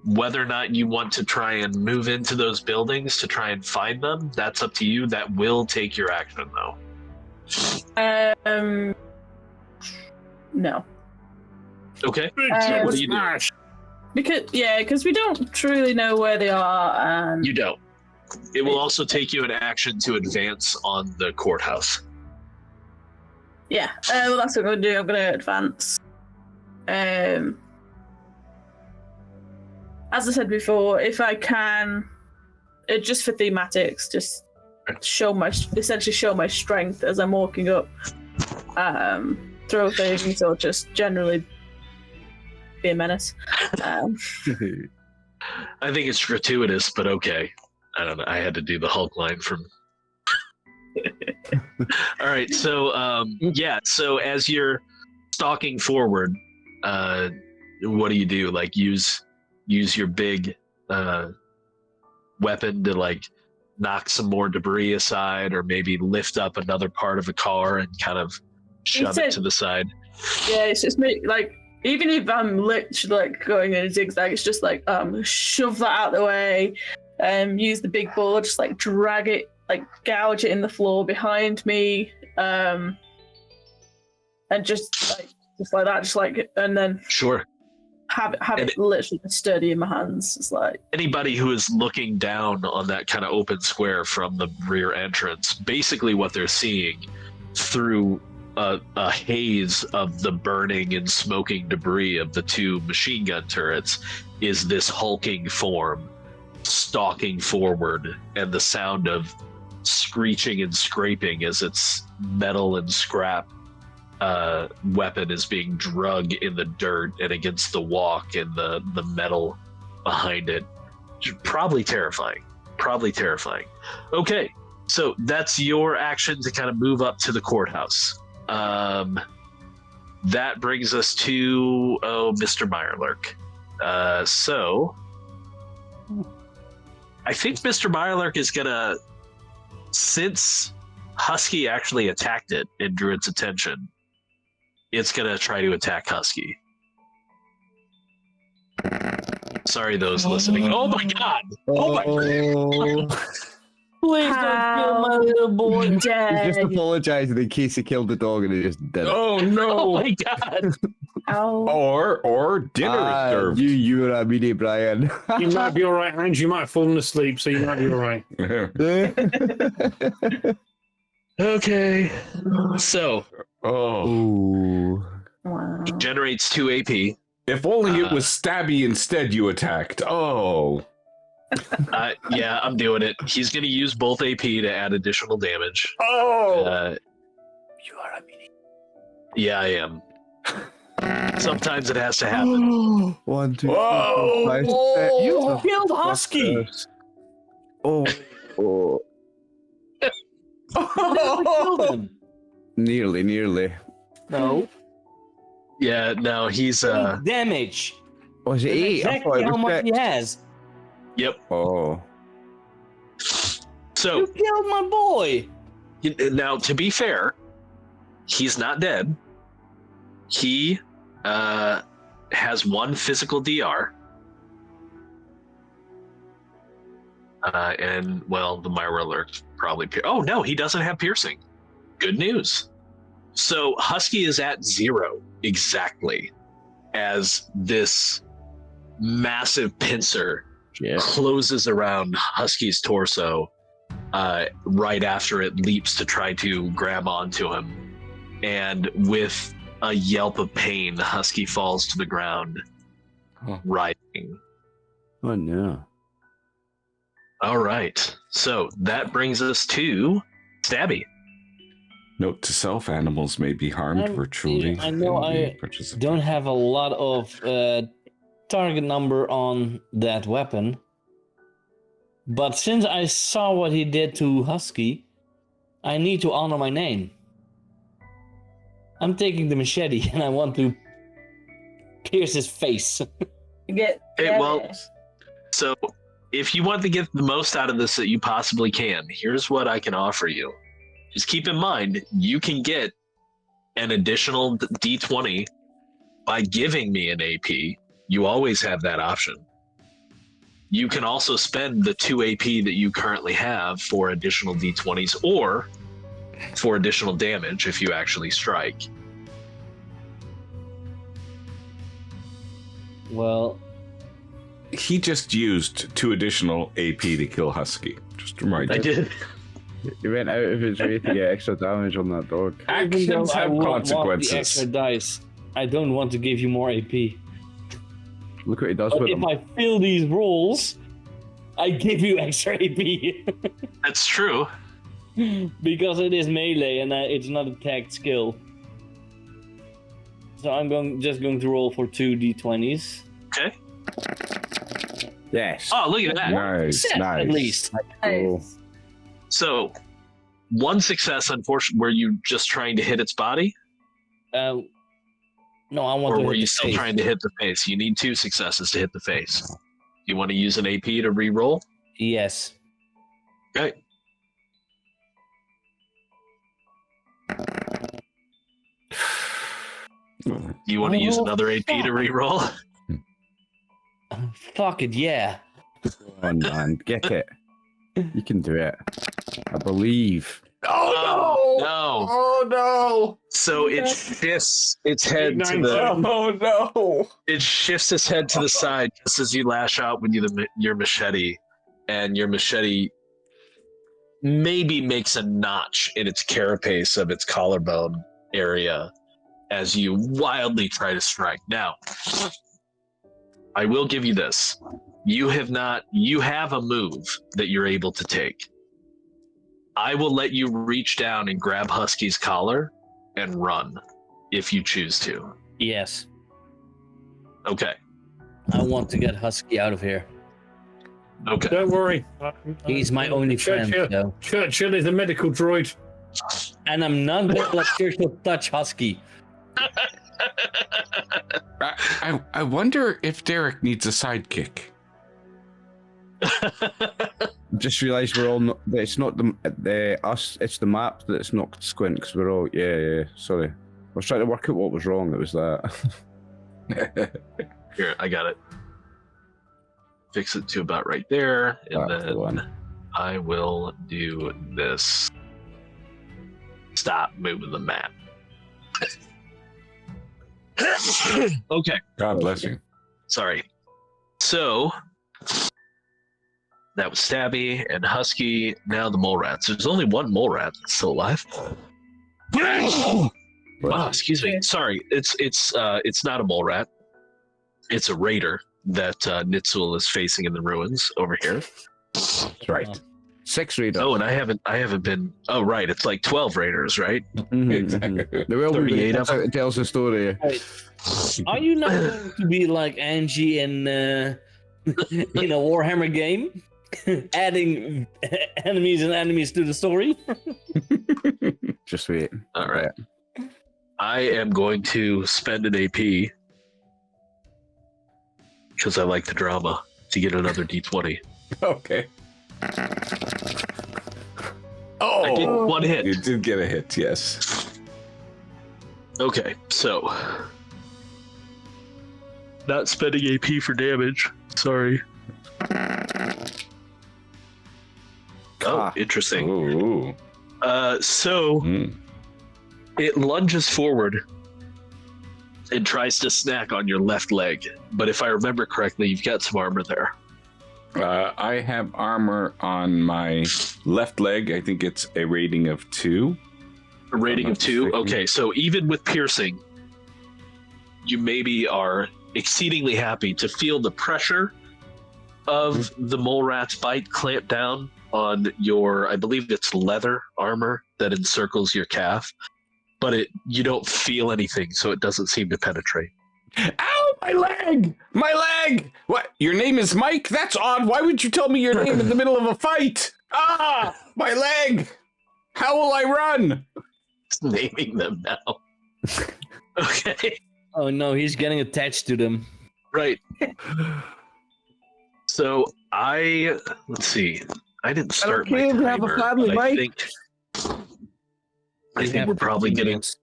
Whether or not you want to try and move into those buildings to try and find them, that's up to you. That will take your action, though. No. Okay. Big what do you do? smash. Because we don't truly know where they are, and You don't. It will also take you an action to advance on the courthouse. yeah. Well, that's what I'm going to do. I'm going to advance. As I said before, if I can, just for thematics, just essentially show my strength as I'm walking up. Throw things or just generally be a menace. I think it's gratuitous, but okay. I don't know. I had to do the Hulk line from. All right, so so as you're stalking forward, what do? Like use your big weapon to like knock some more debris aside, or maybe lift up another part of a car and kind of shove it to the side. Yeah, it's just me. Like even if I'm literally like going in a zigzag, it's just like shove that out of the way, use the big board, just like drag it, like gouge it in the floor behind me, and just like that, just like, and then Sure. have it literally sturdy in my hands. It's like Anybody who is looking down on that kind of open square from the rear entrance, basically what they're seeing through a haze of the burning and smoking debris of the two machine gun turrets is this hulking form stalking forward, and the sound of screeching and scraping as its metal and scrap weapon is being drug in the dirt and against the walk and the metal behind it. Probably terrifying. Okay, so that's your action to kind of move up to the courthouse. That brings us to Mr. Meyerlurk. So I think Mr. Meyerlurk is gonna, since Husky actually attacked it and drew its attention, it's gonna try to attack Husky. Sorry, those listening. Oh my god! Oh my god! Please don't kill my little boy. He's just apologizing in case he killed the dog and he just did it. Oh no! Oh my god! ow. Or dinner is served. You were a meanie, Brian. You might be all right, Hans. You might have fallen asleep, so you might be all right. Okay. So Ooh. Wow. he generates 2 AP. If only it was Stabby instead you attacked. Oh. Yeah, I'm doing it. He's going to use both AP to add additional damage. Oh. You are a meanie. Yeah, I am. Sometimes it has to happen. 1, 2, 3, Whoa. 4, 5, 6. You killed Husky. Oh. Killed him. Nearly. No. Yeah, no, he's 8 damage. Was it 8? I thought Exactly it how was much 6. he has. Yep. Oh. So You killed my boy. now, to be fair, he's not dead. He has 1 physical DR. And, well, the Meyerlurk probably... Oh, no, he doesn't have piercing. Good news. So Husky is at 0 exactly as this massive pincer closes around Husky's torso right after it leaps to try to grab onto him. And with a yelp of pain, Husky falls to the ground, writhing. Oh, no. All right. So that brings us to Stabby. Note to self: animals may be harmed virtually. I know I don't have a lot of target number on that weapon, but since I saw what he did to Husky, I need to honor my name. I'm taking the machete and I want to pierce his face. So if you want to get the most out of this that you possibly can, here's what I can offer you. Just keep in mind, you can get an additional D20 by giving me an AP. You always have that option. You can also spend the 2 AP that you currently have for additional D20s or for additional damage if you actually strike. Well, He just used 2 additional AP to kill Husky. Just remind you. I did. He went out of his way to get extra damage on that dog. Actions even though I have won't want the consequences. extra dice, I don't want to give you more AP. Look what he does But with if them. I fill these rolls, I give you extra AP. That's true. because it is melee and it's not a tagged skill. So I'm just going to roll for 2 d20s. Okay. Yes. Oh, look at that. Nice, Set, nice. at least. Cool. So, one success, unfortunately, were you just trying to hit its body? No, I want Or to were hit you the still face. trying to hit the face? You need 2 successes to hit the face. You want to use an AP to re-roll? Yes. Okay. You want to use another AP to re-roll? Fuck it, yeah. Come on, man. Get it. You can do it. I believe. Oh, no! Oh no! So it shifts its head to 9, the 7. Oh no! it shifts its head to the side just as you lash out with your machete, and your machete maybe makes a notch in its carapace of its collarbone area as you wildly try to strike. Now, I will give you this. You have a move that you're able to take. I will let you reach down and grab Husky's collar and run if you choose to. Yes. Okay. I want to get Husky out of here. Okay. Don't worry. He's my only friend, though. Churchill is a medical droid. And I'm not going to let Churchill touch Husky. I wonder if Derek needs a sidekick. Just realised we're all not. It's not the us. It's the map that's not squint because we're all. Yeah. Sorry, I was trying to work out what was wrong. It was that. Here, I got it. Fix it to about right there, and That's the one. then I will do this. Stop moving the map. Okay. God bless you. Sorry. So that was Stabby and Husky. Now the mole rats. There's only one mole rat that's still alive. Wow, excuse me. Sorry, it's not a mole rat. It's a raider that Nitsul is facing in the ruins over here. That's right. 6 readers. Oh, and I haven't been. Oh, right. It's like 12 raiders, right? There will be 38 of them. it tells the story. Are you not going to be like Angie in a Warhammer game? Adding enemies to the story? Just wait. All right. I am going to spend an AP because I like the drama to get another D20. Okay. Oh, I did one hit. You did get a hit, yes. Okay, so not spending AP for damage. Sorry. Oh, Ah. interesting. Ooh. So Mm. it lunges forward and tries to snack on your left leg. But if I remember correctly, you've got some armor there. I have armor on my left leg. I think it's a rating of 2. A rating of 2? mistaken. Okay, so even with piercing, you maybe are exceedingly happy to feel the pressure of the mole rat's bite clamp down on your, I believe it's leather armor that encircles your calf, but you don't feel anything, so it doesn't seem to penetrate. Ow, my leg! My leg! What? Your name is Mike? That's odd. Why would you tell me your name in the middle of a fight? Ah, my leg! How will I run? It's naming them now. Okay, Oh no, he's getting attached to them. right. So let's see. I didn't start my care if you timer. have a family, but I Mike. think, I We think have we're probably 15 getting minutes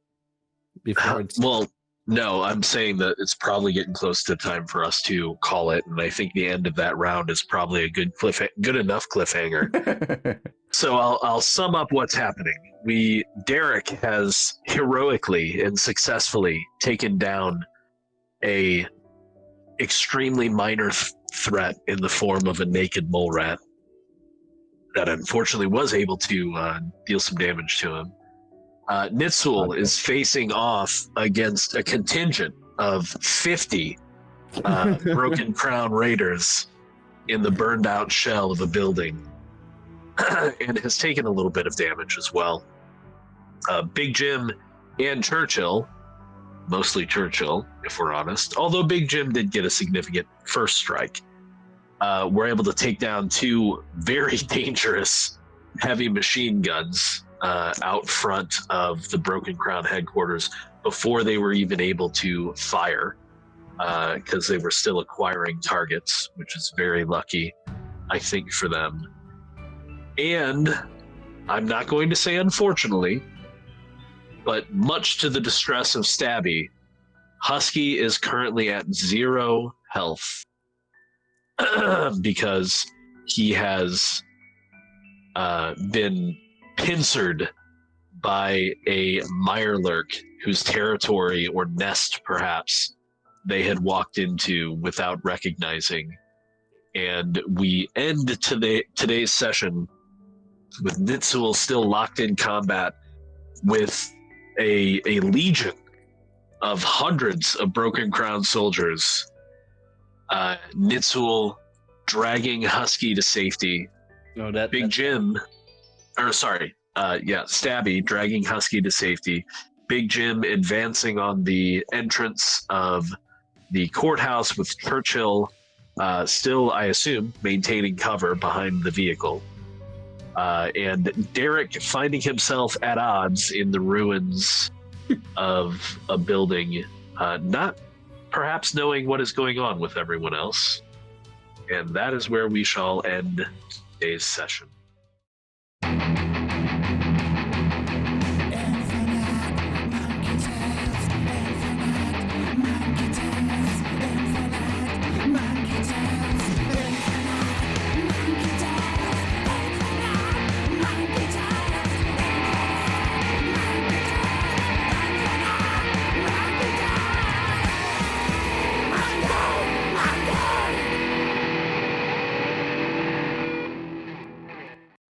before it's well. No, I'm saying that it's probably getting close to time for us to call it, and I think the end of that round is probably a good enough cliffhanger. So I'll sum up what's happening. Derek has heroically and successfully taken down a extremely minor threat in the form of a naked mole rat that unfortunately was able to deal some damage to him. Nitsul is facing off against a contingent of 50 Broken Crown Raiders in the burned out shell of a building. and has taken a little bit of damage as well. Big Jim and Churchill, mostly Churchill, if we're honest, although Big Jim did get a significant first strike, were able to take down 2 very dangerous heavy machine guns out front of the Broken Crown headquarters before they were even able to fire, because they were still acquiring targets, which is very lucky, I think, for them. And I'm not going to say unfortunately, but much to the distress of Stabby, Husky is currently at 0 health because he has been pincered by a Mirelurk whose territory or nest perhaps they had walked into without recognizing. And we end today's session with Nitsul still locked in combat with a legion of hundreds of Broken Crown soldiers. Nitsul dragging Husky to safety. No, Stabby dragging Husky to safety. Big Jim advancing on the entrance of the courthouse with Churchill still, I assume, maintaining cover behind the vehicle. And Derek finding himself at odds in the ruins of a building, not perhaps knowing what is going on with everyone else. And that is where we shall end today's session.